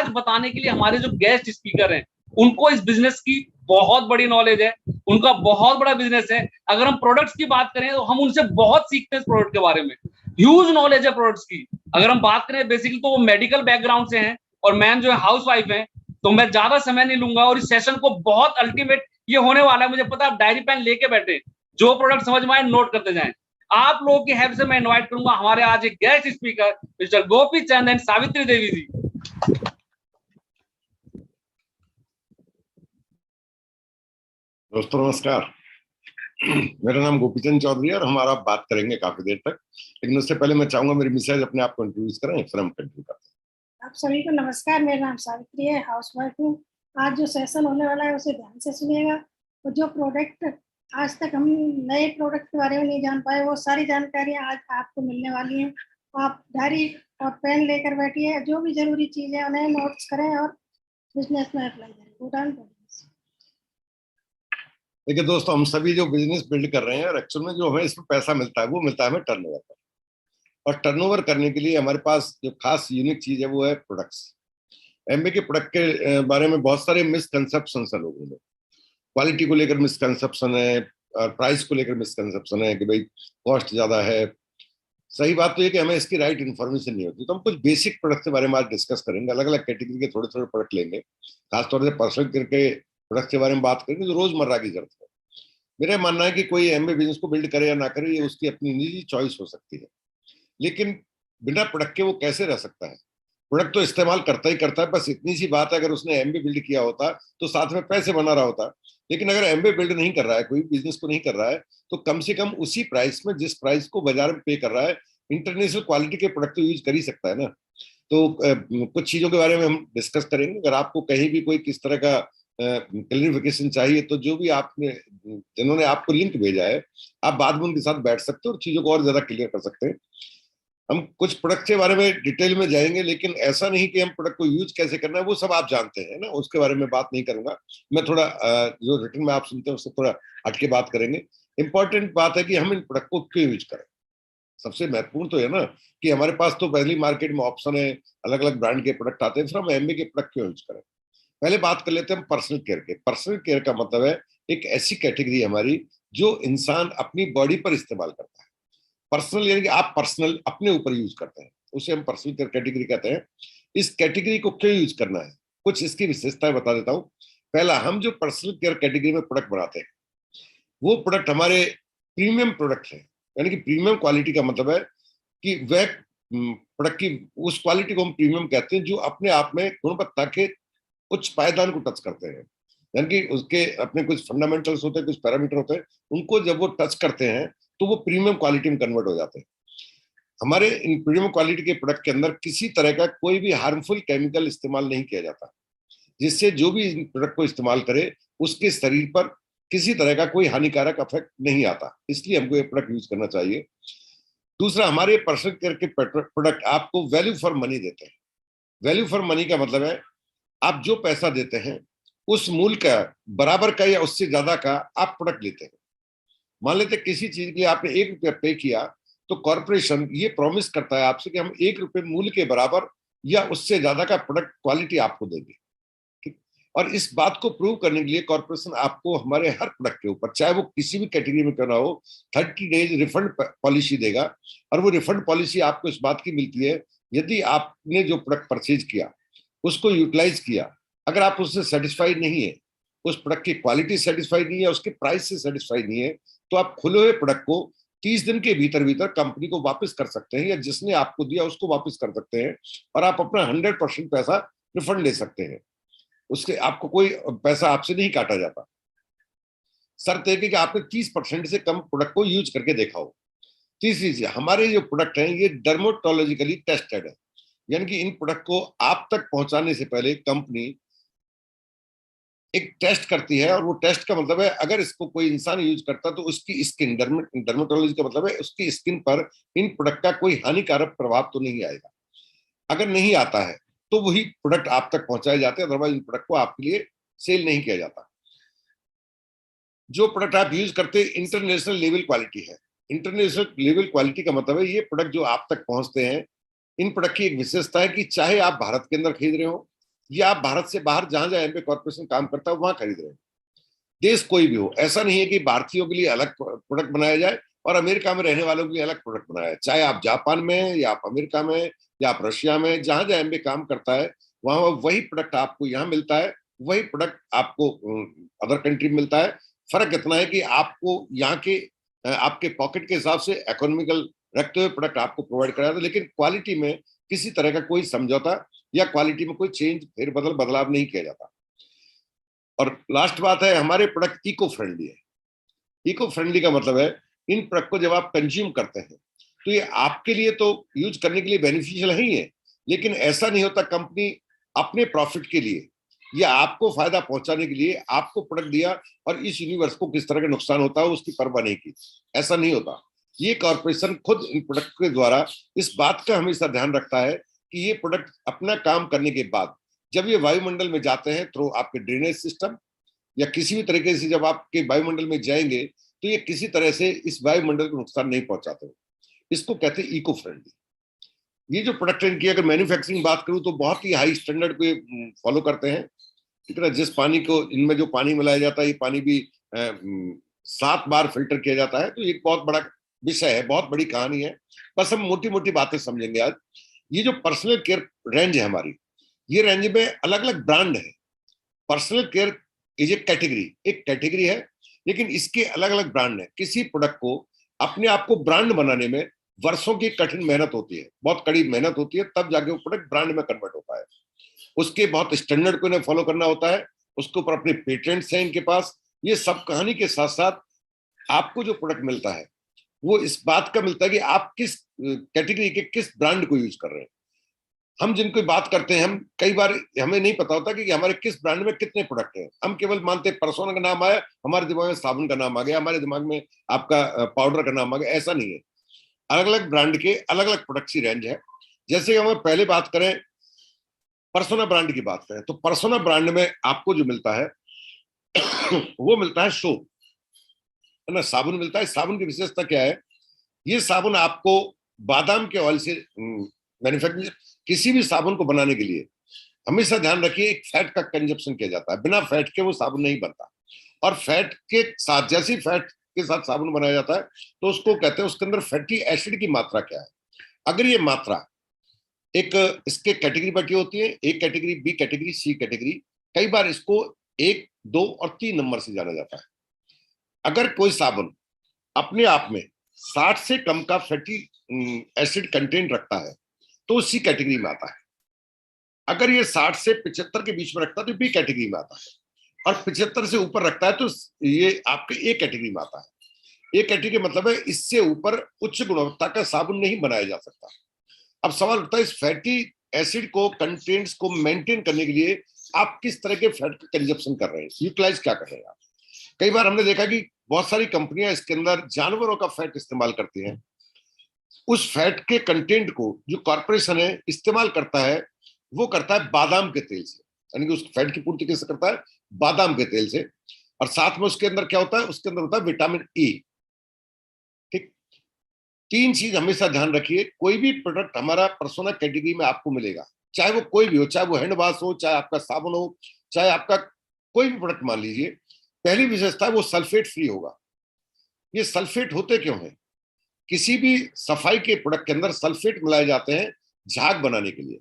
आज बताने के लिए हमारे जो गेस्ट स्पीकर हैं, उनको इस बिजनेस की बहुत बड़ी नॉलेज है, उनका बहुत बड़ा बिजनेस है। अगर हम प्रोडक्ट्स की बात करें तो हम उनसे बहुत सीखते हैं इस प्रोडक्ट के बारे में, ह्यूज नॉलेज है प्रोडक्ट्स की। अगर हम बात करें बेसिकली तो वो मेडिकल बैकग्राउंड से हैं और मैम जो है हाउस वाइफ है। तो मैं ज्यादा समय नहीं लूंगा और इस सेशन को बहुत अल्टीमेट ये होने वाला है, मुझे पता है। आप डायरी पेन लेके बैठे, जो प्रोडक्ट समझ में आए नोट करते जाएं। आप लोगों की हेल्प से मैं इनवाइट करूंगा हमारे आज एक guest speaker mister Gopi Chand and Savitri Devi ji. दोस्तों नमस्कार। मेरा नाम गोपीचंद चौधरी है और हमारा बात करेंगे काफी देर तक, लेकिन उससे पहले मैं चाहूंगा मेरी मिसेज अपने आप को इंट्रोड्यूस करें, फिर हम कंटिन्यू करते हैं। आप सभी को नमस्कार। मेरा नाम सावित्री है, हाउस वाइफ हूँ। आज जो सेशन होने वाला है उसे ध्यान से सुनिएगा और जो प्रोडक्ट आज तक हम नए प्रोडक्ट के बारे में नहीं जान पाए वो सारी जानकारियाँ आज आपको मिलने वाली हैं। आप डायरी और पेन लेकर बैठिए, जो भी जरूरी चीज़ें उन्हें नोट्स करें और बिजनेस में अप्लाई करें। Good on. देखिए दोस्तों, हम सभी जो बिजनेस बिल्ड कर रहे हैं और एक्चुअल में जो हमें इसमें पैसा मिलता है वो मिलता है हमें टर्नओवर पर, और टर्नओवर करने के लिए हमारे पास जो खास यूनिक चीज है वो है प्रोडक्ट्स। एमबीए के प्रोडक्ट के बारे में बहुत सारे मिसकंसेप्शन है लोगों में। क्वालिटी को लेकर मिसकंसेप्शन है और प्राइस को लेकर मिसकंसेप्शन है कि भाई कॉस्ट ज्यादा है। सही बात तो ये कि हमें इसकी राइट इन्फॉर्मेशन नहीं होती। तो हम कुछ बेसिक प्रोडक्ट के बारे में आज डिस्कस करेंगे, अलग अलग कैटेगरी के थोड़े थोड़े प्रोडक्ट लेंगे, खासतौर से पर्सनल केयर के प्रोडक्ट के बारे में बात करेंगे जो रोजमर्रा की जरूरत है। मेरा मानना है कि कोई एमबीए बिजनेस को बिल्ड करे या ना करे ये उसकी अपनी निजी चॉइस हो सकती है, लेकिन बिना प्रोडक्ट के वो कैसे रह सकता है। प्रोडक्ट तो इस्तेमाल करता ही करता है, बस इतनी सी बात है अगर उसने एमबीए बिल्ड किया होता तो साथ में पैसे बना रहा होता। लेकिन अगर एमबीए बिल्ड नहीं कर रहा है, कोई बिजनेस को नहीं कर रहा है, तो कम से कम उसी प्राइस में जिस प्राइस को बाजार में पे कर रहा है इंटरनेशनल क्वालिटी के प्रोडक्ट तो यूज कर ही सकता है ना। तो कुछ चीजों के बारे में हम डिस्कस करेंगे। अगर आपको कहीं भी कोई किस तरह का क्लियरिफिकेशन चाहिए तो जो भी आपने जिन्होंने आपको लिंक भेजा है आप बाद में उनके साथ बैठ सकते हो और चीजों को और ज्यादा क्लियर कर सकते हैं। हम कुछ प्रोडक्ट के बारे में डिटेल में जाएंगे, लेकिन ऐसा नहीं कि हम प्रोडक्ट को यूज कैसे करना है वो सब आप जानते हैं ना, उसके बारे में बात नहीं करूंगा। मैं थोड़ा जो रिटर्न में आप सुनते हैं उससे थोड़ा हटके बात करेंगे। इंपॉर्टेंट बात है कि हम इन प्रोडक्ट को क्यों यूज करें। सबसे महत्वपूर्ण तो है ना कि हमारे पास तो पहली मार्केट में ऑप्शन है, अलग अलग ब्रांड के प्रोडक्ट आते हैं, फिर हम एमबीए के प्रोडक्ट क्यों यूज करें। पहले बात कर लेते हैं हम पर्सनल केयर के। पर्सनल केयर का मतलब है एक ऐसी कैटेगरी हमारी जो इंसान अपनी बॉडी पर इस्तेमाल करता है। पर्सनल यानी कि आप पर्सनल अपने ऊपर यूज करते हैं, उसे हम पर्सनल केयर कैटेगरी कहते हैं। इस कैटेगरी को क्यों यूज करना है, कुछ इसकी विशेषताएं बता देता हूं। पहला, हम जो पर्सनल केयर कैटेगरी में प्रोडक्ट बनाते हैं वो प्रोडक्ट हमारे प्रीमियम प्रोडक्ट है। यानी कि प्रीमियम क्वालिटी का मतलब है कि वह प्रोडक्ट की उस क्वालिटी को हम प्रीमियम कहते हैं जो अपने आप में गुणवत्ता के कुछ पायदान को टच करते हैं। यानी कि उसके अपने कुछ फंडामेंटल्स होते हैं, कुछ पैरामीटर होते हैं, उनको जब वो टच करते हैं तो वो प्रीमियम क्वालिटी में कन्वर्ट हो जाते हैं। हमारे इन प्रीमियम क्वालिटी के प्रोडक्ट के अंदर किसी तरह का कोई भी हार्मफुल केमिकल इस्तेमाल नहीं किया जाता, जिससे जो भी इन प्रोडक्ट को इस्तेमाल करे उसके शरीर पर किसी तरह का कोई हानिकारक इफेक्ट नहीं आता। इसलिए हमको ये प्रोडक्ट यूज करना चाहिए। दूसरा, हमारे पर्सनल केयर के प्रोडक्ट आपको वैल्यू फॉर मनी देते हैं। वैल्यू फॉर मनी का मतलब है आप जो पैसा देते हैं उस मूल्य का बराबर का या उससे ज्यादा का आप प्रोडक्ट लेते हैं। मान लेते किसी चीज के लिए आपने 1 रुपया पे किया तो कॉर्पोरेशन ये प्रॉमिस करता है आपसे कि हम 1 रुपये मूल्य के बराबर या उससे ज्यादा का प्रोडक्ट क्वालिटी आपको देंगे। ठीक, और इस बात को प्रूव करने के लिए कॉर्पोरेशन आपको हमारे हर प्रोडक्ट के ऊपर, चाहे वो किसी भी कैटेगरी में क्यों ना हो, 30 डेज रिफंड पॉलिसी देगा। और वो रिफंड पॉलिसी आपको इस बात की मिलती है यदि आपने जो प्रोडक्ट परचेज किया उसको यूटिलाइज किया, अगर आप उससे सेटिस्फाइड नहीं है, उस प्रोडक्ट की क्वालिटी सेटिस्फाइड नहीं है, उसके प्राइस से सेटिस्फाइड नहीं है, तो आप खुले हुए प्रोडक्ट को 30 दिन के भीतर भीतर कंपनी को वापस कर सकते हैं या जिसने आपको दिया उसको वापस कर सकते हैं और आप अपना 100% पैसा रिफंड ले सकते हैं। उसके आपको कोई पैसा आपसे नहीं काटा जाता। शर्त है कि आपने 30% से कम प्रोडक्ट को यूज करके देखा हो। तीसरी चीज, हमारे जो प्रोडक्ट हैं ये डर्मोटोलॉजिकली टेस्टेड है। यानी कि इन प्रोडक्ट को आप तक पहुंचाने से पहले कंपनी एक टेस्ट करती है, और वो टेस्ट का मतलब है अगर इसको कोई इंसान यूज करता तो उसकी स्किन, डर्मेटोलॉजी का मतलब है उसकी स्किन पर इन प्रोडक्ट का कोई हानिकारक प्रभाव तो नहीं आएगा। अगर नहीं आता है तो वही प्रोडक्ट आप तक पहुंचाए जाते हैं, अदरवाइज इन प्रोडक्ट को आपके लिए सेल नहीं किया जाता। जो प्रोडक्ट आप यूज करते हैं इंटरनेशनल लेवल क्वालिटी है। इंटरनेशनल लेवल क्वालिटी का मतलब है ये प्रोडक्ट जो आप तक पहुंचते हैं, इन प्रोडक्ट की एक विशेषता है कि चाहे आप भारत के अंदर खरीद रहे हो, ये आप भारत से बाहर जहां जहां एमबे कॉर्पोरेशन काम करता है वहां खरीद रहे हैं। देश कोई भी हो, ऐसा नहीं है कि भारतीयों के लिए अलग प्रोडक्ट बनाया जाए और अमेरिका में रहने वालों के लिए अलग प्रोडक्ट बनाया जाए। चाहे आप जापान में या आप अमेरिका में या आप रशिया में, जहां जहां एमबे काम करता है वहां वही प्रोडक्ट आपको यहाँ मिलता है, वही प्रोडक्ट आपको अदर कंट्री में मिलता है। फर्क इतना है कि आपको यहाँ के आपके पॉकेट के हिसाब से इकोनॉमिकल रखते हुए प्रोडक्ट आपको प्रोवाइड कराया था, लेकिन क्वालिटी में किसी तरह का कोई समझौता या क्वालिटी में कोई चेंज फेरबदल बदलाव नहीं किया जाता। और लास्ट बात है, हमारे प्रोडक्ट इको फ्रेंडली है। इको फ्रेंडली का मतलब है इन प्रोडक्ट को जब आप कंज्यूम करते हैं तो ये आपके लिए तो यूज करने के लिए बेनिफिशियल ही है, लेकिन ऐसा नहीं होता कंपनी अपने प्रॉफिट के लिए या आपको फायदा पहुंचाने के लिए आपको प्रोडक्ट दिया और इस यूनिवर्स को किस तरह का नुकसान होता है उसकी परवाह नहीं की। ऐसा नहीं होता। ये कॉर्पोरेशन खुद इन प्रोडक्ट के द्वारा इस बात का हमेशा ध्यान रखता है कि ये प्रोडक्ट अपना काम करने के बाद जब ये वायुमंडल में जाते हैं थ्रू आपके ड्रेनेज सिस्टम या किसी भी तरीके से जब आपके वायुमंडल में जाएंगे तो ये किसी तरह से इस वायुमंडल को नुकसान नहीं पहुंचाते। इसको कहते हैं इको फ्रेंडली। ये जो प्रोडक्ट इनकी अगर मैन्युफैक्चरिंग बात करूं तो बहुत ही हाई स्टैंडर्ड को फॉलो करते हैं। ठीक है, जिस पानी को इनमें जो पानी मिलाया जाता है ये पानी भी 7 बार फिल्टर किया जाता है। तो ये बहुत बड़ा विषय है, बहुत बड़ी कहानी है, बस हम मोटी मोटी बातें समझेंगे आज। ये जो पर्सनल केयर रेंज है हमारी, ये रेंज में अलग अलग ब्रांड है। पर्सनल केयर इज एक कैटेगरी है, लेकिन इसके अलग अलग ब्रांड है। किसी प्रोडक्ट को अपने आप को ब्रांड बनाने में वर्षों की कठिन मेहनत होती है, बहुत कड़ी मेहनत होती है, तब जाके वो प्रोडक्ट ब्रांड में कन्वर्ट होता है। उसके बहुत स्टैंडर्ड को इन्हें फॉलो करना होता है, उसके ऊपर अपने पेटेंट्स हैं इनके पास। ये सब कहानी के साथ साथ आपको जो प्रोडक्ट मिलता है वो इस बात का मिलता है कि आप किस कैटेगरी के किस ब्रांड को यूज कर रहे हैं। हम जिनको बात करते हैं, हम कई बार हमें नहीं पता होता कि हमारे किस ब्रांड में कितने प्रोडक्ट हैं। हम केवल मानते हैं परसोना का नाम आया हमारे दिमाग में साबुन का नाम आ गया, हमारे दिमाग में आपका पाउडर का नाम आ गया। ऐसा नहीं है, अलग अलग ब्रांड के अलग अलग प्रोडक्ट की रेंज है। जैसे हम पहले बात करें परसोना ब्रांड की बात करें तो परसोना ब्रांड में आपको जो मिलता है वो मिलता है सोप, है ना, साबुन मिलता है। साबुन की विशेषता क्या है, ये साबुन आपको बादाम के ऑयल से मैन्युफैक्चर, किसी भी साबुन को बनाने के लिए हमेशा ध्यान रखिए एक फैट का कंजप्शन किया जाता है। बिना फैट के वो साबुन नहीं बनता। और फैट के साथ, जैसी फैट के साथ साबुन बनाया जाता है तो उसको कहते हैं उसके अंदर फैटी एसिड की मात्रा क्या है। अगर ये मात्रा एक इसके कैटेगरी बटी होती है, A category, B category, C category. कई बार इसको 1, 2 और 3 नंबर से जाना जाता है। अगर कोई साबुन अपने आप में 60 से कम का फैटी एसिड कंटेंट रखता है तो सी कैटेगरी में आता है। अगर ये 60 से 75 के बीच में रखता है तो बी कैटेगरी में आता है, और 75 से ऊपर रखता है तो ये आपके ए कैटेगरी में आता है। ए कैटेगरी मतलब है इससे ऊपर उच्च गुणवत्ता का साबुन नहीं बनाया जा सकता। अब सवाल उठता है इस फैटी एसिड को कंटेंट्स को मेंटेन करने के लिए आप किस तरह के फैट का कंजप्शन कर रहे हैं, यूटिलाइज क्या कर रहे हैं आप। कई बार हमने देखा कि बहुत सारी कंपनियां इसके अंदर जानवरों का फैट इस्तेमाल करती हैं। उस फैट के कंटेंट को जो कॉर्पोरेशन है इस्तेमाल करता है वो करता है बादाम के तेल से, यानी कि उस फैट की पूर्ति कैसे करता है, बादाम के तेल से। और साथ में उसके अंदर क्या होता है, उसके अंदर होता है विटामिन ई। ठीक, 3 चीज हमेशा ध्यान रखिए। कोई भी प्रोडक्ट हमारा पर्सोना कैटेगरी में आपको मिलेगा, चाहे वो कोई भी हो, चाहे वो हैंड वॉश हो, चाहे आपका साबुन हो, चाहे आपका कोई भी प्रोडक्ट मान लीजिए, पहली विशेषता है वो सल्फेट फ्री होगा। ये सल्फेट होते क्यों है, किसी भी सफाई के प्रोडक्ट के अंदर सल्फेट मिलाए जाते हैं झाग बनाने के लिए।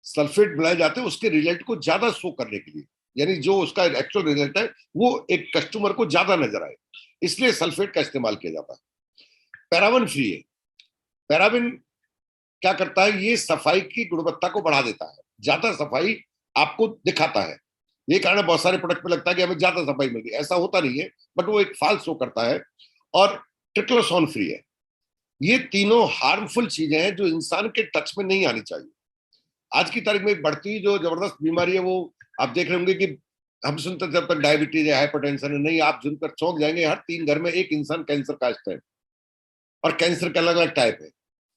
सल्फेट मिलाए जाते हैं उसके रिजल्ट को ज्यादा शो करने के लिए, यानी जो उसका एक्चुअल रिजल्ट है वो एक कस्टमर को ज्यादा नजर आए, इसलिए सल्फेट का इस्तेमाल किया जाता है। पैराबन फ्री है। पैराबन क्या करता है, ये सफाई की गुणवत्ता को बढ़ा देता है, ज्यादा सफाई आपको दिखाता है। ये कारण बहुत सारे प्रोडक्ट में लगता है कि हमें ज्यादा सफाई मिल गई, ऐसा होता नहीं है, बट वो एक फाल्स शो करता है। और ट्रिक्लोसॉन फ्री है। ये तीनों हार्मफुल चीजें हैं जो इंसान के टच में नहीं आनी चाहिए। आज की तारीख में एक बढ़ती जो जबरदस्त बीमारी है वो आप देख रहे होंगे कि हम सुनते जब तक डायबिटीज है, हाइपरटेंशन है, नहीं आप सुनकर चौंक जाएंगे, हर 3 घर में एक इंसान कैंसर का है, और कैंसर का अलग अलग टाइप है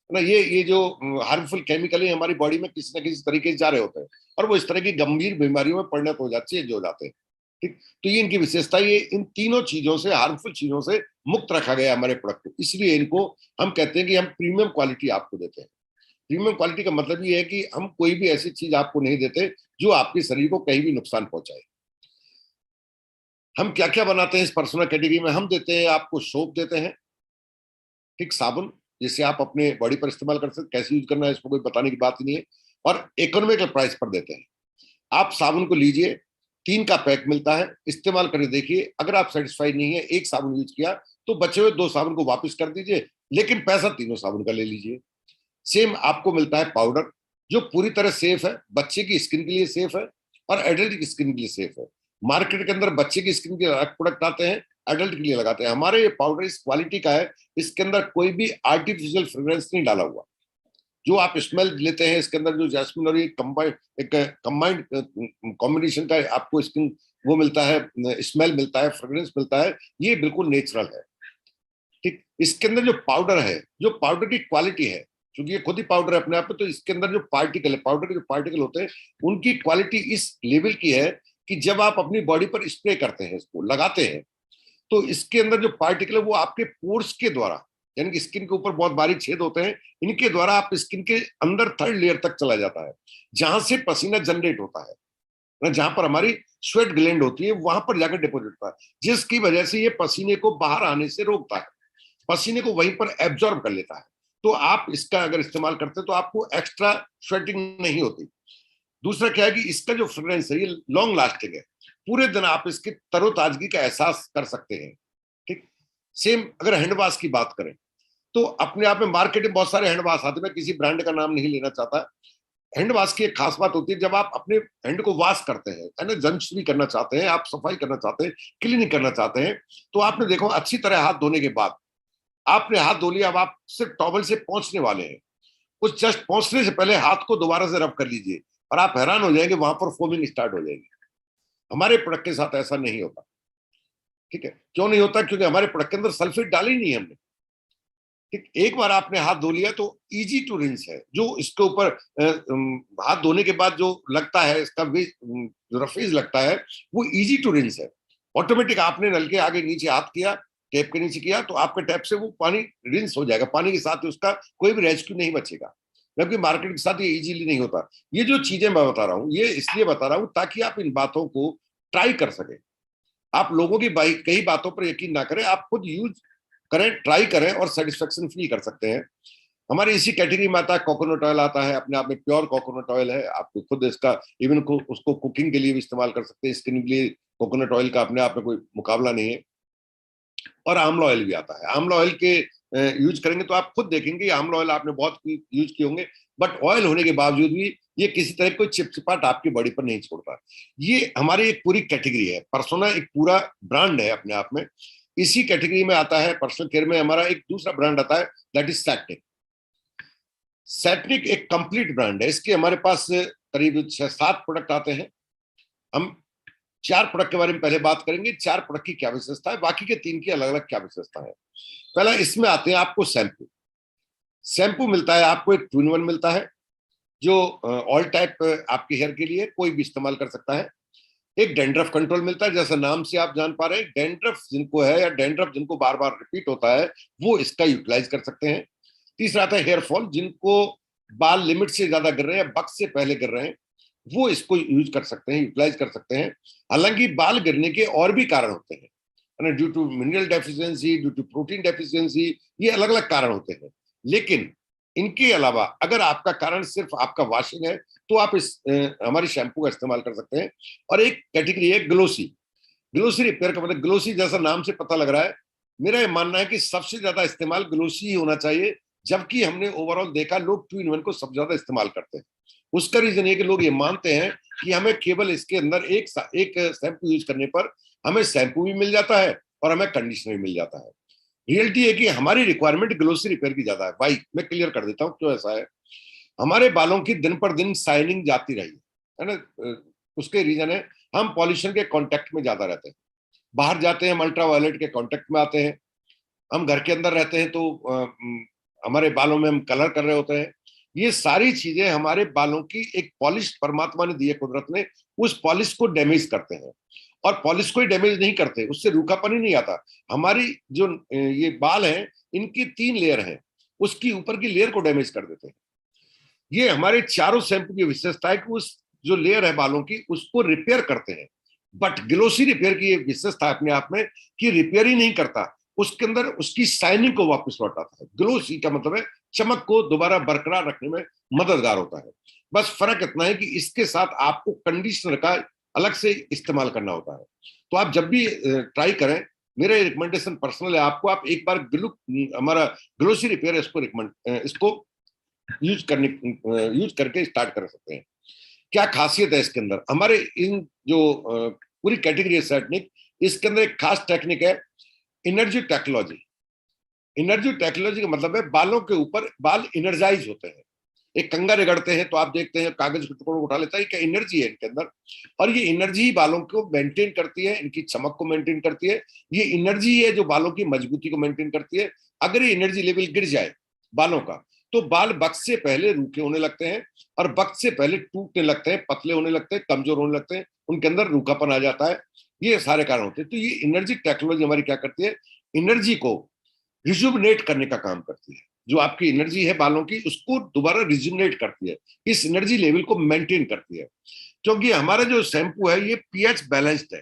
ना। ये जो हार्मफुल केमिकल है हमारी बॉडी में किसी न किसी तरीके से जा रहे होते हैं और वो इस तरह की गंभीर बीमारियों में परिणत हो जाते हैं, चेंज हो जाते हैं। ठीक, तो ये इनकी विशेषता, ये इन तीनों चीजों से, हार्मफुल चीजों से मुक्त रखा गया हमारे प्रोडक्ट को, इसलिए इनको हम कहते हैं कि हम प्रीमियम क्वालिटी आपको देते हैं। प्रीमियम क्वालिटी का मतलब ये है कि हम कोई भी ऐसी चीज आपको नहीं देते जो आपके शरीर को कहीं भी नुकसान पहुंचाए। हम क्या क्या बनाते हैं इस पर्सनल कैटेगरी में, हम देते हैं आपको सोप देते हैं, ठीक, साबुन, जिससे आप अपने बॉडी पर इस्तेमाल कर सकते, कैसे यूज करना है इसको कोई बताने की बात ही नहीं है, और इकोनॉमिकल प्राइस पर देते हैं। आप साबुन को लीजिए, 3 का पैक मिलता है, इस्तेमाल करके देखिए, अगर आप सेटिस्फाइड नहीं है, एक साबुन यूज किया तो बचे हुए 2 साबुन को वापस कर दीजिए, लेकिन पैसा तीनों साबुन का ले लीजिए। सेम आपको मिलता है पाउडर, जो पूरी तरह सेफ है, बच्चे की स्किन के लिए सेफ है और एडल्ट की स्किन के लिए सेफ है। मार्केट के अंदर बच्चे की स्किन के अलग प्रोडक्ट आते हैं, एडल्ट के लिए लगाते हैं। हमारे ये पाउडर इस क्वालिटी का है, इसके अंदर कोई भी आर्टिफिशियल फ्रेग्रेंस नहीं डाला हुआ। जो आप स्मेल लेते हैं इसके अंदर जो जैस्मिन और ये कंबाइंड कॉम्बिनेशन का आपको स्किन वो मिलता है, स्मेल मिलता है, फ्रेग्रेंस मिलता है, ये बिल्कुल नेचुरल है, ठीक। इसके अंदर जो पाउडर है, जो पाउडर की क्वालिटी है, क्योंकि ये खुद ही पाउडर है अपने आप में, तो इसके अंदर जो पार्टिकल है, पाउडर के जो पार्टिकल होते हैं, उनकी क्वालिटी इस लेवल की है कि जब आप अपनी बॉडी पर स्प्रे करते हैं, इसको लगाते हैं, तो इसके अंदर जो पार्टिकल है वो आपके पोर्स के द्वारा, यानी कि स्किन के ऊपर बहुत बारीक छेद होते हैं, इनके द्वारा आप स्किन के अंदर 3rd लेयर तक चला जाता है, जहां से पसीना जनरेट होता है, जहां पर हमारी स्वेट ग्लैंड होती है, वहां पर जाकर डिपोजिट होता है, जिसकी वजह से ये पसीने को बाहर आने से रोकता है, पसीने को वहीं पर एब्जॉर्ब कर लेता है। तो आप इसका अगर इस्तेमाल करते हैं तो आपको एक्स्ट्रा स्वेटिंग नहीं होती। दूसरा क्या है कि इसका जो फ्रेग्रेंस है ये लॉन्ग लास्टिंग है, पूरे दिन आप इसकी तरोताजगी का एहसास कर सकते हैं, ठीक। सेम अगर हैंड वॉश की बात करें तो अपने आप में मार्केट में बहुत सारे हैंड वॉश आते हैं, मैं किसी ब्रांड का नाम नहीं लेना चाहता। हैंड वॉश की एक खास बात होती है, जब आप अपने हैंड को वॉश करते हैं, है ना, जंग करना चाहते हैं, आप सफाई करना चाहते हैं, क्लीनिंग करना चाहते हैं, तो आपने देखो अच्छी तरह हाथ धोने के बाद आपने हाथ धो लिया, अब आप सिर्फ टॉवल से पहुंचने वाले हैं, उस जस्ट पहुंचने से पहले हाथ को दोबारा से रब कर लीजिए और आप हैरान हो जाएंगे, वहां पर फोमिंग स्टार्ट हो जाएगी। हमारे प्रोडक्ट के साथ ऐसा नहीं होता, ठीक है। क्यों नहीं होता? क्योंकि हमारे प्रोडक्ट के अंदर सल्फेट डाली नहीं है हमने, ठीक। एक बार आपने हाथ धो लिया तो इजी टू रिंस है, जो इसके ऊपर हाथ धोने के बाद जो लगता है, इसका जो रफीज लगता है वो इजी टू रिंस है। ऑटोमेटिक आपने नल के आगे नीचे हाथ किया, टैप के नीचे किया, तो आपके टैप से वो पानी रिंस हो जाएगा, पानी के साथ उसका कोई भी रेस्क्यू नहीं बचेगा, जबकि मार्केट के साथ ये इजीली नहीं होता। ये जो चीजें मैं बता रहा हूँ ये इसलिए बता रहा हूँ ताकि आप इन बातों को ट्राई कर सके। आप लोगों की कई बातों पर यकीन ना करें, आप खुद यूज करें, ट्राई करें और सेटिस्फेक्शन फील कर सकते हैं। हमारे इसी कैटेगरी में आता है कोकोनट ऑयल, आता है अपने आप में प्योर कोकोनट ऑयल है, आपको खुद इसका इवन उसको कुकिंग के लिए भी इस्तेमाल कर सकते हैं, स्किन के लिए कोकोनट ऑयल का अपने आप में कोई मुकाबला नहीं है। और आंवला ऑयल भी आता है, आंवला ऑयल के यूज करेंगे तो आप खुद देखेंगे आंवला ऑयल आपने बहुत यूज किए होंगे, बट ऑयल होने के बावजूद भी ये किसी तरह कोई चिपचिपाहट आपकी बॉडी पर नहीं छोड़ता। ये हमारी एक पूरी कैटेगरी है, पर्सोना एक पूरा ब्रांड है अपने आप में। इसी कैटेगरी में आता है पर्सनल केयर में हमारा एक दूसरा ब्रांड आता है, दैट इज सैटनिक। सैटनिक एक कंप्लीट ब्रांड है, इसके हमारे पास करीब 6-7 प्रोडक्ट आते हैं। हम 4 प्रोडक्ट के बारे में पहले बात करेंगे, 4 प्रोडक्ट की क्या विशेषता है, बाकी के 3 की अलग अलग क्या विशेषता है। पहला इसमें आते हैं आपको शैम्पू। शैम्पू मिलता है आपको, एक 2-in-1 मिलता है जो ऑल टाइप आपके हेयर के लिए कोई भी इस्तेमाल कर सकता है। एक डैंड्रफ कंट्रोल मिलता है, जैसा नाम से आप जान पा रहे हैं, डैंड्रफ जिनको है या डैंड्रफ जिनको बार बार रिपीट होता है वो इसका यूटिलाइज कर सकते हैं। तीसरा आता है हेयर फॉल, जिनको बाल लिमिट से ज्यादा गिर रहे हैं, वक्त से पहले गिर रहे हैं, वो इसको यूज कर सकते हैं, यूटिलाइज कर सकते हैं। हालांकि बाल गिरने के और भी कारण होते हैं, due to mineral deficiency, due to protein deficiency, ये अलग अलग कारण होते हैं। लेकिन इनके अलावा अगर आपका कारण सिर्फ आपका वॉशिंग है तो आप इस हमारी शैम्पू का इस्तेमाल कर सकते हैं। और एक कैटेगरी है ग्लोसी। ग्लोसी रिपेयर का मतलब, ग्लोसी जैसा नाम से पता लग रहा है, मेरा ये मानना है कि सबसे ज्यादा इस्तेमाल ग्लोसी ही होना चाहिए, जबकि हमने ओवरऑल देखा लोग 2-in-1 को सबसे ज्यादा इस्तेमाल करते हैं। उसका रीजन ये कि लोग ये मानते हैं कि हमें केवल इसके अंदर एक शैम्पू यूज करने पर हमें शैम्पू भी मिल जाता है और हमें कंडीशनर भी मिल जाता है। रियलिटी है कि हमारी रिक्वायरमेंट ग्लोसी रिपेयर की ज्यादा है। भाई मैं क्लियर कर देता हूँ क्यों ऐसा है। हमारे बालों की दिन पर दिन शाइनिंग जाती रही है ना, उसके रीजन है हम पॉल्यूशन के कांटेक्ट में ज्यादा रहते हैं, बाहर जाते हैं हम अल्ट्रावायलेट के कांटेक्ट में आते हैं, हम घर के अंदर रहते हैं तो हमारे बालों में हम कलर कर रहे होते हैं। ये सारी चीजें हमारे बालों की एक पॉलिश परमात्मा ने दी है कुदरत ने, उस पॉलिश को डैमेज करते हैं। और पॉलिश को ही डैमेज नहीं करते, उससे रूखापन ही नहीं आता। हमारी जो ये बाल हैं इनकी 3 लेयर हैं, उसकी ऊपर की लेयर को डैमेज कर देते हैं। ये हमारे चारों शैम्पू की विशेषता है कि उस जो लेयर है बालों की उसको रिपेयर करते हैं। बट ग्लोसी रिपेयर की ये विशेषता अपने आप में कि रिपेयर ही नहीं करता, उसके अंदर उसकी शाइनिंग को वापस लौटाता है। ग्लोसी का मतलब है चमक को दोबारा बरकरार रखने में मददगार होता है। बस फर्क इतना है कि इसके साथ आपको कंडीशनर का अलग से इस्तेमाल करना होता है। तो आप जब भी ट्राई करें, मेरा रिकमेंडेशन पर्सनल है आपको, आप एक बार हमारा ग्लोसी रिपेयर इसको यूज करके स्टार्ट कर सकते हैं। क्या खासियत है इसके अंदर, हमारे इन जो पूरी कैटेगरी है सेटनिक, इसके अंदर एक खास टेक्निक है एनर्जी टेक्नोलॉजी। एनर्जी टेक्नोलॉजी का मतलब है बालों के ऊपर बाल एनर्जाइज होते हैं। एक कंगा रगड़ते हैं तो आप देखते हैं कागज के टुकड़ों को उठा लेता है, क्या एनर्जी है इनके अंदर, और ये एनर्जी बालों को मेंटेन करती है, इनकी चमक को मेंटेन करती है। ये एनर्जी है जो बालों की मजबूती को मेंटेन करती है। अगर ये एनर्जी लेवल गिर जाए बालों का तो बाल वक्त से पहले रूखे होने लगते हैं और वक्त से पहले टूटने लगते हैं, पतले होने लगते हैं, कमजोर होने लगते हैं, उनके अंदर रूखापन आ जाता है। ये सारे कारण होते हैं। तो ये एनर्जी टेक्नोलॉजी हमारी क्या करती है, एनर्जी को रिजुवनेट करने का काम करती है। जो आपकी एनर्जी है बालों की उसको दोबारा रिजुवनेट करती है, इस एनर्जी लेवल को मेंटेन करती है। क्योंकि हमारा जो शैम्पू है ये पीएच बैलेंस्ड है।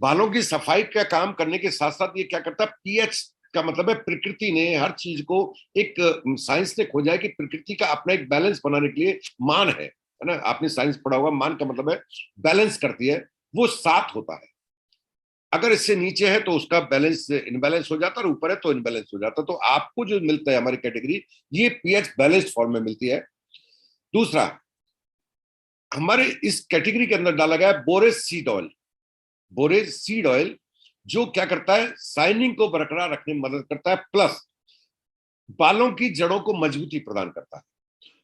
बालों की सफाई का काम करने के साथ साथ ये क्या करता है, पीएच का मतलब है प्रकृति ने हर चीज को एक साइंस ने खोजा है कि प्रकृति का अपना एक बैलेंस बनाने के लिए मान है ना, आपने साइंस पढ़ा होगा, मान का मतलब है बैलेंस करती है, वो 7 होता है। अगर इससे नीचे है तो उसका बैलेंस इनबैलेंस हो जाता है और ऊपर है तो इनबैलेंस हो जाता है। तो आपको जो मिलता है हमारी कैटेगरी ये पीएच बैलेंस्ड फॉर्म में मिलती है। दूसरा, हमारे इस कैटेगरी के अंदर डाला गया है borage seed oil. Borage seed oil जो क्या करता है, शाइनिंग को बरकरार रखने में मदद करता है, प्लस बालों की जड़ों को मजबूती प्रदान करता है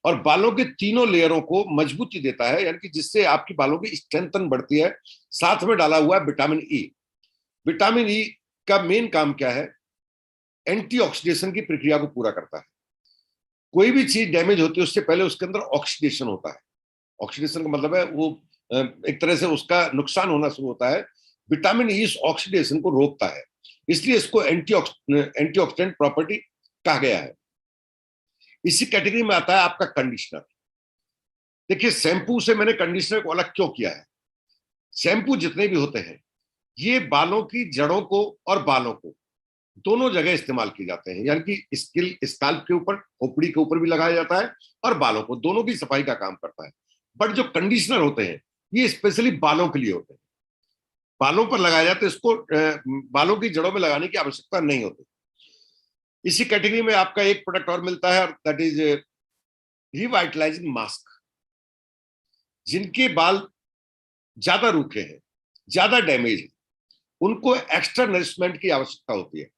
और बालों के तीनों लेयरों को मजबूती देता है, यानी कि जिससे आपकी बालों की स्ट्रेंथन बढ़ती है। साथ में डाला हुआ है विटामिन ई। विटामिन ई का मेन काम क्या है, एंटीऑक्सीडेशन की प्रक्रिया को पूरा करता है। कोई भी चीज डैमेज होती है उससे पहले उसके अंदर ऑक्सीडेशन होता है। ऑक्सीडेशन का मतलब है वो एक तरह से उसका नुकसान होना शुरू होता है। विटामिन ई इस ऑक्सीडेशन को रोकता है, इसलिए इसको एंटीऑक्सीडेंट प्रॉपर्टी कहा गया है। इसी कैटेगरी में आता है आपका कंडीशनर। देखिए शैम्पू से मैंने कंडीशनर को अलग क्यों किया है। शैम्पू जितने भी होते हैं ये बालों की जड़ों को और बालों को दोनों जगह इस्तेमाल किए जाते हैं, यानी कि स्काल्प के ऊपर, खोपड़ी के ऊपर भी लगाया जाता है और बालों को, दोनों की सफाई का काम करता है। बट जो कंडीशनर होते हैं ये स्पेशली बालों के लिए होते हैं, बालों पर लगाया जाता है, इसको बालों की जड़ों में लगाने की आवश्यकता नहीं होती। इसी कैटेगरी में आपका एक प्रोडक्ट और मिलता है, दैट इज रिवाइटलाइजिंग मास्क। जिनके बाल ज्यादा रूखे हैं, ज्यादा डैमेज है, उनको एक्स्ट्रा नरिशमेंट की आवश्यकता होती है,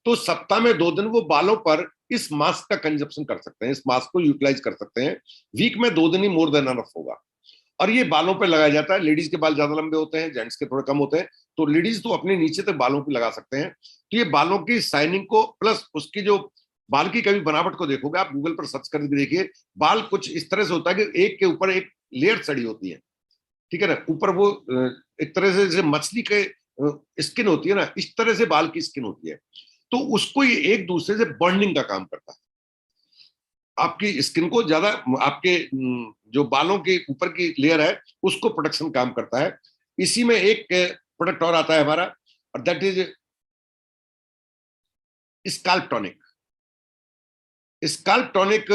तो सप्ताह में 2 दिन वो बालों पर इस मास्क का कंजप्शन कर सकते हैं, इस मास्क को यूटिलाइज कर सकते हैं। वीक में 2 दिन ही मोर देन अनफ होगा। और ये बालों पे लगाया जाता है। लेडीज के बाल ज्यादा लंबे होते हैं, जेंट्स के थोड़े कम होते हैं, तो लेडीज तो अपने नीचे तक बालों पे लगा सकते हैं। तो ये बालों की शाइनिंग को प्लस उसकी जो बाल की कभी बनावट को देखोगे आप, गूगल पर सर्च करके देखिए, बाल कुछ इस तरह से होता है कि एक के ऊपर एक लेयर चढ़ी होती है, ठीक है ना, ऊपर वो एक तरह से जैसे मछली के स्किन होती है ना, इस तरह से बाल की स्किन होती है। तो उसको ये एक दूसरे से बॉन्डिंग का काम करता है, आपकी स्किन को ज्यादा, आपके जो बालों के ऊपर की लेयर है उसको प्रोटेक्शन काम करता है। इसी में एक प्रोडक्ट और आता है हमारा, और that is scalp tonic. Scalp tonic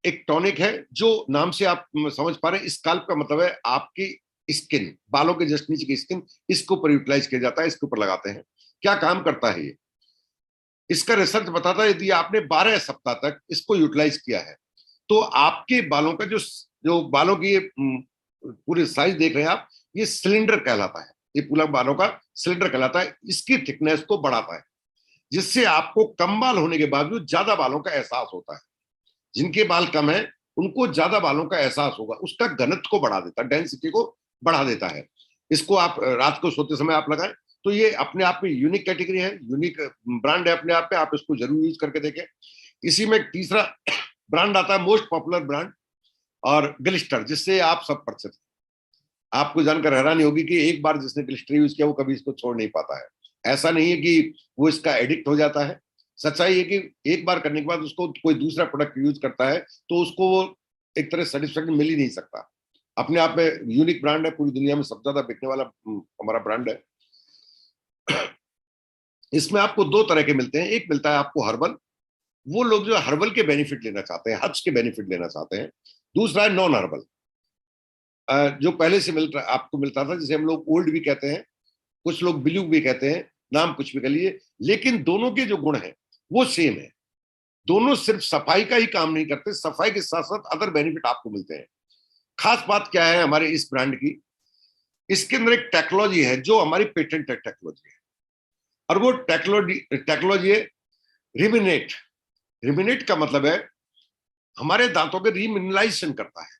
एक टॉनिक है जो नाम से आप समझ पा रहे हैं, स्काल्प का मतलब है आपकी स्किन, बालों के जस्ट नीचे की स्किन, इसके ऊपर यूटिलाइज किया जाता है, इसके ऊपर लगाते हैं। क्या काम करता है ये, इसका रिसर्च बताता है यदि आपने 12 सप्ताह तक इसको यूटिलाइज किया है तो आपके बालों का जो बालों की पूरे साइज देख रहे हैं आप, ये सिलेंडर कहलाता है, ये पूरा बालों का सिलेंडर कहलाता है। इसकी थिकनेस को बढ़ाता है, जिससे आपको कम बाल होने के बावजूद ज्यादा बालों का एहसास होता है। जिनके बाल कम है उनको ज्यादा बालों का एहसास होगा, उसका घनत्व को बढ़ा देता है, डेंसिटी को बढ़ा देता है। इसको आप रात को सोते समय आप लगाएं तो ये अपने आप में यूनिक कैटेगरी है, यूनिक ब्रांड है अपने आप में, आप इसको जरूर यूज करके देखें। इसी में तीसरा ब्रांड आता है, मोस्ट पॉपुलर ब्रांड और ग्लिस्टर, जिससे आप सब परिचित हैं। आपको जानकर हैरानी होगी कि एक बार जिसने ग्लिस्टर यूज किया वो कभी इसको छोड़ नहीं पाता है। ऐसा नहीं है कि वो इसका एडिक्ट हो जाता है, सच्चाई है कि एक बार करने के बाद उसको कोई दूसरा प्रोडक्ट यूज करता है तो उसको वो एक तरह सेटिस्फेक्शन मिल ही नहीं सकता। अपने आप में यूनिक ब्रांड है, पूरी दुनिया में सबसे ज्यादा बिकने वाला हमारा ब्रांड है। इसमें आपको दो तरह के मिलते हैं, एक मिलता है आपको हर्बल, वो लोग जो हर्बल के बेनिफिट लेना चाहते हैं, हर्ब्स के बेनिफिट लेना चाहते हैं। दूसरा है नॉन हर्बल, जो पहले से आपको मिलता था, जिसे हम लोग ओल्ड भी कहते हैं, कुछ लोग ब्लू भी कहते हैं, नाम कुछ भी कर लिए, लेकिन दोनों के जो गुण हैं वो सेम है। दोनों सिर्फ सफाई का ही काम नहीं करते, सफाई के साथ साथ अदर बेनिफिट आपको मिलते हैं। खास बात क्या है हमारे इस ब्रांड की, इसके अंदर एक टेक्नोलॉजी है जो हमारी पेटेंट टेक्नोलॉजी है, और वो टेक्नोलॉजी है रिमिनेट। रिमिनेट का मतलब है हमारे दांतों के रीमिनरलाइजेशन करता है।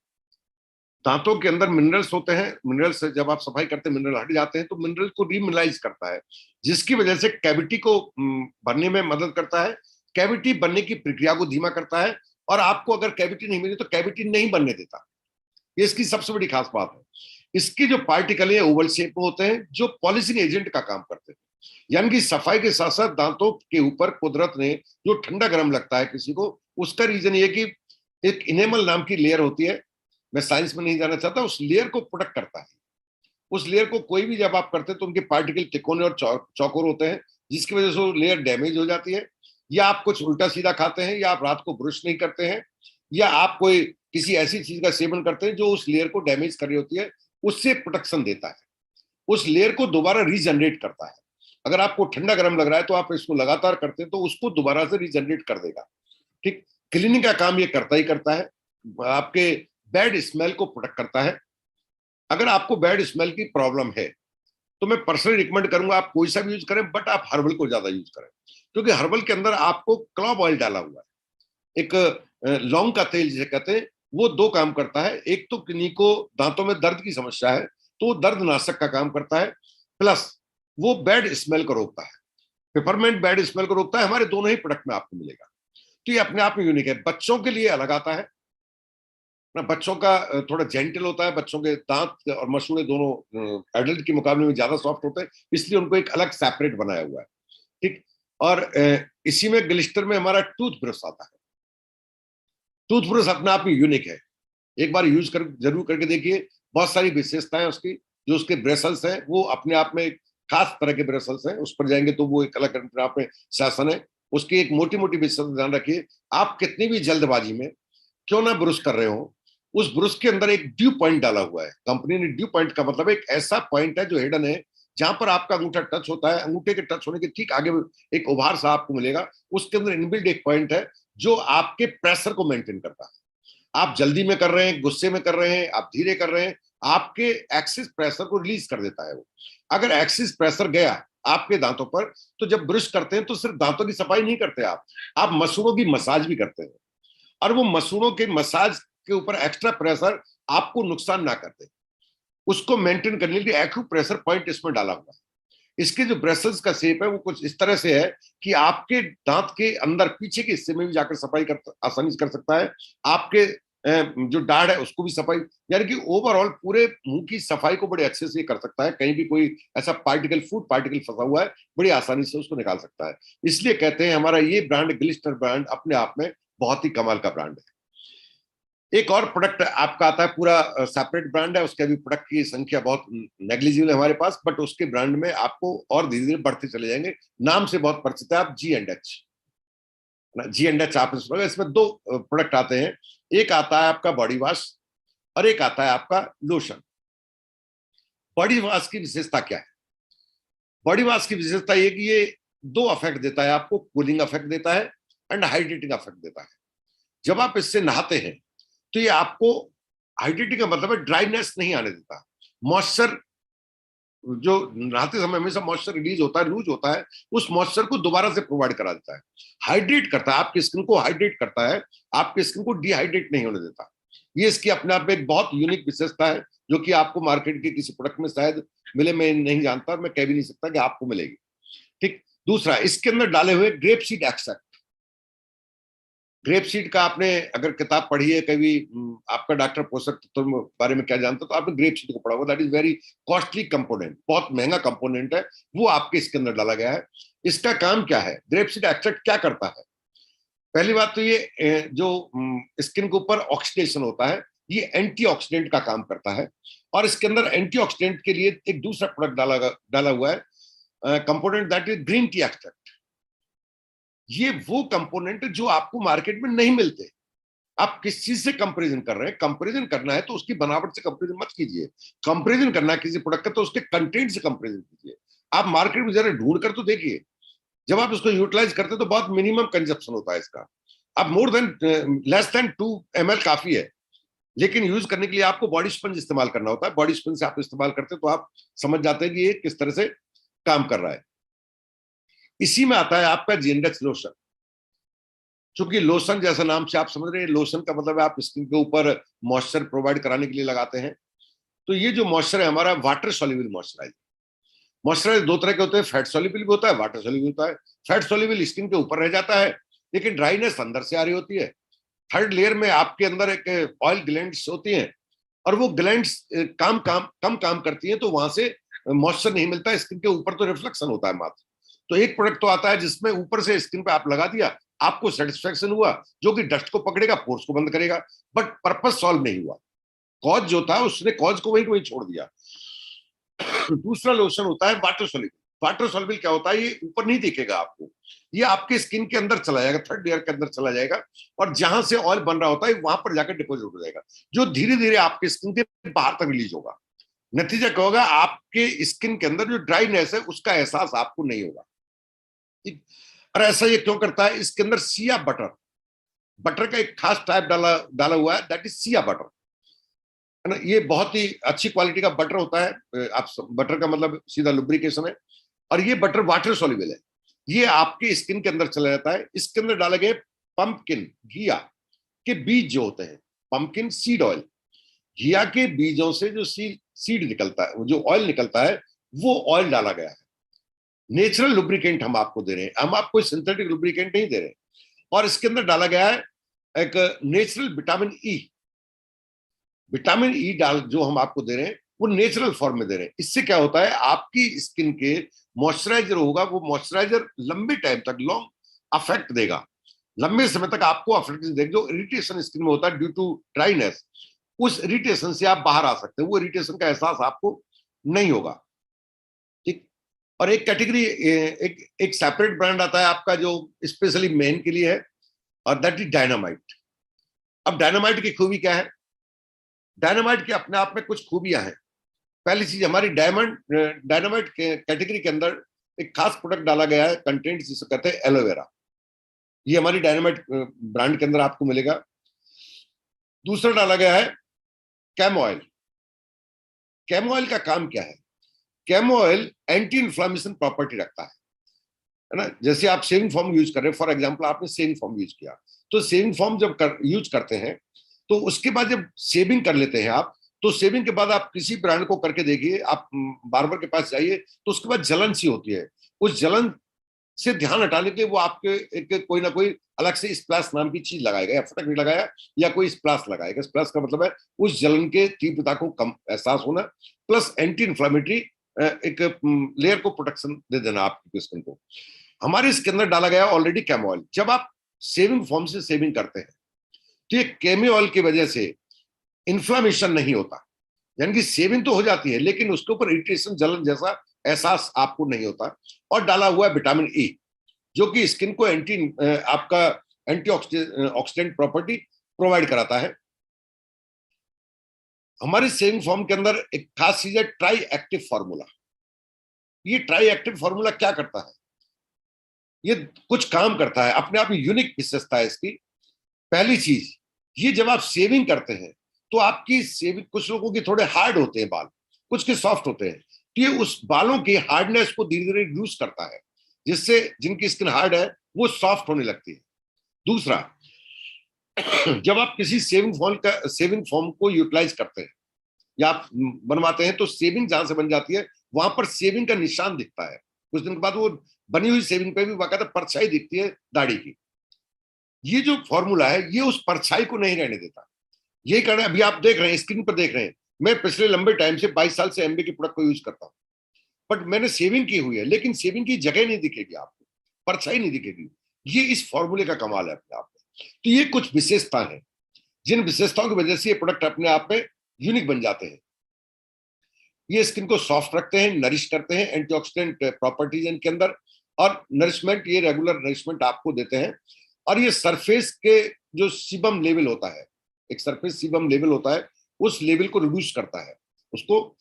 दांतों के अंदर मिनरल्स होते हैं, मिनरल्स से जब आप सफाई करते हैं मिनरल हट जाते हैं, तो मिनरल को रीमिनरलाइज करता है, जिसकी वजह से कैविटी को भरने में मदद करता है, कैविटी बनने की प्रक्रिया को धीमा करता है, और आपको अगर कैविटी नहीं मिली तो कैविटी नहीं बनने देता। ये इसकी सबसे बड़ी खास बात है। इसकी जो पार्टिकल है ओवल शेप में होते हैं, जो पॉलिशिंग एजेंट का काम करते हैं, यानी कि सफाई के साथ साथ दांतों के ऊपर कुदरत ने जो ठंडा गर्म लगता है किसी को, उसका रीजन ये कि एक इनेमल नाम की लेयर होती है, मैं साइंस में नहीं जाना चाहता, उस लेयर को प्रोटेक्ट करता है। उस लेयर को कोई भी जब आप करते हैं तो उनके पार्टिकल तिकोने और चौकोर होते हैं, जिसकी वजह से वो लेयर डैमेज हो जाती है, या आप कुछ उल्टा सीधा खाते हैं, या आप रात को ब्रश नहीं करते हैं, या आप कोई किसी ऐसी चीज का सेवन करते हैं जो उस लेयर को डैमेज कर रही होती है, उससे प्रोटेक्शन देता है, उस लेयर को दोबारा रीजनरेट करता है। अगर आपको ठंडा गर्म लग रहा है तो आप इसको लगातार करते हैं तो उसको दोबारा से रीजनरेट कर देगा। ठीक, क्लीनिंग का काम ये करता ही करता है। आपके बैड स्मेल को प्रोटेक्ट करता है। अगर आपको बैड स्मेल की प्रॉब्लम है तो मैं पर्सनली रिकमेंड करूंगा आप कोई सा भी यूज करें, बट आप हर्बल को ज्यादा यूज करें, क्योंकि हर्बल के अंदर आपको क्लॉव ऑयल डाला हुआ है, एक लौंग का तेल जिसे कहते हैं, वो दो काम करता है। एक तो किन्हीं को दांतों में दर्द की समस्या है तो दर्द नाशक का काम करता है, प्लस वो बैड स्मेल को रोकता है। पेपरमेंट बैड स्मेल को रोकता है। हमारे दोनों ही प्रोडक्ट में आपको मिलेगा, तो ये अपने आप में यूनिक है। बच्चों के लिए अलग आता है ना, बच्चों का थोड़ा जेंटल होता है, बच्चों के दांत और मसूड़े दोनों एडल्ट के मुकाबले में ज्यादा सॉफ्ट होते हैं, इसलिए उनको एक अलग सेपरेट बनाया हुआ है। ठीक, और इसी में ग्लिस्टर में हमारा टूथ ब्रश आता है। टूथ ब्रश अपने आप में यूनिक है, एक बार यूज कर जरूर करके देखिए। बहुत सारी विशेषताएं उसकी, जो उसके ब्रेसल्स हैं वो अपने आप में एक खास तरह के ब्रेसल्स हैं, उस पर जाएंगे तो वो एक अलग अपने आप में शासन है। उसकी एक मोटी मोटी विशेषता ध्यान रखिए, आप कितनी भी जल्दबाजी में क्यों ना ब्रश कर रहे हो, उस ब्रश के अंदर एक ड्यू पॉइंट डाला हुआ है। कंपनी ने ड्यू पॉइंट का मतलब एक ऐसा पॉइंट है जो हिडन है, जहां पर आपका अंगूठा टच होता है, अंगूठे के टच होने के ठीक आगे एक उभार सा आपको मिलेगा, उसके अंदर इनबिल्ट एक पॉइंट है जो आपके प्रेशर को मेंटेन करता है। आप जल्दी में कर रहे हैं, गुस्से में कर रहे हैं, आप धीरे कर रहे हैं, आपके एक्सिस प्रेशर को रिलीज कर देता है वो। अगर एक्सिस प्रेशर गया आपके दांतों पर, तो जब ब्रश करते हैं तो सिर्फ दांतों की सफाई नहीं करते आप मसूड़ों की मसाज भी करते हैं, और वो मसूड़ों के मसाज के ऊपर एक्स्ट्रा प्रेशर आपको नुकसान ना करते, उसको मेंटेन करने के लिए एक्यूप्रेशर पॉइंट इसमें डाला हुआ है। इसके जो ब्रेसल्स का शेप है वो कुछ इस तरह से है कि आपके दांत के अंदर पीछे के हिस्से में भी जाकर सफाई आसानी से कर सकता है, आपके जो दाढ़ है उसको भी सफाई, यानी कि ओवरऑल पूरे मुंह की सफाई को बड़े अच्छे से कर सकता है। कहीं भी कोई ऐसा पार्टिकल, फूड पार्टिकल फंसा हुआ है, बड़ी आसानी से उसको निकाल सकता है। इसलिए कहते हैं हमारा ये ब्रांड, ग्लिस्टर ब्रांड, अपने आप में बहुत ही कमाल का ब्रांड है। एक और प्रोडक्ट आपका आता है, पूरा सेपरेट ब्रांड है, उसके भी प्रोडक्ट की संख्या बहुत नेग्लिजिबल है हमारे पास, बट उसके ब्रांड में आपको और धीरे धीरे बढ़ते चले जाएंगे। नाम से बहुत परिचित है आप, G&H। G&H आप इसमें दो प्रोडक्ट आते हैं, एक आता है आपका बॉडी वॉश और एक आता है आपका लोशन। बॉडी वॉश की विशेषता क्या है? बॉडी वॉश की विशेषता ये कि ये दो अफेक्ट देता है आपको, कूलिंग अफेक्ट देता है एंड हाइड्रेटिंग अफेक्ट देता है। जब आप इससे नहाते हैं तो ये आपको, हाइड्रेटिंग का मतलब है ड्राइनेस नहीं आने देता, मॉइस्चर, जो नहाते समय हमेशा मॉइस्चर रिलीज होता है, लूज होता है, उस मॉइस्चर को दोबारा से प्रोवाइड करा देता है। हाइड्रेट करता है, आपकी स्किन को हाइड्रेट करता है, आपकी स्किन को डिहाइड्रेट नहीं होने देता। ये इसकी अपने आप में एक बहुत यूनिक विशेषता है, जो कि आपको मार्केट के किसी प्रोडक्ट में शायद मिले, मैं नहीं जानता, मैं कह भी नहीं सकता कि आपको मिलेगी। ठीक, दूसरा, इसके अंदर डाले हुए grape seed extract. Grape seed का आपने अगर किताब पढ़ी है कभी, आपका डॉक्टर पोषक तत्व बारे में क्या जानता, तो आपने ग्रेप सीड को पढ़ा होगा। That is very costly component, बहुत महंगा कंपोनेंट है, वो आपके इसके अंदर डाला गया है। इसका काम क्या है? ग्रेप सीड एक्सट्रैक्ट क्या करता है? पहली बात तो ये जो स्किन के ऊपर ऑक्सीडेशन होता है, ये एंटीऑक्सीडेंट का काम करता है, और इसके अंदर एंटीऑक्सीडेंट के लिए एक दूसरा प्रोडक्ट डाला हुआ है, component that is green tea extract. ये वो कंपोनेंट जो आपको मार्केट में नहीं मिलते। आप किस चीज से कंपैरिजन कर रहे हैं? कंपैरिजन करना है तो उसकी बनावट से कंपैरिजन मत कीजिए। कंपैरिजन करना है किसी प्रोडक्ट का तो उसके कंटेंट से कंपैरिजन कीजिए। आप मार्केट में जरा ढूंढ कर तो देखिए, जब आप इसको यूटिलाइज करते हैं तो बहुत मिनिमम कंजप्शन होता है इसका। अब लेस देन 2 ml काफी है, लेकिन यूज करने के लिए आपको बॉडी स्पंज इस्तेमाल करना होता है। बॉडी स्पंज से आप इस्तेमाल करते हैं तो आप समझ जाते हैं कि ये किस तरह से काम कर रहा है। इसी में आता है आपका जिंडेक्स लोशन। चूंकि लोशन जैसा नाम से आप समझ रहे हैं, लोशन का मतलब है आप स्किन के ऊपर मॉइस्चर प्रोवाइड कराने के लिए लगाते हैं। तो ये जो मॉइस्चर है हमारा वाटर सॉल्युबल मॉइस्चराइजर। मॉइस्चराइजर दो तरह के होते हैं, फैट सॉल्युबल भी होता है, वाटर सॉल्युबल होता है। फैट सॉल्युबल स्किन के ऊपर रह जाता है, लेकिन ड्राइनेस अंदर से आ रही होती है। थर्ड लेयर में आपके अंदर एक ऑयल ग्लैंड्स होती हैं, और वो ग्लैंड्स कम काम करती हैं, तो वहां से मॉइस्चर नहीं मिलता। स्किन के ऊपर तो रिफ्लेक्शन होता है मात्र। तो एक प्रोडक्ट तो आता है जिसमें ऊपर से स्किन पे आप लगा दिया, आपको सेटिस्फेक्शन हुआ, जो कि डस्ट को पकड़ेगा, पोर्स को बंद करेगा, बट पर्पस सॉल्व नहीं हुआ। कॉज जो था उसने कॉज को वहीं छोड़ दिया। दूसरा लोशन होता है वाटर सॉल्युबल। वाटर सॉल्युबल क्या होता है? ये ऊपर नहीं दिखेगा आपको, ये आपके स्किन के अंदर चला जाएगा, थर्ड लेयर के अंदर चला जाएगा, और जहां से ऑयल बन रहा होता है वहां पर जाकर डिपोजिट हो जाएगा, जो धीरे धीरे आपके स्किन के बाहर तक रिलीज होगा। नतीजा क्या होगा? आपके स्किन के अंदर जो ड्राइनेस है उसका एहसास आपको नहीं होगा। ठीक। और ऐसा ये क्यों करता है? इसके अंदर सिया बटर का एक खास टाइप डाला हुआ है, दैट इज सिया बटर, है ना। ये बहुत ही अच्छी क्वालिटी का बटर होता है। आप बटर का मतलब सीधा लुब्रिकेशन है, और ये बटर वाटर सॉल्युबल है। ये आपके स्किन के अंदर चला जाता है। इसके अंदर डाले गए पंपकिन, घिया के बीज जो होते हैं, पंपकिन सीड ऑयल, घिया के बीजों से जो सीड निकलता है, जो ऑयल निकलता है, वो ऑयल डाला गया है। नेचुरल लुब्रिकेंट हम आपको दे रहे हैं, हम आपको सिंथेटिक लुब्रिकेंट नहीं दे रहे। और इसके अंदर डाला गया है एक नेचुरल विटामिन ई डाल, जो हम आपको दे रहे हैं वो नेचुरल फॉर्म में दे रहे हैं। इससे क्या होता है? आपकी स्किन के मॉइस्चराइजर होगा, वो मॉइस्चराइजर लंबे टाइम तक लॉन्ग अफेक्ट देगा, लंबे समय तक आपको अफेक्ट देगा। जो इरिटेशन स्किन में होता है ड्यू टू ड्राइनेस, उस इरिटेशन से आप बाहर आ सकते हैं। वो इरिटेशन का एहसास आपको नहीं होगा। ठीक। और एक कैटेगरी, एक सेपरेट ब्रांड आता है आपका जो स्पेशली मेन के लिए है, और दैट इज डायनामाइट। अब डायनामाइट की खूबी क्या है? डायनामाइट के अपने आप में कुछ खूबियां हैं। पहली चीज, हमारी डायनामाइट कैटेगरी के अंदर एक खास प्रोडक्ट डाला गया है, कंटेंट जिसे कहते हैं एलोवेरा। ये हमारी डायनामाइट ब्रांड के अंदर आपको मिलेगा। दूसरा डाला गया है कैम ऑयल। कैम ऑयल का काम क्या है? Cam oil anti inflammation property रखता है ना। जैसे आप शेविंग फॉर्म यूज कर रहे हैं, फॉर एग्जांपल आपने शेविंग फॉर्म यूज किया, तो शेविंग फॉर्म जब यूज करते हैं, तो उसके बाद जब शेविंग कर लेते हैं आप, तो शेविंग के बाद आप किसी ब्रांड को करके देखिए, आप बार्बर के पास जाइए, तो उसके बाद जलन सी होती है। उस जलन से ध्यान हटाने के लिए वो आपके एक कोई ना कोई अलग से स्प्लैश नाम की चीज लगाएगा, या फटक भी लगाया, या कोई स्प्लैश लगाएगा। स्प्लैश का मतलब है उस जलन के तीव्रता को कम एहसास होना, प्लस एंटी इन्फ्लामेटरी एक लेयर को प्रोटेक्शन दे देना आपकी स्किन को। हमारे इसके अंदर डाला गया ऑलरेडी कैम ऑयल। जब आप शेविंग फॉर्म से शेविंग करते हैं, तो ये कैम ऑयल की वजह से इन्फ्लामेशन नहीं होता, यानी कि शेविंग तो हो जाती है, लेकिन उसके ऊपर इरिटेशन, जलन जैसा एहसास आपको नहीं होता। और डाला हुआ है विटामिन ई, जो कि स्किन को आपका एंटी ऑक्सीडेंट प्रॉपर्टी प्रोवाइड कराता है। हमारे शेविंग फॉर्म के अंदर एक खास चीज है ट्राई एक्टिव फॉर्मूला। ये ट्राई एक्टिव फॉर्मूला क्या करता है? ये कुछ काम करता है, अपने आप में यूनिक विशेषता है इसकी। पहली चीज, ये जब आप शेविंग करते हैं तो आपकी शेविंग, कुछ लोगों के थोड़े हार्ड होते हैं बाल, कुछ के सॉफ्ट होते हैं, तो ये उस बालों की हार्डनेस को धीरे धीरे रिड्यूस करता है, जिससे जिनकी स्किन हार्ड है वो सॉफ्ट होने लगती है। दूसरा, जब आप किसी शेविंग फॉर्म को यूटिलाइज करते हैं या आप बनवाते हैं, तो शेविंग जहां से बन जाती है वहां पर शेविंग का निशान दिखता है। कुछ दिन के बाद वो बनी हुई शेविंग पे भी बाकायदा परछाई दिखती है दाढ़ी की। ये जो फॉर्मूला है, ये उस परछाई को नहीं रहने देता। ये कारण अभी आप देख रहे हैं, स्क्रीन पर देख रहे हैं, मैं पिछले लंबे टाइम से 22 साल से एमबी के प्रोडक्ट को यूज करता हूं, बट मैंने शेविंग की हुई है, लेकिन शेविंग की जगह नहीं दिखेगी आपको, परछाई नहीं दिखेगी। ये इस फॉर्मूले का कमाल है अपने आप में। तो ये कुछ विशेषता है जिन विशेषताओं की वजह से ये प्रोडक्ट अपने आप में यूनिक बन जाते हैं। ये स्किन को सॉफ्ट रखते हैं, नरिश करते हैं, एंटीऑक्सीडेंट प्रॉपर्टीज इनके अंदर, और नरिशमेंट, ये रेगुलर नरिशमेंट आपको देते हैं। और ये सरफेस के जो सीबम लेवल होता है, एक सरफेस सीबम लेवल होता है, उस लेवल को रिड्यूस करता है, उसको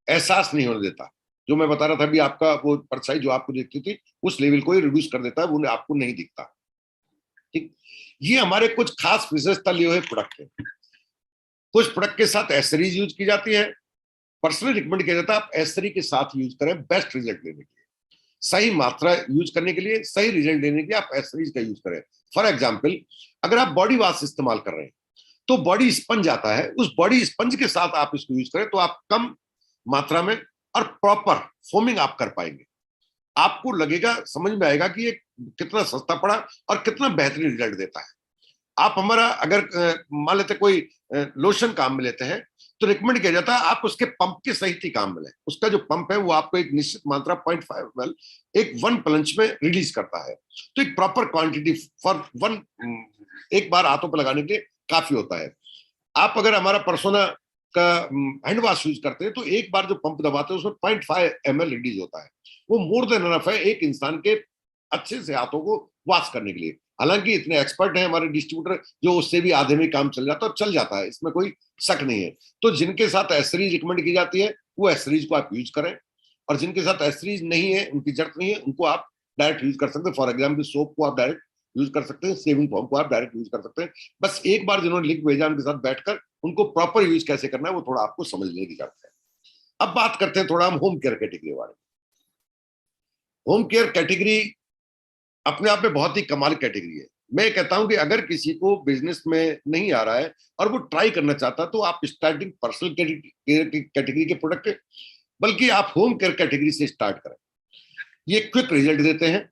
एहसास नहीं होने देता। जो मैं बता रहा था अभी, आपका वो परछाई जो आपको दिखती थी उस लेवल को ही रिड्यूस कर देता है, वो आपको नहीं दिखता। ठीक, ये हमारे कुछ खास विशेषता लिए हुए प्रोडक्ट है। कुछ प्रोडक्ट के साथ एसेसरीज यूज की जाती है। पर्सनली रिकमेंड किया जाता है आप एसेसरी के साथ यूज करें बेस्ट रिजल्ट लेने के लिए। सही मात्रा यूज करने के लिए, सही रिजल्ट लेने के लिए आप एसेसरीज का यूज करें। फॉर एग्जाम्पल, अगर आप बॉडी वॉश इस्तेमाल कर रहे हैं तो बॉडी स्पंज आता है, उस बॉडी स्पंज के साथ आप इसको यूज करें तो आप कम मात्रा में और प्रॉपर फोमिंग आप कर पाएंगे। आपको लगेगा, समझ में आएगा कि ये कितना सस्ता पड़ा और कितना बेहतरीन रिजल्ट देता है। आप हमारा अगर मान लेते कोई लोशन काम में लेते हैं तो रिकमेंड किया जाता है आप उसके पंप के सहित ही काम में लें। उसका जो पंप है वो आपको एक निश्चित मात्रा 0.5 ml एक 1 प्लंज में रिलीज करता है। तो एक प्रॉपर क्वांटिटी फॉर 1 एक बार हाथों पर लगाने के लिए काफी होता है। आप अगर हमारा पर्सोना का हैंड वॉश यूज करते हैं तो एक बार जो पंप दबाते हैं उसमें 0.5 ml रिलीज होता है। वो मोर देन इनफ है एक इंसान के अच्छे से हाथों को वॉश करने के लिए। हालांकि इतने एक्सपर्ट हैं हमारे डिस्ट्रीब्यूटर जो उससे भी आधे में काम चल जाता है और चल जाता है, इसमें कोई शक नहीं है। तो जिनके साथ एसेसरीज रिकमेंड की जाती है वो एसेसरीज को आप यूज करें, और जिनके साथ एसेसरीज नहीं है, उनकी जरूरत नहीं है, उनको आप डायरेक्ट यूज कर सकते हैं। फॉर एग्जाम्पल, सोप को आप डायरेक्ट यूज कर सकते हैं, शेविंग फोम को आप डायरेक्ट यूज कर सकते हैं। बस एक बार जिन्होंने लिंक भेजा उनके साथ बैठकर उनको प्रॉपर यूज कैसे करना है वो थोड़ा आपको समझने की जरूरत है। अब बात करते हैं थोड़ा हम होम केयर कैटेगरी बारे में। होम केयर कैटेगरी अपने आप में बहुत ही कमाल कैटेगरी है। मैं कहता हूं कि अगर किसी को बिजनेस में नहीं आ रहा है और वो ट्राई करना चाहता है तो आप स्टार्टिंग पर्सनल केयर की कैटेगरी के प्रोडक्ट, बल्कि आप होम केयर कैटेगरी से स्टार्ट करें। ये क्विक रिजल्ट देते हैं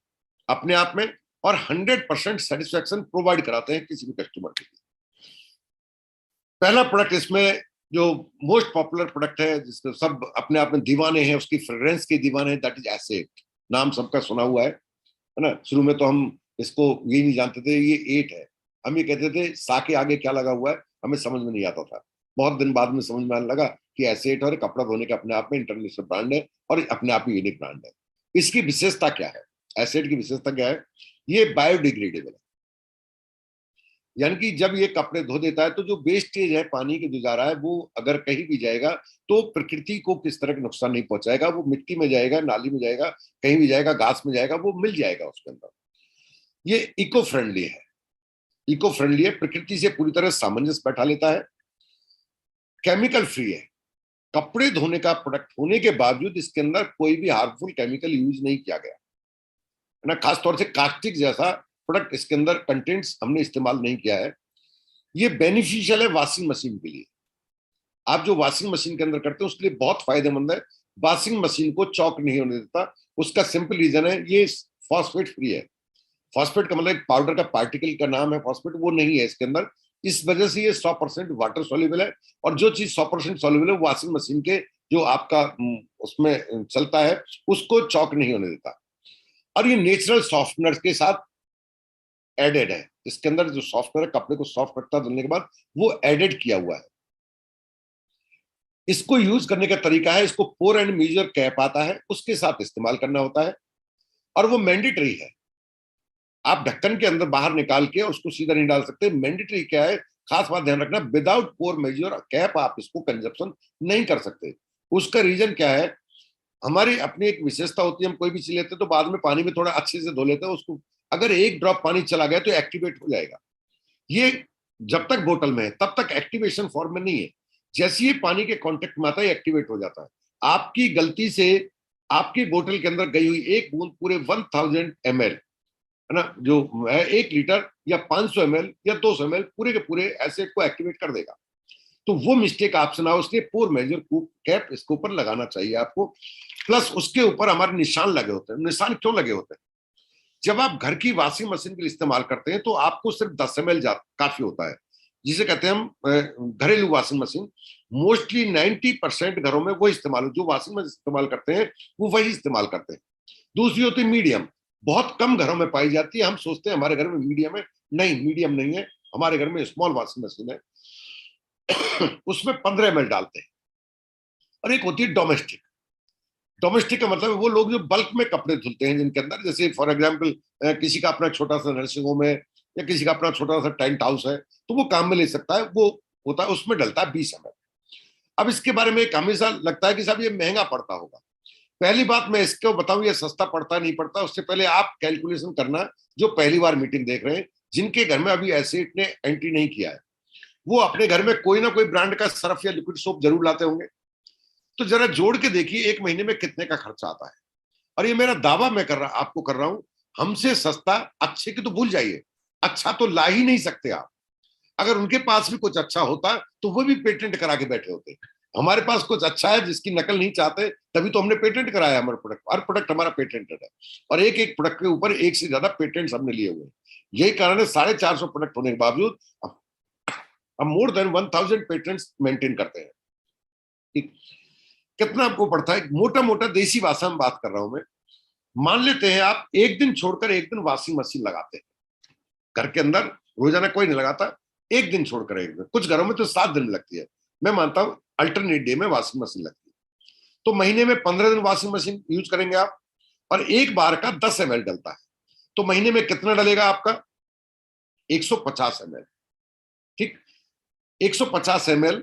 अपने आप में और 100% सेटिस्फैक्शन प्रोवाइड कराते हैं किसी भी कस्टमर के लिए। पहला प्रोडक्ट इसमें जो मोस्ट पॉपुलर प्रोडक्ट है जिसको सब अपने आप में दीवाने हैं, उसकी फ्रेग्रेंस के दीवाने हैं, दैट इज एसेट। नाम सबका सुना हुआ है ना। शुरू में तो हम इसको ये नहीं जानते थे ये 8 है, हम ये कहते थे सा के आगे क्या लगा हुआ है, हमें समझ में नहीं आता था। बहुत दिन बाद में समझ में आने लगा कि एसेट और कपड़ा धोने का अपने आप में इंटरनेशनल ब्रांड है और अपने आप में यूनिक ब्रांड है। इसकी विशेषता क्या है, एसेट की विशेषता क्या है, ये बायोडिग्रेडेबल है। यानी कि जब ये कपड़े धो देता है तो जो वेस्टेज है पानी के जो जा रहा है वो अगर कहीं भी जाएगा तो प्रकृति को किस तरह का नुकसान नहीं पहुंचाएगा। वो मिट्टी में जाएगा, नाली में जाएगा, कहीं भी जाएगा, घास में जाएगा, वो मिल जाएगा उसके अंदर। ये इको फ्रेंडली है, इको फ्रेंडली है, प्रकृति से पूरी तरह सामंजस्य बैठा लेता है, केमिकल फ्री है। कपड़े धोने का प्रोडक्ट होने के बावजूद इसके अंदर कोई भी हार्मफुल केमिकल यूज नहीं किया गया है ना। खासतौर से कास्टिक जैसा प्रोडक्ट इसके अंदर कंटेंट्स हमने इस्तेमाल नहीं किया है। ये बेनिफिशियल है वॉशिंग मशीन के लिए। आप जो वॉशिंग मशीन के अंदर करते हैं उसके लिए बहुत फायदेमंद है। वॉशिंग मशीन को चौक नहीं होने देता। उसका सिंपल रीजन है ये फॉस्फेट फ्री है। फॉस्फेट का मतलब एक पाउडर का पार्टिकल का नाम है फॉस्फेट, वो नहीं है इसके अंदर। इस वजह से ये 100% वाटर सोल्यूबल है। और जो चीज 100% सोल्यूबल है वॉशिंग मशीन के जो आपका उसमें चलता है उसको चौक नहीं होने देता। और ये नेचुरल सॉफ्टनर के साथ एडेड है। इसके अंदर जो सॉफ्टवेयर है कपड़े को सॉफ्ट रखता है धुलने के बाद, वो एडेड किया हुआ है। इसको यूज करने का तरीका है, इसको पोर एंड मेजर कैप आता है उसके साथ इस्तेमाल करना होता है और वो मैंडेटरी है। आप ढक्कन के अंदर बाहर निकाल के उसको सीधा नहीं डाल सकते। मैंडेटरी क्या है, खास बात ध्यान रखना, विदाउट पोर मेजर कैप आप इसको कंजप्शन नहीं कर सकते। उसका रीजन क्या है, हमारी अपनी एक विशेषता होती है, हम कोई भी चीज लेते हैं तो बाद में पानी में थोड़ा अच्छे से धो लेते हैं उसको। अगर एक ड्रॉप पानी चला गया तो एक्टिवेट हो जाएगा। ये जब तक बोतल में है तब तक एक्टिवेशन फॉर्म में नहीं है। जैसे ही पानी के कांटेक्ट में आता है एक्टिवेट हो जाता है। आपकी गलती से आपकी बोतल के अंदर गई हुई एक बूंद पूरे 1000 ml है ना, जो है 1 लीटर या 500 ml या 200 ml पूरे के पूरे एसिड को एक्टिवेट कर देगा। तो वो मिस्टेक आपसे ना हो, इसलिए पोर मेजर कैप इसके ऊपर लगाना चाहिए आपको। प्लस उसके ऊपर हमारे निशान लगे होते हैं। निशान क्यों लगे होते हैं, जब आप घर की वॉशिंग मशीन के लिए इस्तेमाल करते हैं तो आपको सिर्फ 10 ml काफी होता है, जिसे कहते हैं हम घरेलू वॉशिंग मशीन। मोस्टली 90% घरों में वो इस्तेमाल, जो वॉशिंग मशीन इस्तेमाल करते हैं वो वही इस्तेमाल करते हैं। दूसरी होती है मीडियम। बहुत कम घरों में पाई जाती है। हम सोचते हैं हमारे घर में मीडियम है, नहीं मीडियम नहीं है, हमारे घर में स्मॉल वॉशिंग मशीन है उसमें 15 ml डालते हैं। और एक होती है डोमेस्टिक। डोमेस्टिक का मतलब है वो लोग जो बल्क में कपड़े धुलते हैं, जिनके अंदर जैसे फॉर एग्जाम्पल किसी का अपना छोटा सा नर्सिंग होम है या किसी का अपना छोटा सा टेंट हाउस है, तो वो काम में ले सकता है, वो होता है, उसमें डलता है 20 ml। अब इसके बारे में एक हमेशा लगता है कि साहब ये महंगा पड़ता होगा। पहली बात मैं इसको बताऊं ये सस्ता पड़ता नहीं पड़ता, उससे पहले आप कैलकुलेशन करना। जो पहली बार मीटिंग देख रहे हैं, जिनके घर में अभी एसिड ने एंट्री नहीं किया है, वो अपने घर में कोई ना कोई ब्रांड का सर्फ या लिक्विड सोप जरूर लाते होंगे। तो जरा जोड़ के देखिए एक महीने में कितने का खर्चा आता है। और ये मेरा दावा मैं आपको कर रहा हूं, हमसे सस्ता, अच्छे की तो भूल जाइए, अच्छा तो ला ही नहीं सकते आप। अगर उनके पास भी कुछ अच्छा होता तो वो भी पेटेंट करा के बैठे होते। हमारे पास कुछ अच्छा है जिसकी नकल नहीं चाहते, तभी तो हमने पेटेंट कराया। हमारे प्रोडक्ट, हर प्रोडक्ट हमारा पेटेंटेड है, और एक एक प्रोडक्ट के ऊपर एक से ज्यादा पेटेंट हमने लिए हुए हैं। यही कारण है 450 प्रोडक्ट होने के बावजूद हम मोर देन 1000 पेटेंट्स मेंटेन करते हैं। ठीक, कितना आपको पड़ता है? मोटा मोटा देसी भाषा में बात कर रहा हूं मैं। मान लेते हैं आप एक दिन छोड़कर एक दिन वॉशिंग मशीन लगाते हैं घर के अंदर, रोजाना कोई नहीं लगाता, एक दिन छोड़कर एक दिन। कुछ घरों में तो 7 दिन लगती है, मैं मानता हूं अल्टरनेट डे में वॉशिंग मशीन लगती है। तो महीने में 15 दिन वॉशिंग मशीन यूज करेंगे आप, और एक बार का 10 ml डलता है, तो महीने में कितना डलेगा आपका? 150 ml। ठीक, 150 ml।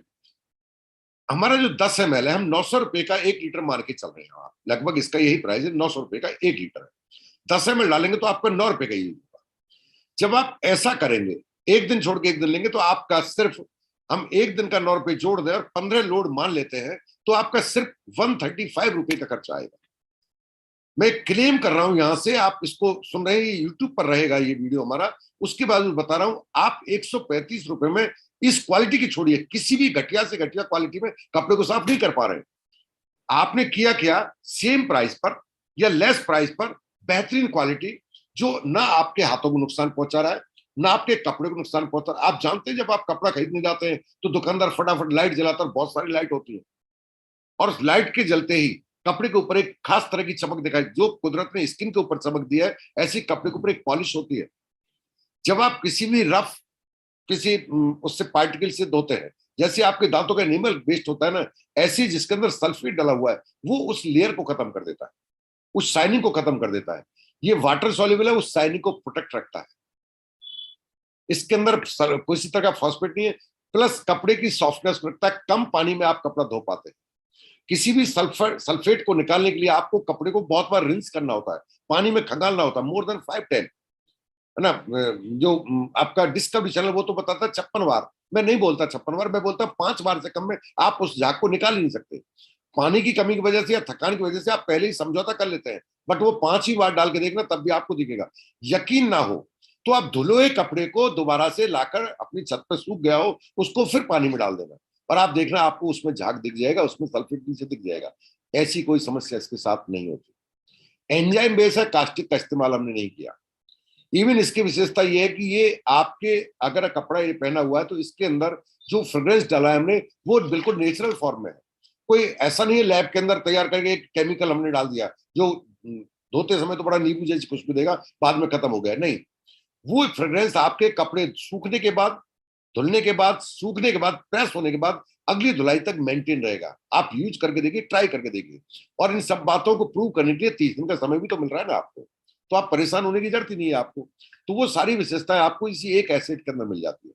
हमारा जो 10 ml है, हम 900 रुपए का 1 लीटर मार के चल रहे हैं, लगभग इसका यही प्राइस है, 900 रुपए का 1 लीटर है। 10 ml डालेंगे तो आपका 9 रुपए का यूज होगा। जब आप ऐसा करेंगे, एक दिन छोड़ के एक दिन लेंगे, तो आपका सिर्फ, हम एक दिन का 9 रुपए जोड़ दें और 15 लोड मान लेते हैं, तो आपका सिर्फ 135 रुपए का खर्चा आएगा। मैं क्लेम कर रहा हूं यहां से, आप इसको सुन रहे हैं, यूट्यूब पर रहेगा ये वीडियो हमारा, उसके बाद बता रहा हूं, आप 135 रुपए में इस क्वालिटी की, छोड़िए किसी भी घटिया से घटिया क्वालिटी में कपड़े को साफ नहीं कर पा रहे। आपने किया क्या? सेम प्राइस पर या लेस प्राइस पर बेहतरीन क्वालिटी, जो ना आपके हाथों को नुकसान पहुंचा रहा है, ना आपके कपड़े को नुकसान पहुंचा रहा है। आप जानते हैं जब आप कपड़ा खरीदने जाते हैं तो दुकानदार फटाफट लाइट जलाता है, बहुत सारी लाइट होती है, और उस लाइट के जलते ही कपड़े के ऊपर एक खास तरह की चमक दिखाई, जो कुदरत ने स्किन के ऊपर चमक दी है, ऐसी कपड़े के ऊपर एक पॉलिश होती है। जब आप किसी भी रफ किसी उससे पार्टिकल से धोते हैं, जैसे आपके दांतों का एनिमल वेस्ट होता है ना, ऐसे जिसके अंदर सल्फेट डाला हुआ है, वो उस लेयर को खत्म कर देता है, उस शाइनिंग को खत्म कर देता है। ये वाटर सॉल्युबल है, उस शाइनिंग को प्रोटेक्ट रखता है। इसके अंदर किसी तरह का फॉस्फेट नहीं है, प्लस कपड़े की सॉफ्टनेस रखता है, कम पानी में आप कपड़ा धो पाते हैं। किसी भी सल्फेट को निकालने के लिए आपको कपड़े को बहुत बार रिंस करना होता है, पानी में खंगालना होता है, मोर देन 5-10, है ना। जो आपका डिस्कवरी चैनल वो तो बताता है 56 बार, मैं नहीं बोलता 56 बार, मैं बोलता 5 बार से कम में आप उस झाग को निकाल ही नहीं सकते। पानी की कमी की वजह से या थकान की वजह से आप पहले ही समझौता कर लेते हैं, बट वो 5 ही बार डाल के देखना, तब भी आपको दिखेगा। यकीन ना हो तो आप धुले हुए कपड़े को दोबारा से लाकर अपनी छत पर सूख गया हो, उसको फिर पानी में डाल देना, और आप देखना आपको उसमें झाग दिख जाएगा, उसमें सल्फेट नीचे दिख जाएगा। ऐसी कोई समस्या इसके साथ नहीं होती। एंजाइम बेस है, कास्टिक का इस्तेमाल हमने नहीं किया। इवन इसकी विशेषता ये है कि ये आपके, अगर कपड़ा ये पहना हुआ है तो इसके अंदर जो फ्रेग्रेंस डाला है हमने, वो बिल्कुल नेचुरल फॉर्म में है। कोई ऐसा नहीं है लैब के अंदर तैयार करके एक केमिकल हमने डाल दिया जो धोते समय तो बड़ा नींबू जैसी खुशबू देगा, बाद में खत्म हो गया, नहीं। वो फ्रेग्रेंस आपके कपड़े सूखने के बाद, धुलने के बाद, सूखने के बाद, प्रेस होने के बाद अगली धुलाई तक मेंटेन रहेगा। आप यूज करके देखिए, ट्राई करके देखिए, और इन सब बातों को प्रूव करने के लिए 30 दिन का समय भी तो मिल रहा है ना आपको, तो आप परेशान होने की जरूरत ही नहीं है आपको। तो वो सारी विशेषताएं आपको इसी एक एसेट के अंदर मिल जाती है।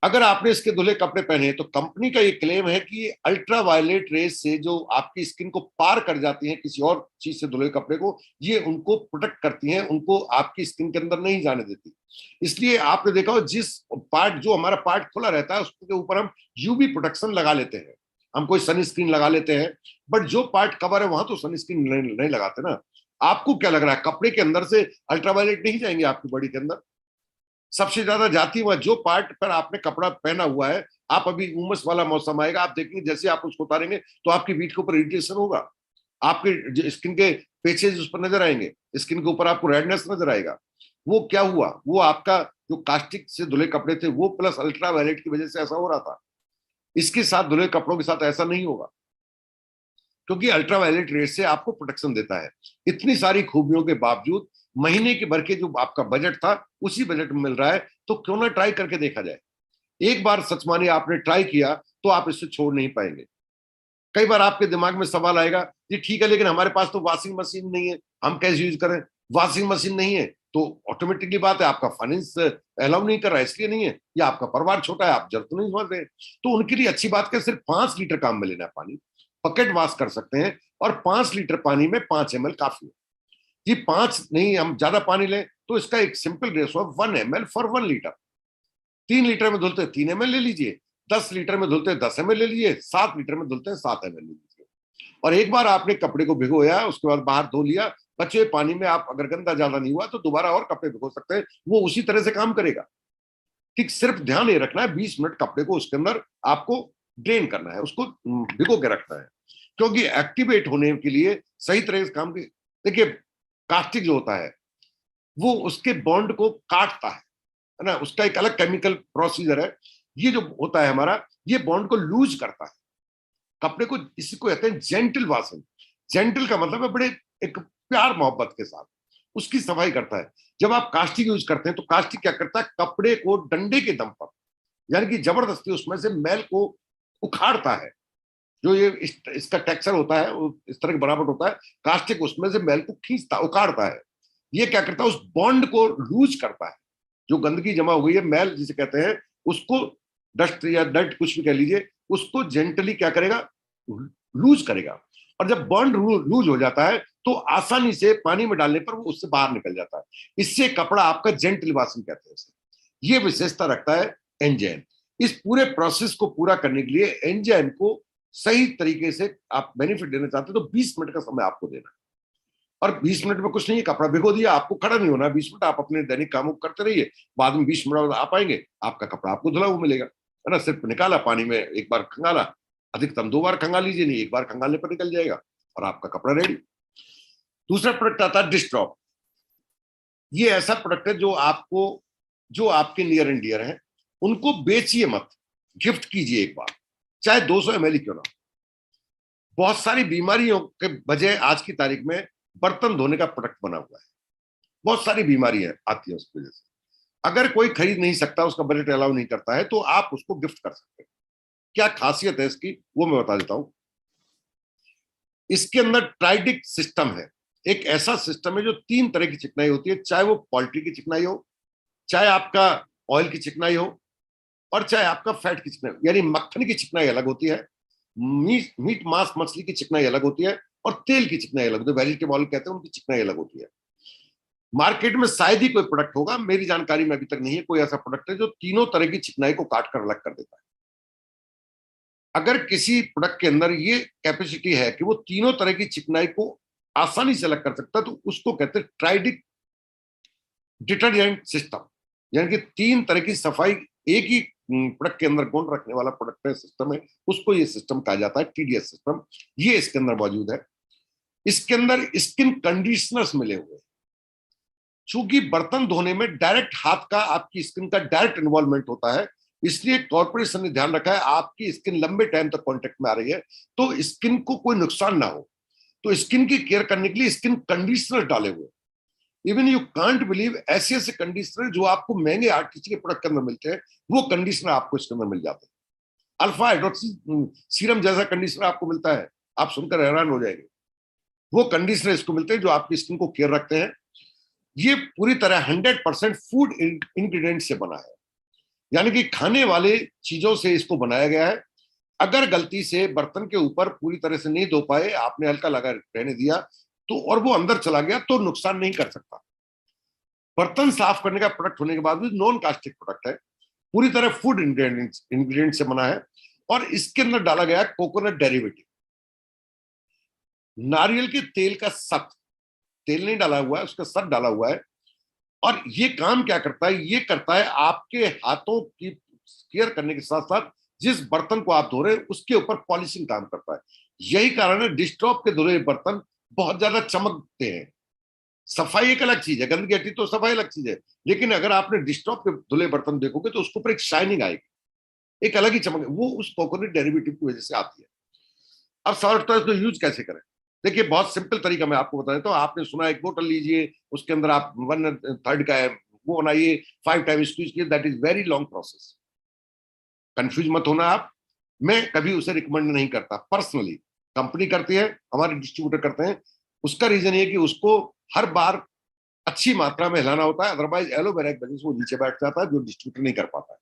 अगर आपने इसके धुले कपड़े पहने, तो कंपनी का ये क्लेम है कि अल्ट्रा वायलेट रेस से जो आपकी स्किन को पार कर जाती है किसी और चीज से धुले कपड़े को, ये उनको प्रोटेक्ट करती हैं, उनको आपकी स्किन के अंदर नहीं जाने देती। इसलिए आपने देखा हो, जिस पार्ट, जो हमारा पार्ट खुला रहता है उसके ऊपर हम यूवी प्रोटेक्शन लगा लेते हैं, हम कोई सन स्क्रीन लगा लेते हैं, बट जो पार्ट कवर है वहां तो सन स्क्रीन नहीं लगाते ना। आपको क्या लग रहा है, कपड़े के अंदर से अल्ट्रावायलेट नहीं जाएंगे आपकी बॉडी के अंदर? सबसे ज्यादा जाती हुआ जो पार्ट पर आपने कपड़ा पहना हुआ है, आप अभी उमस वाला मौसम आएगा, आप देखेंगे जैसे आप उसको उतारेंगे तो आपकी पीठ के ऊपर इरिटेशन होगा, आपके स्किन के पेचेज उस पर नजर आएंगे, स्किन के ऊपर आपको रेडनेस नजर आएगा। वो क्या हुआ, वो आपका जो कास्टिक से धुले कपड़े थे वो प्लस अल्ट्रावायलेट की वजह से ऐसा हो रहा था। इसके साथ धुले कपड़ों के साथ ऐसा नहीं होगा। क्योंकि अल्ट्रावायलेट रेस से आपको प्रोटेक्शन देता है। इतनी सारी खूबियों के बावजूद महीने के भर के जो आपका बजट था उसी बजट में मिल रहा है, तो क्यों ना ट्राई करके देखा जाए। एक बार सच मानिए आपने ट्राई किया तो आप इससे छोड़ नहीं पाएंगे। कई बार आपके दिमाग में सवाल आएगा, जी ठीक है लेकिन हमारे पास तो वॉशिंग मशीन नहीं है, हम कैसे यूज करें? वॉशिंग मशीन नहीं है तो ऑटोमेटिकली बात है आपका फाइनेंस अलाउ नहीं कर रहा है, इसलिए नहीं है, या आपका परिवार छोटा है, आप जरूरत नहीं समझ रहे। तो उनके लिए अच्छी बात है, सिर्फ 5 लीटर काम में लेना है पानी, बकेट वॉश कर सकते हैं, और 5 लीटर पानी में 5 ml काफी है जी। 5 नहीं, हम ज्यादा पानी लें तो इसका एक सिंपल रेशो है 1 ml फॉर 1 लीटर। 3 लीटर में धुलते 3 ml ले लीजिए, 10 लीटर में धुलते 10 ml ले लीजिए, 7 लीटर में धुलते 7 ml ले लीजिए। और एक बार आपने कपड़े को भिगोया, उसके बाद बाहर धो लिया, बचे हुए पानी में आप अगर गंदा ज्यादा नहीं हुआ तो दोबारा और कपड़े भिगो सकते हैं, वो उसी तरह से काम करेगा। ठीक, सिर्फ ध्यान ये रखना है 20 मिनट कपड़े को उसके अंदर आपको ड्रेन करना है, उसको भिगो के रखना है, क्योंकि एक्टिवेट होने के लिए सही तरह से काम की। देखिए कास्टिक जो होता है वो उसके बॉन्ड को काटता है ना, उसका एक अलग केमिकल प्रोसीजर है। ये जो होता है हमारा, ये बॉन्ड को लूज करता है कपड़े को, इसी को कहते हैं जेंटल वॉशिंग। जेंटल का मतलब है बड़े एक प्यार मोहब्बत के साथ उसकी सफाई करता है। जब आप कास्टिक यूज करते हैं तो कास्टिक क्या करता है, कपड़े को डंडे के दम पर, यानी कि जबरदस्ती उसमें से मैल को उखाड़ता है। जो ये इसका टेक्सचर होता है वो इस तरह के बराबर होता है, कास्टिक उसमें से मैल को खींचता, उखाड़ता है। ये क्या करता है, उस बॉन्ड को लूज करता है। जो गंदगी जमा हो गई है, मैल जिसे कहते हैं, उसको डस्ट या डर्ट कुछ भी कह लीजिए, उसको जेंटली क्या करेगा, लूज करेगा। और जब बॉन्ड लूज हो जाता है तो आसानी से पानी में डालने पर वो उससे बाहर निकल जाता है। इससे कपड़ा आपका जेंटल वॉशिंग कहते हैं। ये विशेषता रखता है एंजाइम। इस पूरे प्रोसेस को पूरा करने के लिए एंजाइम को सही तरीके से आप बेनिफिट देना चाहते हो तो 20 मिनट का समय आपको देना है। और 20 मिनट में कुछ नहीं है, कपड़ा भिगो दिया, आपको खड़ा नहीं होना 20 मिनट, आप अपने दैनिक कामों करते रहिए। बाद में 20 मिनट आप आएंगे, आपका कपड़ा आपको धुला हुआ मिलेगा, है ना। सिर्फ निकाला पानी में, एक बार खंगाला, अधिकतम 2 बार खंगाल लीजिए, नहीं 1 बार खंगालने पर निकल जाएगा और आपका कपड़ा रेडी। दूसरा प्रोडक्ट आता है डिश ड्रॉप। ये ऐसा प्रोडक्ट है जो आपको, जो आपके नियर एंड डियर है उनको बेचिए मत, गिफ्ट कीजिए एक बार, चाहे 200 ml क्यों ना। बहुत सारी बीमारियों के वजह आज की तारीख में बर्तन धोने का प्रोडक्ट बना हुआ है। बहुत सारी बीमारियां आती है उसकी वजह से। अगर कोई खरीद नहीं सकता, उसका बजट अलाउ नहीं करता है, तो आप उसको गिफ्ट कर सकते हैं। क्या खासियत है इसकी वो मैं बता देता हूं। इसके अंदर ट्राइडिक सिस्टम है, एक ऐसा सिस्टम है जो 3 तरह की चिकनाई होती है, चाहे वो पोल्ट्री की चिकनाई हो, चाहे आपका ऑयल की चिकनाई हो, और चाहे आपका फैट की चिकनाई, यानी मक्खन की चिकनाई अलग होती है, मीट मांस मछली की चिकनाई अलग होती है, और तेल की चिकनाई अलग होती है, वेजिटेबल ऑयल कहते हैं, उनकी चिकनाई अलग होती है। मार्केट में शायद ही कोई प्रोडक्ट होगा, मेरी जानकारी में अभी तक नहीं है कोई ऐसा प्रोडक्ट है जो तीनों तरह की चिकनाई को काट कर अलग कर देता है। अगर किसी प्रोडक्ट के अंदर ये कैपेसिटी है कि वो तीनों तरह की चिकनाई को आसानी से अलग कर सकता है, तो उसको कहते हैं ट्राइडिक डिटर्जेंट सिस्टम, यानी कि 3 तरह की सफाई एक ही प्रोडक्ट के अंदर गुण रखने वाला प्रोडक्ट है, सिस्टम है, उसको ये सिस्टम कहा जाता है, TDS सिस्टम। ये इसके अंदर मौजूद है। इसके अंदर स्किन कंडीशनर्स मिले हुए हैं। चूंकि बर्तन धोने में डायरेक्ट हाथ का, आपकी स्किन का डायरेक्ट इन्वॉल्वमेंट होता है, इसलिए कॉर्पोरेशन ने ध्यान रखा है आपकी स्किन लंबे टाइम तक कांटेक्ट में आ रही है तो स्किन को कोई नुकसान ना हो, तो स्किन की केयर करने के लिए स्किन कंडीशनर डाले हुए। इवन यू कांट बिलीव, ऐसे ऐसे कंडीशनर जो आपको महंगे आर्टिस्ट के प्रोडक्ट के अंदर मिलते हैं, वो कंडीशनर आपको इसके अंदर मिल जाते हैं। अल्फा हाइड्रोक्सी सीरम जैसा कंडीशनर आपको मिलता है, आप सुनकर हैरान हो जाएंगे। वो कंडीशनर इसको मिलते हैं जो आपकी स्किन को केयर रखते हैं। ये पूरी तरह 100% फूड इंग्रेडिएंट से बना है, यानी कि खाने वाले चीजों से इसको बनाया गया है। अगर गलती से बर्तन के ऊपर पूरी तरह से नहीं धो पाए, आपने हल्का लगा रहने दिया तो, और वो अंदर चला गया तो नुकसान नहीं कर सकता। बर्तन साफ करने का प्रोडक्ट होने के बाद भी नॉन कास्टिक प्रोडक्ट है, पूरी तरह फूड इंग्रेडिएंट से बना है, और इसके अंदर डाला गया कोकोनट डेरिवेटिव, नारियल के तेल का सत, तेल नहीं डाला हुआ है, उसका सत डाला हुआ है। और ये काम क्या करता है, ये करता है आपके हाथों की केयर करने के साथ साथ जिस बर्तन को आप धो रहे हैं उसके ऊपर पॉलिशिंग काम करता है। यही कारण है डिश ड्रॉप के धुले बर्तन बहुत ज्यादा चमकते हैं। सफाई एक अलग चीज है, गंदगी हटी तो सफाई अलग चीज है, लेकिन अगर आपने डिश ड्रॉप के धुले बर्तन देखोगे तो उसके ऊपर एक शाइनिंग आएगी, एक अलग ही चमक, वो उस कोकोनट डेरिवेटिव की वजह से आती है। अब सवाल उठता है इसको यूज कैसे करें। देखिए बहुत सिंपल तरीका मैं आपको बता देता हूँ। आपने सुना एक बोतल लीजिए, उसके अंदर आप 1/3 का है वो बनाइए, 5 टाइम स्क्वीज कीजिए, that is very long process. Confuse मत होना आप, मैं कभी उसे रिकमेंड नहीं करता पर्सनली। कंपनी करती है, हमारे डिस्ट्रीब्यूटर करते हैं, उसका रीजन ये कि उसको हर बार अच्छी मात्रा में हिलाना होता है, अदरवाइज एलोवेरा की वजह से वो नीचे बैठ जाता है, जो डिस्ट्रीब्यूटर नहीं कर पाता है।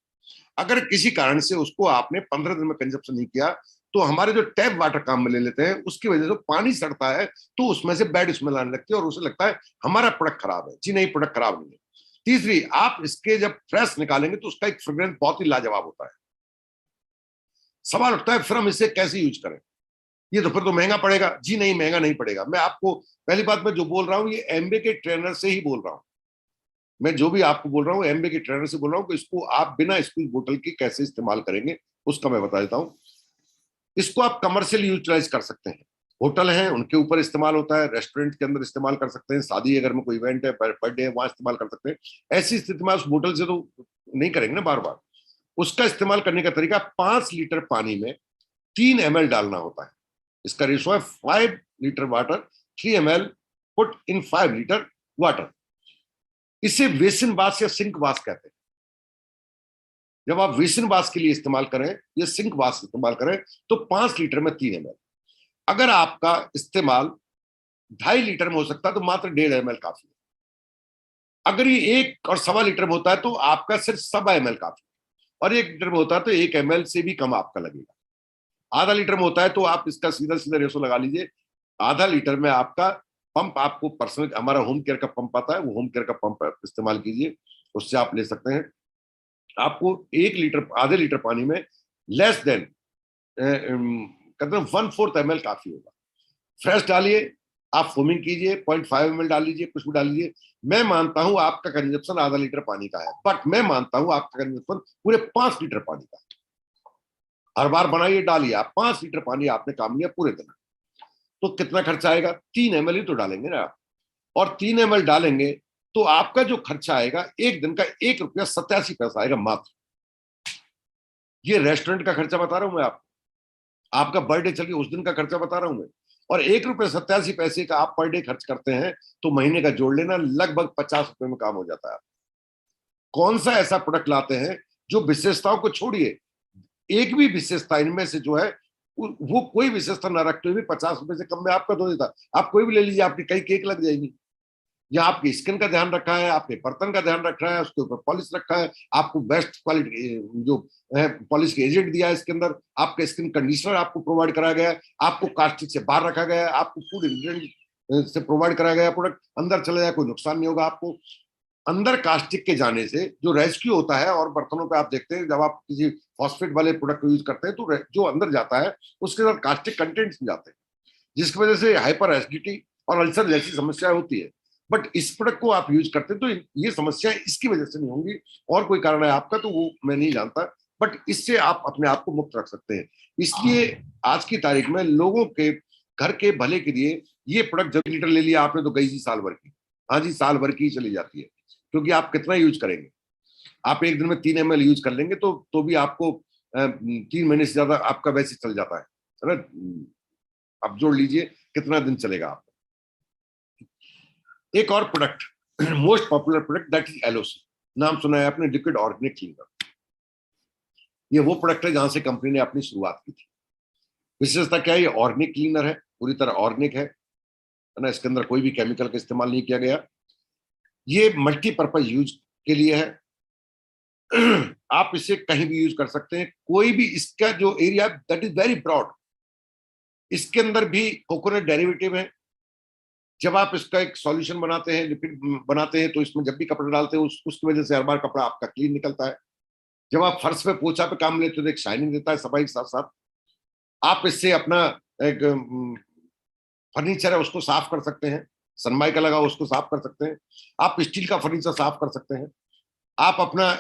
अगर किसी कारण से उसको आपने 15 दिन में कंजप्शन नहीं किया, तो हमारे जो टैप वाटर काम में ले लेते हैं, उसकी वजह से पानी सड़ता है, तो उसमें से बैड स्मेल आने लगती है और उसे लगता है हमारा प्रोडक्ट खराब है। जी नहीं, प्रोडक्ट खराब नहीं है। तीसरी, आप इसके जब फ्रेश निकालेंगे तो उसका एक फ्रेग्रेंस बहुत ही लाजवाब होता है। सवाल उठता है फिर हम इसे कैसे यूज करें, ये तो फिर तो महंगा पड़ेगा। जी नहीं, महंगा नहीं पड़ेगा। मैं आपको पहली बात मैं जो बोल रहा हूं ये एमबे के ट्रेनर से ही बोल रहा हूं। मैं जो भी आपको बोल रहा हूँ एमबे के ट्रेनर से बोल रहा हूँ कि इसको आप बिना स्क्वीज बोतल के कैसे इस्तेमाल करेंगे उसका मैं बता देता हूँ। इसको आप कमर्शियल यूटिलाइज कर सकते हैं, होटल हैं उनके ऊपर इस्तेमाल होता है, रेस्टोरेंट के अंदर इस्तेमाल कर सकते हैं, शादी अगर में कोई इवेंट है, बर्थडे है, वहां इस्तेमाल कर सकते हैं। ऐसी स्थिति में उस बोतल से तो नहीं करेंगे ना बार बार। उसका इस्तेमाल करने का तरीका, 5 लीटर पानी में 3 ml डालना होता है। इसका रेशो है 5 litre water 3 ml put in 5 litre water. इसे बेसिन वाश या सिंक वाश कहते हैं। जब आप बेसिन वाश के लिए इस्तेमाल करें या सिंक वाश इस्तेमाल करें तो 5 लीटर में 3 ml। अगर आपका इस्तेमाल 2.5 लीटर में हो सकता है तो मात्र 1.5 ml काफी है। अगर ये 1 और 1.25 लीटर में होता है तो आपका सिर्फ 1.25 ml काफी है, और 1 लीटर में होता है तो 1 ml से भी कम आपका लगेगा। आधा लीटर में होता है तो आप इसका सीधा सीधा रेशो लगा लीजिए। आधा लीटर में आपका पंप, आपको पर्सनल हमारा होम केयर का पंप आता है, वो होम केयर का पंप इस्तेमाल कीजिए, उससे आप ले सकते हैं। आपको 1 लीटर आधे लीटर पानी में लेस देन कहते हैं 1/4 ml काफी होगा। फ्रेश डालिए, आप फोमिंग कीजिए, 0.5 ml डाल लीजिए, कुछ भी डाल लीजिए। मैं मानता हूं आपका कंजप्शन आधा लीटर पानी का है, बट मैं मानता हूं आपका कंजप्शन पूरे 5 लीटर पानी का है। हर बार बनाइए, डालिए, आप 5 लीटर पानी आपने काम लिया पूरे दिन, तो कितना खर्चा आएगा? 3 ml ही तो डालेंगे ना आप, और 3 ml डालेंगे तो आपका जो खर्चा आएगा एक दिन का 1 रुपया 87 पैसा आएगा मात्र। ये रेस्टोरेंट का खर्चा बता रहा हूं मैं आपको, आपका बर्थडे चलिए उस दिन का खर्चा बता रहा हूं मैं। और 1 रुपया 87 पैसे का आप पर डे खर्च करते हैं तो महीने का जोड़ लेना लगभग 50 रुपए में काम हो जाता है। कौन सा ऐसा प्रोडक्ट लाते हैं जो विशेषताओं को छोड़िए, एक भी विशेषता इनमें से जो है वो कोई विशेषता ना रखते हुए 50 रुपए से कम में आपका धो देता। आप कोई भी ले लीजिए, आपकी कई केक लग जाएगी। या आपकी स्किन का ध्यान रखा है, आपके बर्तन का ध्यान रखा है, उसके ऊपर पॉलिश रखा है, आपको बेस्ट क्वालिटी जो है पॉलिश के एजेंट दिया है इसके अंदर, आपका स्किन कंडीशनर आपको प्रोवाइड कराया गया है, आपको कास्टिक से बाहर रखा गया है, आपको फूड इंग्रेडिएंट से प्रोवाइड कराया गया प्रोडक्ट अंदर चले जाए कोई नुकसान नहीं होगा आपको। अंदर कास्टिक के जाने से जो रेस्क्यू होता है, और बर्तनों पे आप देखते हैं जब आप किसी फॉस्फेट वाले प्रोडक्ट को यूज करते हैं तो जो अंदर जाता है उसके साथ कास्टिक कंटेंट्स भी जाते हैं, जिसकी वजह से हाइपर एसिडिटी और अल्सर जैसी समस्या होती है। बट इस प्रोडक्ट को आप यूज करते हैं तो ये समस्या इसकी वजह से नहीं होंगी, और कोई कारण है आपका तो वो मैं नहीं जानता, बट इससे आप अपने आप को मुक्त रख सकते हैं। इसलिए आज की तारीख में लोगों के घर के भले के लिए ये प्रोडक्ट, जब लीटर ले लिया आपने तो गई जी साल भर की, हाँ जी साल भर की ही चली जाती है, क्योंकि आप कितना यूज करेंगे। आप एक दिन में 3 ml यूज कर लेंगे तो भी आपको 3 महीने से ज्यादा आपका वैसे चल जाता है ना। आप जोड़ लीजिए कितना दिन चलेगा आपको। एक और product, most popular product, that is LOC. नाम सुना है आपने, लिक्विड ऑर्गेनिक क्लीनर। ये वो प्रोडक्ट है जहां से कंपनी ने अपनी शुरुआत की थी। विशेषता क्या है? ये ऑर्गेनिक क्लीनर है, पूरी तरह ऑर्गेनिक है ना, इसके अंदर कोई भी केमिकल का इस्तेमाल नहीं किया गया। ये मल्टीपर्पज यूज के लिए है, आप इसे कहीं भी यूज कर सकते हैं, कोई भी। इसका जो area that is very broad, इसके अंदर भी कोकोनट डेरिवेटिव है। जब आप इसका एक सॉल्यूशन बनाते हैं, लिक्विड बनाते हैं, तो इसमें जब भी कपड़ा डालते हैं उसकी वजह से हर बार कपड़ा आपका क्लीन निकलता है। जब आप फर्श पे पोछा पे काम लेते हो तो एक शाइनिंग देता है सफाई के साथ साथ। आप इससे अपना एक फर्नीचर है उसको साफ कर सकते हैं, सनमाइका लगा उसको साफ कर सकते हैं। आप स्टील का फर्नीचर साफ कर सकते हैं, आप अपना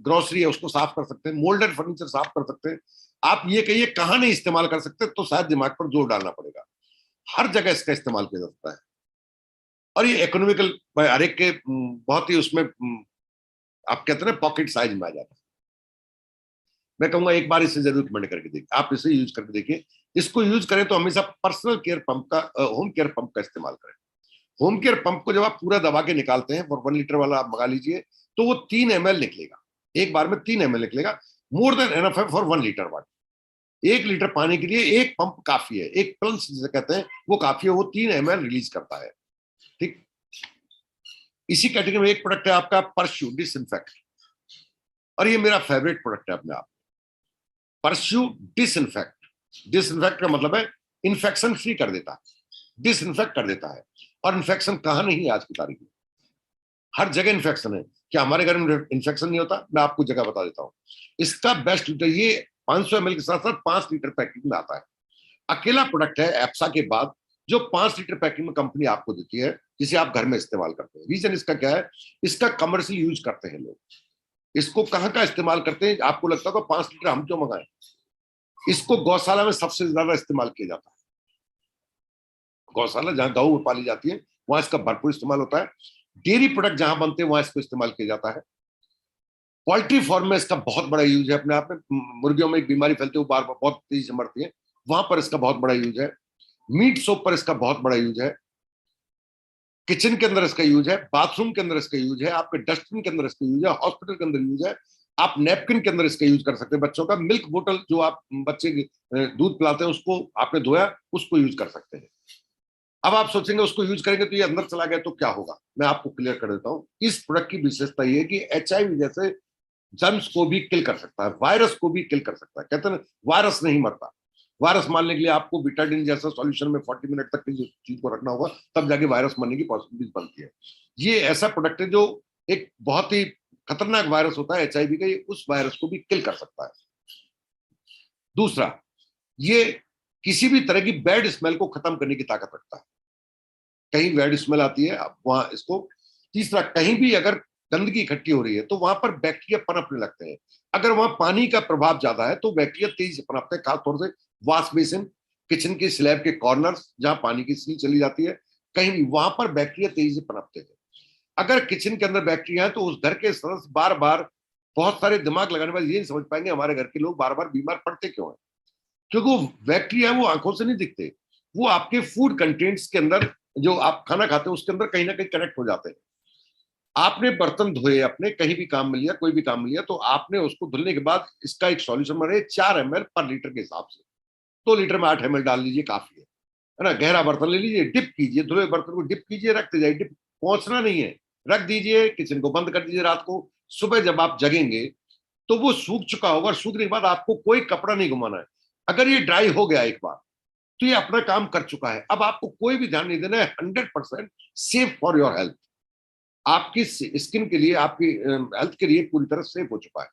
ग्रोसरी है उसको साफ कर सकते हैं, मोल्डेड फर्नीचर साफ कर सकते हैं। आप ये कहिए कहाँ नहीं इस्तेमाल कर सकते, तो शायद दिमाग पर जोर डालना पड़ेगा। हर जगह इसका इस्तेमाल किया जा सकता है, और ये इकोनॉमिकल हर एक के बहुत ही उसमें आप कहते हैं ना पॉकेट साइज में आ जाता है। मैं कहूंगा एक बार इसे जरूर कमेंट करके देखिए, आप इसे यूज करके देखिए, इसको यूज करें तो हमेशा पर्सनल केयर पंप का, होम केयर पंप का इस्तेमाल करें। होम केयर पंप को जब आप पूरा दबा के निकालते हैं, और 1 लीटर वाला आप मंगा लीजिए, तो वो 3 ml निकलेगा, एक बार में 3 ml निकलेगा। मोर देन एनफ है फॉर 1 लीटर वाटर। 1 लीटर पानी के लिए एक पंप काफी है, एक प्लस जिसे कहते हैं वो काफी है, वो 3 ml रिलीज करता है। ठीक, इसी कैटेगरी में एक प्रोडक्ट है आपका परस्यू डिसइंफेक्ट, और ये मेरा फेवरेट प्रोडक्ट है अपने आप। परस्यू डिसइंफेक्ट, डिसइंफेक्ट का मतलब है इन्फेक्शन फ्री कर देता है, डिसइंफेक्ट कर देता है। और इन्फेक्शन कहां नहीं है आज की तारीख में, हर जगह इन्फेक्शन है। क्या हमारे घर में इन्फेक्शन नहीं होता? मैं आपको जगह बता देता हूं। इसका बेस्ट लीटर ये 500 ml के साथ साथ 5 लीटर पैकेट में आता है। अकेला प्रोडक्ट है एप्सा के बाद जो 5 लीटर पैकेट में कंपनी आपको देती है, जिसे आप घर में इस्तेमाल करते हैं। रीजन इसका क्या है? इसका कमर्शियल यूज करते हैं लोग। इसको कहां का इस्तेमाल करते हैं? आपको लगता होगा 5 लीटर हम क्यों मंगाएं? इसको गौशाला में सबसे ज्यादा इस्तेमाल किया जाता है। गौशाला जहां गौ पाली जाती है वहां इसका भरपूर इस्तेमाल होता है। डेयरी प्रोडक्ट जहां बनते हैं वहां इसको इस्तेमाल किया जाता है। पोल्ट्री फार्म में इसका बहुत बड़ा यूज है। अपने आप में मुर्गियों में एक बीमारी फैलती है, वो बार बार बहुत तेजी से मरती है, वहां पर इसका बहुत बड़ा यूज है। मीट सोप पर इसका बहुत बड़ा यूज है। किचन के अंदर इसका यूज है, बाथरूम के अंदर इसका यूज है, आपके डस्टबिन के अंदर इसका यूज है, हॉस्पिटल के अंदर यूज है। आप नैपकिन के अंदर इसका यूज कर सकते हैं। बच्चों का मिल्क बोतल जो आप बच्चे दूध पिलाते हैं उसको आपने धोया, उसको यूज कर सकते हैं। अब आप सोचेंगे उसको यूज करेंगे तो ये अंदर चला गया तो क्या होगा? मैं आपको क्लियर कर देता हूं। इस प्रोडक्ट की विशेषता ये है कि HIV जैसे जर्म्स को भी किल कर सकता है, वायरस को भी किल कर सकता है। कहते हैं वायरस नहीं मरता। वायरस मारने के लिए आपको बिटाडिन जैसा सॉल्यूशन में 40 मिनट तक किसी चीज को रखना होगा, तब जाके वायरस मरने की पॉसिबिलिटी बनती है। ये ऐसा प्रोडक्ट है जो एक बहुत ही खतरनाक वायरस होता है HIV का, ये उस वायरस को भी किल कर सकता है। दूसरा, ये किसी भी तरह की बैड स्मेल को खत्म करने की ताकत रखता है। कहीं बैड स्मेल आती है आप वहां इसको। तीसरा, कहीं भी अगर गंदगी इकट्ठी हो रही है तो वहां पर बैक्टीरिया पनपने लगते हैं। अगर वहां पानी का प्रभाव ज्यादा है तो बैक्टीरिया तेजी से पनपते हैं, खासतौर से वॉश बेसिन, किचन के स्लैब के कॉर्नर्स जहां पानी की सील चली जाती है, कहीं भी वहां पर बैक्टीरिया तेजी से पनपते हैं। अगर किचन के अंदर बैक्टीरिया है तो उस घर के सदस्य बार बार, बहुत सारे दिमाग लगाने वाले ये नहीं समझ पाएंगे हमारे घर के लोग बार बार बीमार पड़ते क्यों है। क्योंकि वो बैक्टीरिया वो आंखों से नहीं दिखते, वो आपके फूड कंटेंट्स के अंदर, जो आप खाना खाते हैं उसके अंदर कहीं ना कहीं कनेक्ट हो जाते हैं। आपने बर्तन धोए, अपने कहीं भी काम में लिया, कोई भी काम में लिया, तो आपने उसको धुलने के बाद इसका एक सॉल्यूशन बने 4 ml पर लीटर के हिसाब से। 2 लीटर में 8 ml डाल लीजिए, काफी है ना। गहरा बर्तन ले लीजिए, डिप कीजिए, धुले बर्तन को डिप कीजिए, रखते जाइए, डिप पहुंचना नहीं है, रख दीजिए, किचन को बंद कर दीजिए रात को। सुबह जब आप जगेंगे तो वो सूख चुका होगा, सूखने के बाद आपको कोई कपड़ा नहीं घुमाना है। अगर ये ड्राई हो गया एक बार तो ये अपना काम कर चुका है। अब आपको कोई भी ध्यान नहीं देना है। 100% सेफ फॉर योर हेल्थ, आपकी स्किन के लिए, आपकी हेल्थ के लिए पूरी तरह सेफ हो चुका है।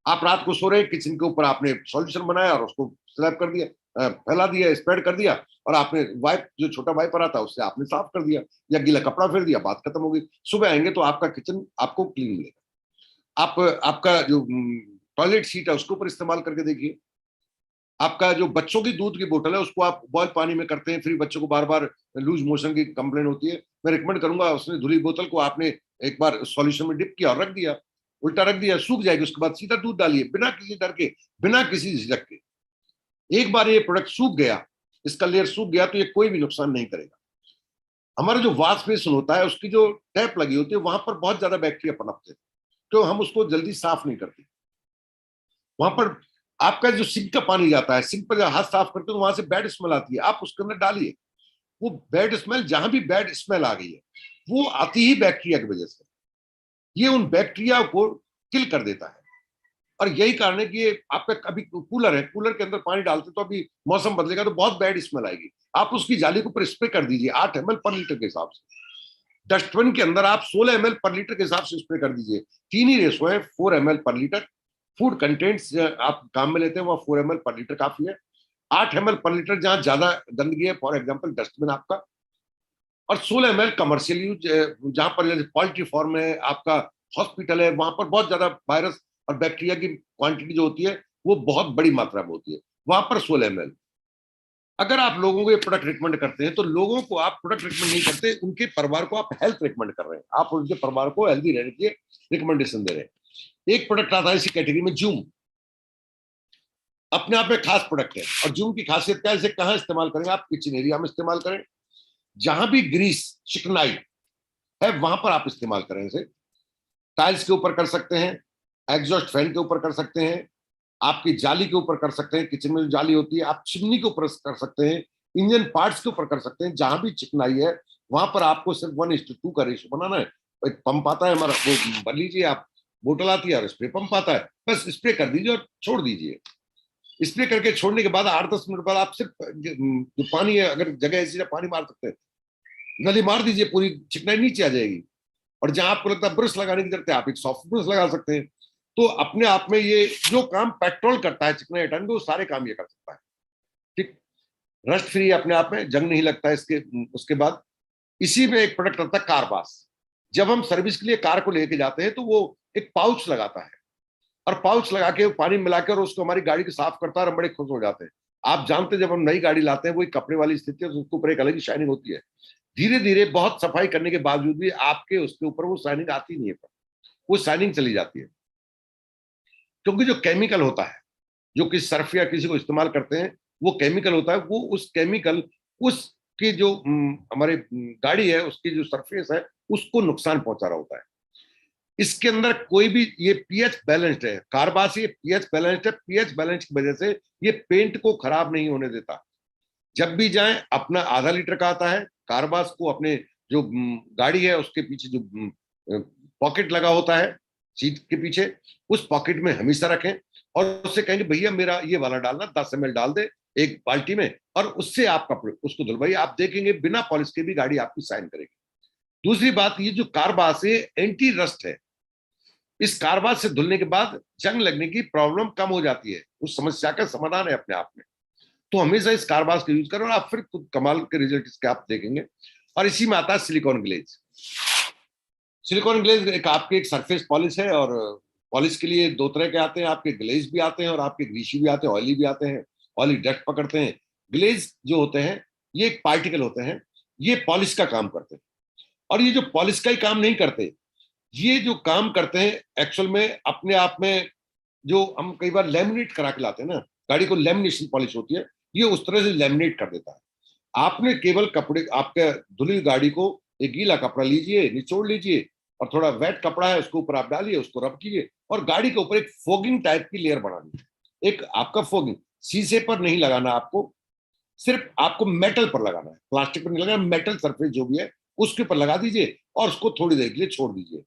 आप रात को सो रहे, किचन के ऊपर आपने सॉल्यूशन बनाया और उसको स्लैब कर दिया, फैला दिया, स्प्रेड कर दिया, और आपने वाइप, जो छोटा वाइपर आता है उससे आपने साफ कर दिया या गीला कपड़ा फेर दिया, बात खत्म हो गई। सुबह आएंगे तो आपका किचन आपको क्लीन मिलेगा। आप आपका जो टॉयलेट सीट है उसके ऊपर इस्तेमाल करके देखिए। आपका जो बच्चों की दूध की बोतल है उसको आप बॉयल पानी में करते हैं, फिर बच्चों को बार बार लूज मोशन की कंप्लेन होती है, मैं रिकमेंड करूंगा उसने धुली बोतल को आपने एक बार सॉल्यूशन में डिप किया और रख दिया, उल्टा रख दिया, सूख जाएगी, उसके बाद सीधा दूध डालिए, बिना किसी डर के, बिना किसी झिझक के। एक बार ये प्रोडक्ट सूख गया, इसका लेयर सूख गया, तो ये कोई भी नुकसान नहीं करेगा। हमारा जो वॉश बेसिन होता है उसकी जो टैप लगी होती है वहां पर बहुत ज्यादा बैक्टीरिया पनपते हैं, तो हम उसको जल्दी साफ नहीं करते। वहां पर आपका जो सिंक का पानी जाता है, सिंक पर हाथ साफ करते हो तो वहां से बैड स्मेल आती है, आप उसके अंदर डालिए। वो बैड स्मेल, जहां भी बैड स्मेल आ गई है वो आती ही बैक्टीरिया की वजह से। ये उन बैक्टीरिया को किल कर देता है। और यही कारण है कि ये आपका अभी कूलर है, कूलर के अंदर पानी डालते तो अभी मौसम बदलेगा तो बहुत बैड स्मेल आएगी, आप उसकी जाली के ऊपर स्प्रे कर दीजिए 8 ml पर लीटर के हिसाब से। डस्टबिन के अंदर आप 16 ml पर लीटर के हिसाब से स्प्रे कर दीजिए। 3 ही रेशो है, 4 ml पर लीटर। फूड कंटेंट्स आप काम में लेते हैं वह 4 ml पर लीटर काफी है। 8 ml पर लीटर जहां ज्यादा गंदगी है, फॉर एग्जाम्पल डस्टबिन आपका, और 16 ml कमर्शियल यूज, जहां पर जैसे पोल्ट्री फार्म है, आपका हॉस्पिटल है, वहां पर बहुत ज्यादा वायरस और बैक्टीरिया की क्वांटिटी जो होती है वो बहुत बड़ी मात्रा में होती है, वहां पर 16 ml। अगर आप लोगों को ये प्रोडक्ट रिकमेंड करते हैं तो लोगों को आप प्रोडक्ट रिकमेंड नहीं करते, उनके परिवार को आप हेल्थ रिकमेंड कर रहे हैं, आप उनके परिवार को हेल्दी रहने के रिकमेंडेशन दे रहे हैं। एक प्रोडक्ट आता है इसी कैटेगरी में, जूम। अपने आप में खास प्रोडक्ट है। और जूम की खासियत क्या है, इसे कहाँ इस्तेमाल करेंगे आप? किचन एरिया में इस्तेमाल करें, जहां भी ग्रीस चिकनाई है वहां पर आप इस्तेमाल करें इसे। टाइल्स के ऊपर कर सकते हैं, एग्जॉस्ट फैन के ऊपर कर सकते हैं, आपकी जाली के ऊपर कर सकते हैं, किचन में जो जाली होती है, आप चिमनी के ऊपर कर सकते हैं, इंजन पार्ट्स के ऊपर कर सकते हैं। जहां भी चिकनाई है वहां पर आपको सिर्फ 1:2 का रेशियो बनाना है। एक पंप आता है हमारा, वो भर लीजिए आप, बोतल आती है और स्प्रे पंप आता है, बस स्प्रे कर दीजिए और छोड़ दीजिए। स्प्रे करके छोड़ने के बाद 8-10 मिनट बाद आप सिर्फ जो पानी है, अगर जगह ऐसी है पानी मार सकते हैं, नली मार दीजिए, पूरी चिकनाई नीचे आ जाएगी। और जहां आपको लगता है ब्रश लगाने की जरूरत है, आप एक सॉफ्ट ब्रश लगा सकते हैं। तो अपने आप में ये जो काम पेट्रोल करता है चिकनाई हटाने, वो सारे काम ये कर सकता है। ठीक, रस्ट फ्री अपने आप में, जंग नहीं लगता है इसके। उसके बाद इसी में एक प्रोडक्ट आता है कारबास। जब हम सर्विस के लिए कार को लेके जाते हैं तो वो एक पाउच लगाता है, और पाउच लगा के पानी मिलाकर उसको हमारी गाड़ी को साफ करता है और हम बड़े खुश हो जाते हैं। आप जानते हैं जब हम नई गाड़ी लाते हैं, वही कपड़े वाली स्थिति है, तो उसके ऊपर एक अलग ही शाइनिंग होती है। धीरे धीरे बहुत सफाई करने के बावजूद भी आपके उसके ऊपर वो शाइनिंग आती नहीं है, वो शाइनिंग चली जाती है। क्योंकि जो केमिकल होता है, जो किसी सर्फ या किसी को इस्तेमाल करते हैं, वो केमिकल होता है, वो उस केमिकल उसकी जो हमारे गाड़ी है उसकी जो सरफेस है उसको नुकसान पहुंचा रहा होता है। इसके अंदर कोई भी, ये पीएच बैलेंस्ड है, कारबास ये पीएच बैलेंस्ड है। पीएच बैलेंस की वजह से ये पेंट को खराब नहीं होने देता। जब भी जाएं, अपना आधा लीटर का आता है कारबास को, अपने जो गाड़ी है उसके पीछे जो पॉकेट लगा होता है सीट के पीछे, उस पॉकेट में हमेशा रखें और उससे कहेंगे भैया मेरा ये वाला डालना, 10 ml डाल दे एक बाल्टी में, और उससे आप कपड़े उसको धुलवाइए। आप देखेंगे बिना पॉलिश के भी गाड़ी आपकी साइन करेगी। दूसरी बात, ये जो कारबास है एंटी रस्ट है। इस कारबास से धुलने के बाद जंग लगने की प्रॉब्लम कम हो जाती है, उस समस्या का समाधान है अपने आप में। तो हमेशा इस कारबास का यूज करो और आप फिर खुद कमाल के रिजल्ट इसके आप देखेंगे। और इसी में आता है सिलिकॉन ग्लेज। सिलिकॉन ग्लेज एक आपके एक सरफेस पॉलिश है, और पॉलिश के लिए दो तरह के आते हैं, आपके ग्लेज भी आते हैं और आपके ग्रीसी भी आते हैं, ऑयली भी आते हैं, ऑयली डस्ट पकड़ते हैं। ग्लेज जो होते हैं ये एक पार्टिकल होते हैं, ये पॉलिश का काम करते हैं। और ये जो पॉलिश का ही काम नहीं करते, ये जो काम करते हैं एक्चुअल में अपने आप में, जो हम कई बार लेमिनेट करा के लाते हैं ना, गाड़ी को लेमिनेशन पॉलिश होती है, ये उस तरह से लेमिनेट कर देता है। आपने केवल कपड़े, आपके धुली गाड़ी को एक गीला कपड़ा लीजिए, निचोड़ लीजिए, और थोड़ा वेट कपड़ा है उसके ऊपर आप डालिए, उसको रब कीजिए, और गाड़ी के ऊपर एक फोगिंग टाइप की लेयर बना लीजिए। एक आपका फोगिंग शीशे पर नहीं लगाना आपको, सिर्फ आपको मेटल पर लगाना है, प्लास्टिक पर नहीं लगाना, मेटल सरफेस जो भी है उसके ऊपर लगा दीजिए और उसको थोड़ी देर के लिए छोड़ दीजिए।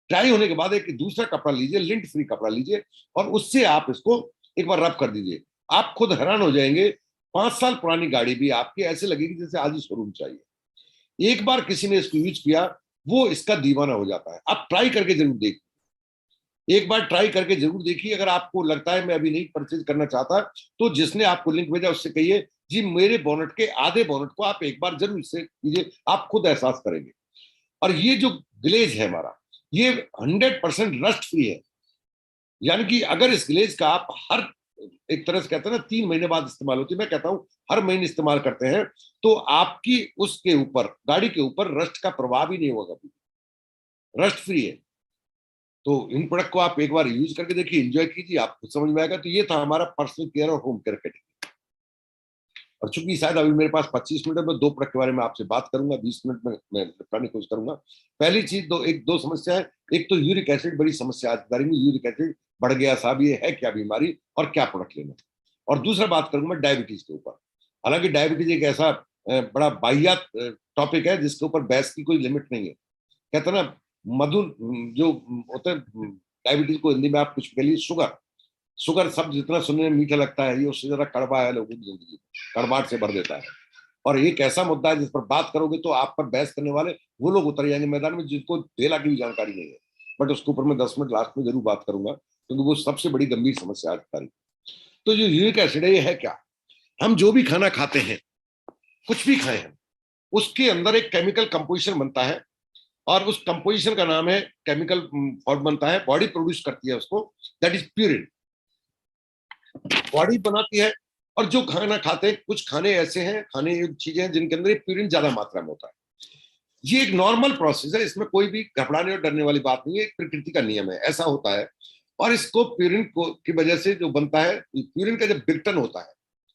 ड्राई होने के बाद एक दूसरा कपड़ा लीजिए, लिंट फ्री कपड़ा लीजिए, और उससे आप इसको एक बार रब कर दीजिए। आप खुद हैरान हो जाएंगे, 5 साल पुरानी गाड़ी भी आपकी ऐसे लगेगी जैसे आज ही शोरूम चाहिए। एक बार किसी ने इसको यूज किया, वो इसका दीवाना हो जाता है। आप ट्राई करके जरूर देखिए, एक बार ट्राई करके जरूर देखिए। अगर आपको लगता है मैं अभी नहीं परचेज करना चाहता, तो जिसने आपको लिंक भेजा उससे कहिए जी मेरे बोनट के आधे बोनट को आप एक बार जरूर इससे कीजिए, आप खुद एहसास करेंगे। और ये जो ग्लेज है हमारा, ये 100% रस्ट फ्री है। यानी कि अगर इस ग्लेज का आप हर, एक तरह से कहते हैं ना 3 महीने बाद इस्तेमाल होती है, मैं कहता हूं हर महीने इस्तेमाल करते हैं, तो आपकी उसके ऊपर, गाड़ी के ऊपर रस्ट का प्रभाव ही नहीं होगा, रस्ट फ्री है। तो इन प्रोडक्ट को आप एक बार यूज करके देखिए, एंजॉय कीजिए, आपको समझ में आएगा। तो ये था हमारा पर्सनल केयर और होम केयर कैटेगरी। और चूंकि शायद अभी मेरे पास 25 मिनट है, मैं 2 प्रोडक्ट के बारे में आपसे बात करूंगा, 20 मिनट में मैं निपटाने की कोशिश करूंगा। पहली चीज, दो समस्या है। एक तो यूरिक एसिड, बड़ी समस्या आज की में, यूरिक एसिड बढ़ गया साहब, ये है क्या बीमारी और क्या प्रोडक्ट लेना। और दूसरा बात करूंगा डायबिटीज के ऊपर। हालांकि डायबिटीज एक ऐसा बड़ा बाहियात टॉपिक है जिसके ऊपर बहस की कोई लिमिट नहीं है। कहते हैं ना मधुर, जो होता है डायबिटीज को हिंदी में आप कुछ कह लीजिए शुगर शब्द जितना सुनने में मीठा लगता है, ये उससे जरा कड़वा है, लोगों की जिंदगी कड़वाहट से भर देता है। और एक ऐसा मुद्दा है जिस पर बात करोगे तो आप पर बहस करने वाले वो लोग उतर जाएंगे मैदान में जिनको 1.5 लाख की भी जानकारी नहीं है। बट उसके ऊपर मैं 10 मिनट लास्ट में जरूर बात करूंगा, क्योंकि वो सबसे बड़ी गंभीर समस्या आज तारीख। तो जो यूरिक एसिड है, ये है क्या? हम जो भी खाना खाते हैं, कुछ भी खाए हैं, उसके अंदर एक केमिकल कंपोजिशन बनता है, और उस कंपोजिशन का नाम है, केमिकल फॉर्म बनता है, बॉडी प्रोड्यूस करती है उसको, दैट इज प्यूरिन। बॉडी बनाती है। और जो खाना खाते हैं, कुछ खाने ऐसे हैं, खाने योग्य चीजें हैं जिनके अंदर प्यूरिन ज्यादा मात्रा में होता है। ये एक नॉर्मल प्रोसेस है, इसमें कोई भी घबराने और डरने वाली बात नहीं है, एक प्रकृति का नियम है, ऐसा होता है। और इसको प्यूरिन को की वजह से जो बनता है, प्यूरिन का जब विघटन होता है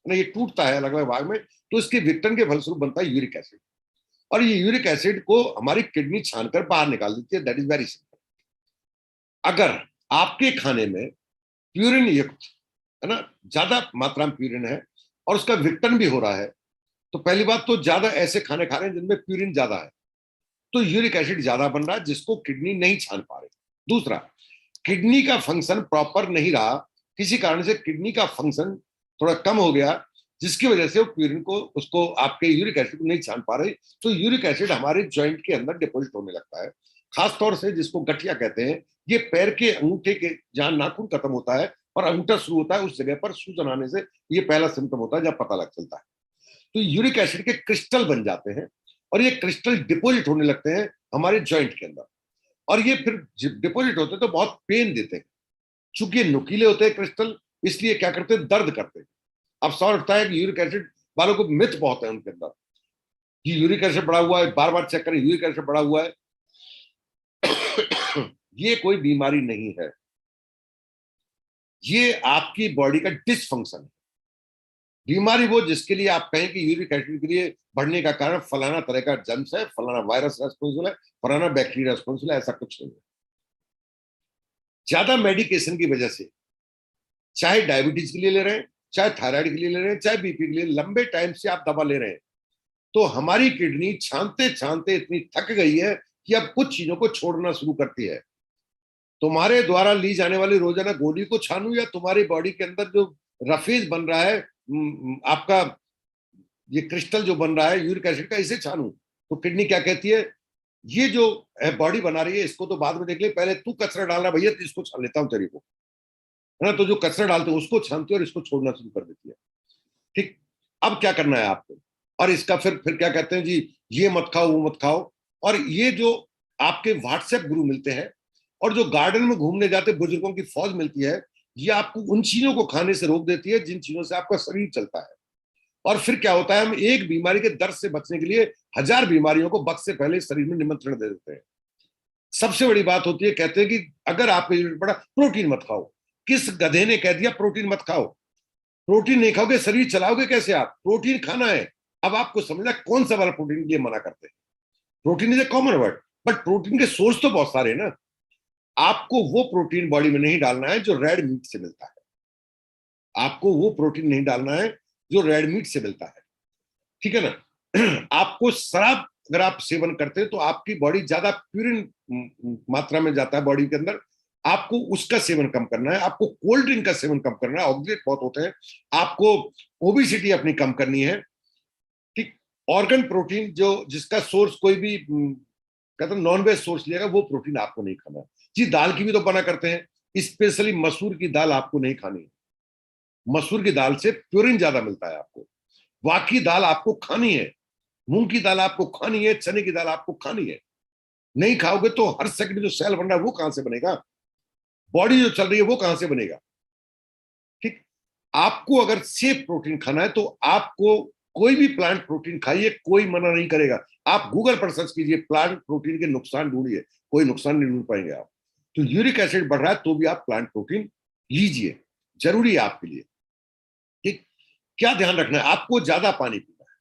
ना, ये टूटता है अलग अलग भाग में, तो इसके विघटन के फलस्वरूप बनता है यूरिक एसिड, और ये यूरिक एसिड को हमारी किडनी छानकर बाहर निकाल देती है। That is very simple. अगर आपके खाने में प्यूरिन युक्त है ना, ज्यादा मात्रा में प्यूरिन है और उसका विघटन भी हो रहा है, तो पहली बात तो ज्यादा ऐसे खाने खा रहे हैं जिनमें प्यूरिन ज्यादा है, तो यूरिक एसिड ज्यादा बन रहा है जिसको किडनी नहीं छान पा रही। दूसरा, किडनी का फंक्शन प्रॉपर नहीं रहा, किसी कारण से किडनी का फंक्शन थोड़ा कम हो गया, जिसकी वजह से वो प्यूरिन को, उसको आपके यूरिक एसिड को नहीं छान पा रही, तो यूरिक एसिड हमारे जॉइंट के अंदर डिपोजिट होने लगता है। खासतौर से जिसको गठिया कहते हैं, ये पैर के अंगूठे के जहां नाखून खत्म होता है और अंगूठा शुरू होता है, उस जगह पर सूजन आने से ये पहला सिम्टम होता है जब पता लग चलता है। तो यूरिक एसिड के क्रिस्टल बन जाते हैं और ये क्रिस्टल डिपोजिट होने लगते हैं हमारे जॉइंट के अंदर, और ये फिर डिपोजिट होते हैं तो बहुत पेन देते हैं। चूंकि ये नुकीले होते हैं क्रिस्टल, इसलिए क्या करते हैं, दर्द करते हैं। अब सवाल उठता है कि यूरिक एसिड वालों को मिथ बहुत है उनके अंदर कि यूरिक एसिड बढ़ा हुआ है, बार बार चेक करें यूरिक एसिड बढ़ा हुआ है। ये कोई बीमारी नहीं है, ये आपकी बॉडी का डिसफंक्शन है। बीमारी वो जिसके लिए आप कहें कि यूरिक एसिड के लिए बढ़ने का कारण फलाना तरह का जर्म्स है, फलाना वायरस रेस्पॉन्सिबल है, फलाना बैक्टीरिया रेस्पॉन्सिबल है, ऐसा कुछ नहीं है। ज्यादा मेडिकेशन की वजह से, चाहे डायबिटीज के लिए ले रहे हैं, चाहे थायराइड के लिए ले रहे हैं, चाहे बीपी के लिए लंबे टाइम से आप दवा ले रहे हैं, तो हमारी किडनी छानते छानते इतनी थक गई है कि अब कुछ चीजों को छोड़ना शुरू करती है। तुम्हारे द्वारा ली जाने वाली रोजाना गोली को छानू, या तुम्हारी बॉडी के अंदर जो रफेज बन रहा है, आपका ये क्रिस्टल जो बन रहा है यूरिक एसिड का, इसे छानू, तो किडनी क्या कहती है, ये जो बॉडी बना रही है इसको तो बाद में देख ले, पहले तू कचरा डाल रहा भैया, तो इसको छान लेता हूँ तेरे को, है ना। तो जो कचरा डालते हैं उसको छानती है और इसको छोड़ना शुरू कर देती है। ठीक, अब क्या करना है आपको, और इसका फिर क्या कहते हैं जी, ये मत खाओ वो मत खाओ। और ये जो आपके व्हाट्सएप ग्रुप मिलते हैं और जो गार्डन में घूमने जाते बुजुर्गों की फौज मिलती है, ये आपको उन चीजों को खाने से रोक देती है जिन चीजों से आपका शरीर चलता है। और फिर क्या होता है, हम एक बीमारी के दर्द से बचने के लिए 1000 बीमारियों को वक्त से पहले शरीर में निमंत्रण दे देते हैं। सबसे बड़ी बात होती है, कहते हैं कि अगर आपको जरूरत पड़ा प्रोटीन मत खाओ। किस गधे ने कह दिया प्रोटीन मत खाओ? प्रोटीन नहीं खाओगे शरीर चलाओगे कैसे आप? प्रोटीन खाना है। अब आपको समझना कौन सा वाला प्रोटीन के लिए मना करते हैं। Protein is a common word, but protein के सोर्स तो बहुत सारे हैं ना। आपको वो प्रोटीन बॉडी में नहीं डालना है जो रेड मीट से मिलता है, आपको वो प्रोटीन नहीं डालना है जो रेड मीट से मिलता है, ठीक है ना। आपको शराब अगर आप सेवन करते हैं तो आपकी बॉडी ज्यादा प्यूरिन मात्रा में जाता है बॉडी के अंदर, आपको उसका सेवन कम करना है। आपको कोल्ड ड्रिंक का सेवन कम करना है, ऑक्सीडेट बहुत होते हैं। आपको ओबेसिटी अपनी कम करनी है, ठीक। ऑर्गन प्रोटीन जो जिसका सोर्स कोई भी कहते हैं नॉन वेज सोर्स लिएगा, वो प्रोटीन आपको नहीं खाना है जी। दाल की भी तो बना करते हैं, स्पेशली मसूर की दाल आपको नहीं खानी है। मसूर की दाल से प्यूरिन ज्यादा मिलता है आपको। वाकी दाल आपको खानी है, मूंग की दाल आपको खानी है, चने की दाल आपको खानी है। नहीं खाओगे तो हर सेकंड जो सेल बन रहा है वो कहां से बनेगा? बॉडी जो चल रही है वो कहां से बनेगा? ठीक। आपको अगर सेफ प्रोटीन खाना है तो आपको कोई भी प्लांट प्रोटीन खाइए, कोई मना नहीं करेगा। आप गूगल पर सर्च कीजिए प्लांट प्रोटीन के नुकसान ढूंढिए, कोई नुकसान नहीं ढूंढ पाएंगे आप। तो यूरिक एसिड बढ़ रहा है तो भी आप प्लांट प्रोटीन लीजिए, जरूरी है आपके लिए, ठीक। क्या ध्यान रखना है, आपको ज्यादा पानी पीना है।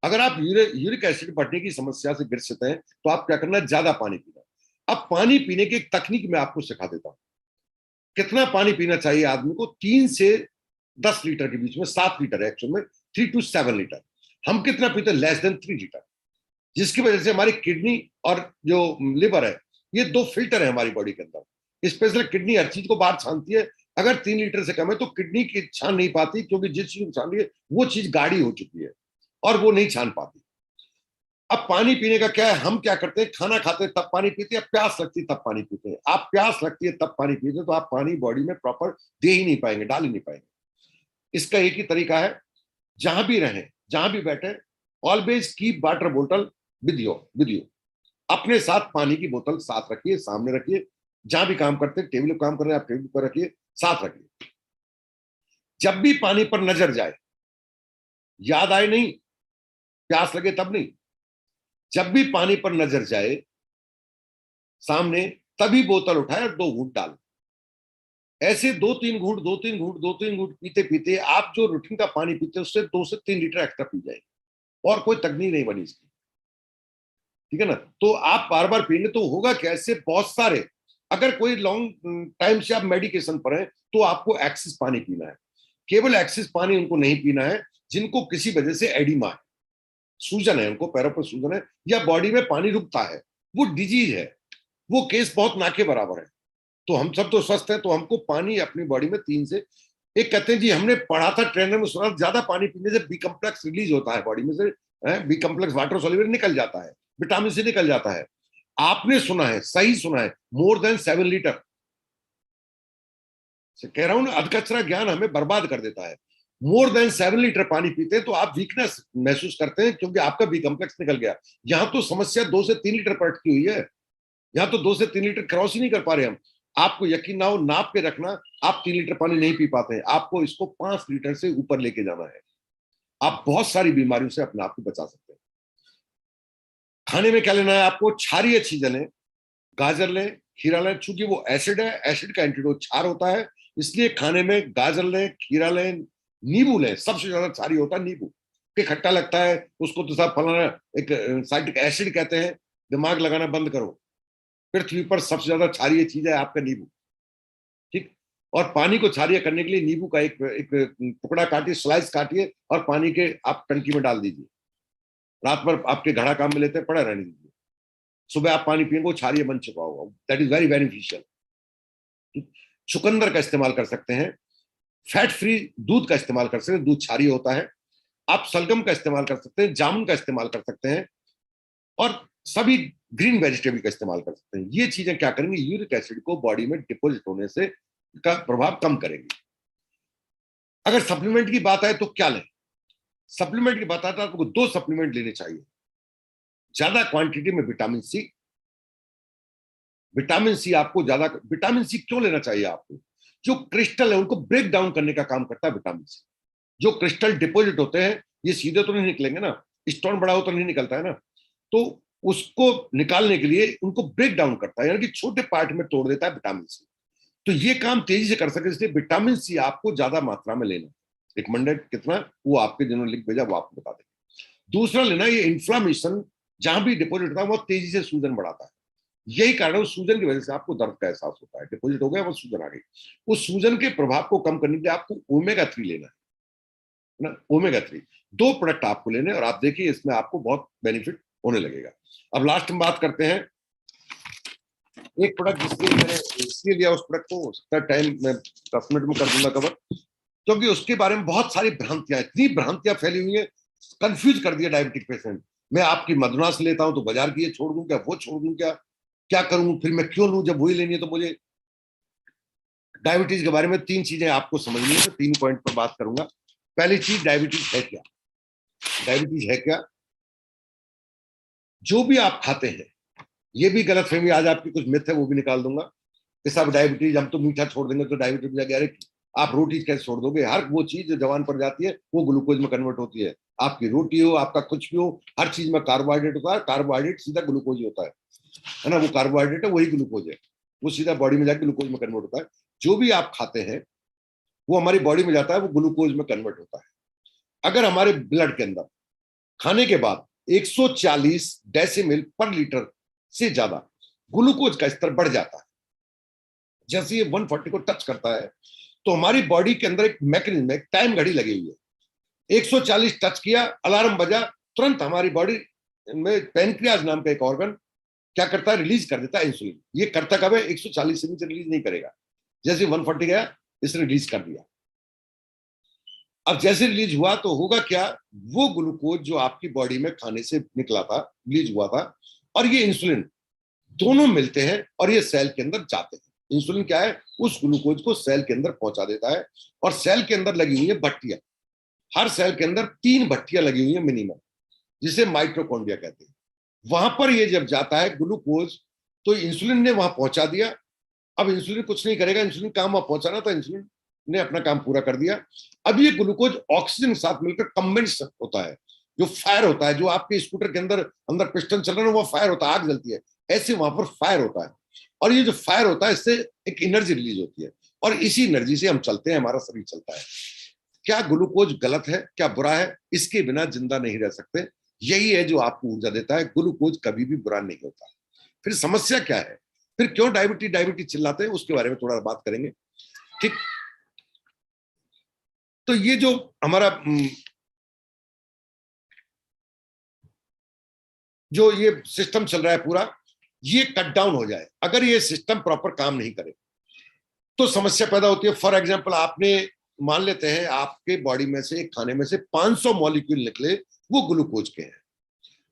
अगर आप यूरिक एसिड बढ़ने की समस्या से ग्रसित हैं तो आप क्या करना है, ज्यादा पानी पीना। अब पानी पीने की एक तकनीक मैं आपको सिखा देता हूं। कितना पानी पीना चाहिए आदमी को? 3 से 10 लीटर के बीच में, 7 लीटर है एक्चुअल में, 3 to 7 लीटर। हम कितना पीते हैं? लेस देन 3 लीटर, जिसकी वजह से हमारी किडनी और जो लिवर है, ये 2 फिल्टर है हमारी बॉडी के अंदर। स्पेशली किडनी हर चीज को बाहर छानती है। अगर 3 लीटर से कम है तो किडनी की छान नहीं पाती, क्योंकि जिस चीज को छान रही है वो चीज गाढ़ी हो चुकी है और वो नहीं छान पाती। अब पानी पीने का क्या है, हम क्या करते हैं, खाना खाते हैं तब पानी पीते हैं, प्यास लगती है तब पानी पीते हैं। आप प्यास लगती है तब पानी पीते हैं तो आप पानी बॉडी में प्रॉपर दे ही नहीं पाएंगे, डाल ही नहीं पाएंगे। इसका एक ही तरीका है, जहां भी रहें, जहां भी बैठे, ऑलवेज कीप वाटर बोतल विद यू। अपने साथ पानी की बोतल साथ रखिए, सामने रखिए। जहां भी काम करते हैं, टेबल पर काम कर रहे हैं आप, टेबल पर रखिए, साथ रखिए। जब भी पानी पर नजर जाए, याद आए नहीं, प्यास लगे तब नहीं, जब भी पानी पर नजर जाए सामने, तभी बोतल उठाए और 2 घूंट डाल। ऐसे 2-3 घूंट पीते पीते आप जो रूटीन का पानी पीते हैं उससे 2 से 3 लीटर एक्स्ट्रा पी जाएंगे और कोई तकनीक नहीं बनी इसकी, ठीक है ना। तो आप बार बार पीने तो होगा क्या, इससे बहुत सारे, अगर कोई लॉन्ग टाइम से आप मेडिकेशन पर हैं तो आपको एक्सेस पानी पीना है। केवल एक्सेस पानी उनको नहीं पीना है जिनको किसी वजह से एडिमा है, सूजन है, उनको पैरों पर सूजन है या बॉडी में पानी रुकता है, वो डिजीज है, वो केस बहुत ना के बराबर है। तो हम सब तो स्वस्थ हैं, तो हमको पानी अपनी बॉडी में 3 से, एक कहते हैं जी हमने पढ़ा था ट्रेनर में सुना, ज्यादा पानी पीने से बी कम्प्लेक्स रिलीज होता है बॉडी में से, बी कम्प्लेक्स वाटर सॉल्युबल निकल जाता है, विटामिन सी निकल जाता है। आपने सुना है, सही सुना है, मोर देन 7 लीटर। कह रहा हूं ना, अधकचरा ज्ञान हमें बर्बाद कर देता है। मोर देन 7 लीटर पानी पीते हैं तो आप वीकनेस महसूस करते हैं क्योंकि आपका बी कम्प्लेक्स निकल गया। यहां तो समस्या 2 से 3 लीटर पर अटकी हुई है, यहां तो 2 से 3 लीटर क्रॉस ही नहीं कर पा रहे हम। आपको यकीन ना हो, नाप के रखना, आप 3 लीटर पानी नहीं पी पाते हैं, आपको इसको 5 लीटर से ऊपर लेके जाना है। आप बहुत सारी बीमारियों से अपने आप को बचा सकते हैं। खाने में क्या लेना है आपको, क्षारीय चीजें लें, गाजर लें, खीरा लें, चूंकि वो एसिड है, एसिड का एंटीडोट क्षार होता है, इसलिए खाने में गाजर लें, खीरा लें, नींबू लें, सबसे ज्यादा क्षारीय होता है नींबू, के खट्टा लगता है उसको तो सब फलाना एक साइट्रिक एसिड कहते हैं, दिमाग लगाना बंद करो। पृथ्वी पर सबसे ज्यादा क्षारीय चीज है आपका नींबू, ठीक। और पानी को क्षारीय करने के लिए नींबू का एक टुकड़ा काटिए, स्लाइस काटिए और पानी के आप टंकी में डाल दीजिए, रात भर आपके घड़ा काम में लेते हैं, पड़ा रहने दीजिए, सुबह आप पानी पिएंगे वो क्षारीय बन चुका होगा। That is very beneficial. चुकंदर का इस्तेमाल कर सकते हैं, फैट फ्री दूध का इस्तेमाल कर सकते हैं, दूध क्षारीय होता है। आप सलगम का इस्तेमाल कर सकते हैं, जामुन का इस्तेमाल कर सकते हैं और सभी ग्रीन वेजिटेबल का इस्तेमाल कर सकते हैं। ये चीजें क्या करेंगी, यूरिक एसिड को बॉडी में डिपॉजिट होने से का प्रभाव कम करेंगी। अगर सप्लीमेंट की बात आए तो क्या लें, सप्लीमेंट की बात आए तो आपको 2 सप्लीमेंट लेने चाहिए ज्यादा क्वांटिटी में। विटामिन सी, विटामिन सी आपको ज्यादा, विटामिन सी क्यों लेना चाहिए आपको, जो क्रिस्टल है उनको ब्रेक डाउन करने का काम करता है विटामिन सी। जो क्रिस्टल डिपॉजिट होते हैं ये सीधे तो नहीं निकलेंगे ना, स्टोन बड़ा हो तो नहीं निकलता है ना, तो उसको निकालने के लिए उनको ब्रेक डाउन करता है, यानी कि छोटे पार्ट में तोड़ देता है विटामिन सी। तो ये काम तेजी से कर सके इसलिए विटामिन सी आपको ज्यादा मात्रा में लेना। रिकमेंडेड कितना वो आपके जिन्होंने लिख भेजा वो आपको बता देंगे। दूसरा लेना, ये इन्फ्लामेशन जहां भी डिपॉजिट होता है वो तेजी से सूजन बढ़ाता है, यही कारण है उस सूजन की वजह से आपको दर्द का एहसास होता है। डिपॉजिट हो गया वो सूजन आ गई, उस सूजन के प्रभाव को कम करने के लिए आपको ओमेगा 3 लेना है ना, ओमेगा 3 2 प्रोडक्ट आपको लेने और आप देखिए इसमें आपको बहुत बेनिफिट होने लगेगा। अब लास्ट में बात करते हैं एक प्रोडक्ट जिसके मैंने इसलिए लिया, उस प्रोडक्ट को हो सकता है टाइम में 10 मिनट में कर दूंगा कवर, क्योंकि उसके बारे में बहुत सारी भ्रांतियां, इतनी भ्रांतियां फैली हुई है, कंफ्यूज कर दिया डायबिटिक पेशेंट। मैं आपकी मधुनास लेता हूं तो बाजार की ये छोड़ दूं क्या, वो छोड़ दूं क्या, क्या करूं, फिर मैं क्यों लूं जब वही लेनी है। तो मुझे डायबिटीज के बारे में 3 चीजें आपको समझनी है, तो 3 पॉइंट पर बात करूंगा। पहली चीज, डायबिटीज है क्या, डायबिटीज है क्या। जो भी आप खाते हैं, ये भी गलत फहमी, आज आपकी कुछ मिथ है वो भी निकाल दूंगा कि सब डायबिटीज, हम तो मीठा छोड़ देंगे तो डायबिटीज जाएगी। अरे आप रोटी कैसे छोड़ दोगे, हर वो चीज जो जवान पर जाती है वो ग्लूकोज में कन्वर्ट होती है। आपकी रोटी हो, आपका कुछ भी हो, हर चीज में कार्बोहाइड्रेट होता है, कार्बोहाइड्रेट सीधा ग्लूकोज ही होता है ना, वो कार्बोहाइड्रेट है वही ग्लूकोज है, वो सीधा बॉडी में जाकर ग्लूकोज में कन्वर्ट होता है। जो भी आप खाते हैं वो हमारी बॉडी में जाता है, वो ग्लूकोज में कन्वर्ट होता है। अगर हमारे ब्लड के अंदर खाने के बाद 140 डेसिमल पर लीटर से ज्यादा ग्लूकोज का स्तर बढ़ जाता है, जैसे ये 140 को टच करता है तो हमारी बॉडी के अंदर एक मैकेनिज्म, एक टाइम घड़ी लगी हुई है। 140 टच किया, अलार्म बजा, तुरंत हमारी बॉडी में पेनक्रियाज नाम का एक ऑर्गन क्या करता है, रिलीज कर देता है इंसुलिन। ये करता कब है, 140 से नीचे रिलीज नहीं करेगा। जैसे 140 गया इसने रिलीज कर दिया। अब जैसे रिलीज हुआ तो होगा क्या, वो ग्लूकोज जो आपकी बॉडी में खाने से निकला था, रिलीज हुआ था, और ये इंसुलिन दोनों मिलते हैं और ये सेल के अंदर जाते हैं। इंसुलिन क्या है, उस ग्लूकोज को सेल के अंदर पहुंचा देता है। और सेल के अंदर लगी हुई है भट्टियां, हर सेल के अंदर 3 भट्टियां लगी हुई है मिनिमम, जिसे माइटोकॉन्ड्रिया कहते हैं। वहां पर ये जब जाता है ग्लूकोज, तो इंसुलिन ने वहां पहुंचा दिया। अब इंसुलिन कुछ नहीं करेगा, इंसुलिन काम वहां पहुंचाना था, इंसुलिन ने अपना काम पूरा कर दिया। अब ये ग्लूकोज ऑक्सीजन के साथ मिलकर कंबेंस होता है, जो फायर होता है, जो आपके स्कूटर के अंदर अंदर पिस्टन चल रहा है वो फायर होता है, आग जलती है, ऐसे वहां पर फायर होता है। और ये जो फायर होता है इससे एक एनर्जी रिलीज होती है। और इसी एनर्जी से हम चलते हैं, हमारा शरीर चलता है। क्या ग्लूकोज गलत है, क्या बुरा है? इसके बिना जिंदा नहीं रह सकते। यही है जो आपको ऊर्जा देता है। ग्लूकोज कभी भी बुरा नहीं होता। फिर समस्या क्या है, फिर क्यों डायबिटीज डायबिटीज चिल्लाते हैं, उसके बारे में थोड़ा बात करेंगे। ठीक, तो ये जो हमारा जो ये सिस्टम चल रहा है पूरा, ये कट डाउन हो जाए, अगर ये सिस्टम प्रॉपर काम नहीं करे तो समस्या पैदा होती है। फॉर एग्जांपल, आपने मान लेते हैं आपके बॉडी में से, खाने में से 500 मॉलिक्यूल निकले, वो ग्लूकोज के हैं।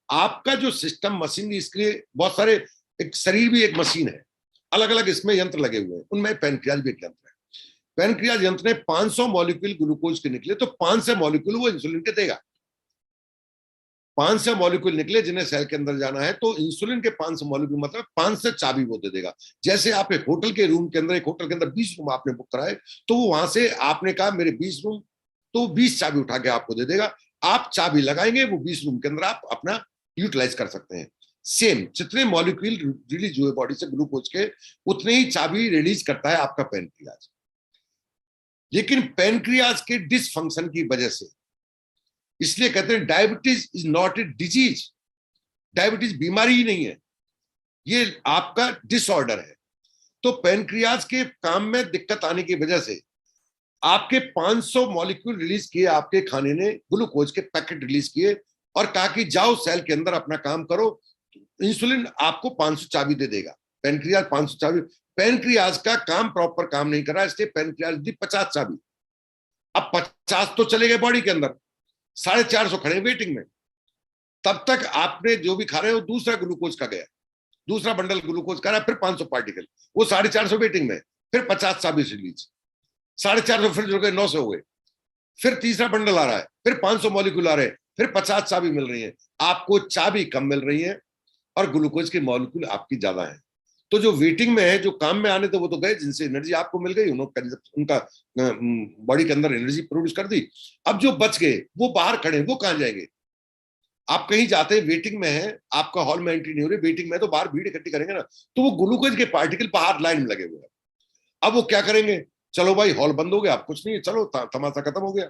आपका जो सिस्टम मशीन, इसके लिए बहुत सारे, एक शरीर भी एक मशीन है, अलग अलग इसमें यंत्र लगे हुए हैं, उनमें पैनक्रियाज भी एक यंत्र है। पैनक्रियाज यंत्र ने 500 मॉलिक्यूल ग्लूकोज के निकले तो 500 मॉलिक्यूल वो इंसुलिन के देगा। 500 मॉलिक्यूल निकले जिन्हें सेल के अंदर जाना है, तो इंसुलिन के 500 मॉलिक्यूल मतलब 500 चाबी वो दे देगा। जैसे आप एक होटल के रूम के अंदर, एक होटल के अंदर 20 रूम आपने बुक कराए, तो वो वहां से आपने कहा मेरे 20 रूम, तो 20 चाबी उठा के आपको दे देगा। आप चाबी लगाएंगे, वो 20 रूम के अंदर आप अपना यूटिलाइज कर सकते हैं। सेम जितने मॉलिक्यूल रिलीज हुए बॉडी से ग्लूकोज के, उतने ही चाबी रिलीज करता है आपका पैनक्रियाज। लेकिन पैनक्रियाज के डिसफंक्शन की वजह से, इसलिए कहते हैं diabetes is not a disease. Diabetes बीमारी ही नहीं है, ये आपका डिसऑर्डर है। तो पैनक्रियाज के काम में दिक्कत आने की वजह से आपके 500 मॉलिक्यूल रिलीज किए, आपके खाने ने ग्लूकोज के पैकेट रिलीज किए और कहा कि जाओ सेल के अंदर अपना काम करो। इंसुलिन आपको 500 चाबी दे देगा, पैनक्रियाज 500 चाबी। पैनक्रियाज का काम प्रॉपर काम नहीं कर रहा, इसलिए पैनक्रियाज दी 50 चाबी। अब 50 तो चले गए बॉडी के अंदर, 450 खड़े वेटिंग में। तब तक आपने जो भी खा रहे हो दूसरा ग्लूकोज का गया, दूसरा बंडल ग्लूकोज का रहा, फिर 500 पार्टिकल, वो 450 वेटिंग में, फिर 50 चाबी रिलीज, 450 फिर जुड़ गए, 900 हो गए, फिर तीसरा बंडल आ रहा है, फिर 500 मॉलिक्यूल आ रहे हैं, फिर 50 चाबी मिल रही है। आपको चाबी कम मिल रही है और ग्लूकोज के मॉलिक्यूल आपकी ज्यादा है। तो जो वेटिंग में है, जो काम में आने थे वो तो गए, जिनसे एनर्जी आपको मिल गई, उनका बॉडी के अंदर एनर्जी प्रोड्यूस कर दी। अब जो बच गए वो बाहर खड़े, वो कहां जाएंगे? आप कहीं जाते हैं, वेटिंग में है, आपका हॉल में एंट्री नहीं हो रही, वेटिंग में, तो बाहर भीड़ इकट्ठी करेंगे ना, तो वो ग्लूकोज के पार्टिकल बाहर लाइन में लगे हुए हैं। अब वो क्या करेंगे? चलो भाई हॉल बंद हो गया, अब कुछ नहीं है, चलो तमाशा खत्म हो गया।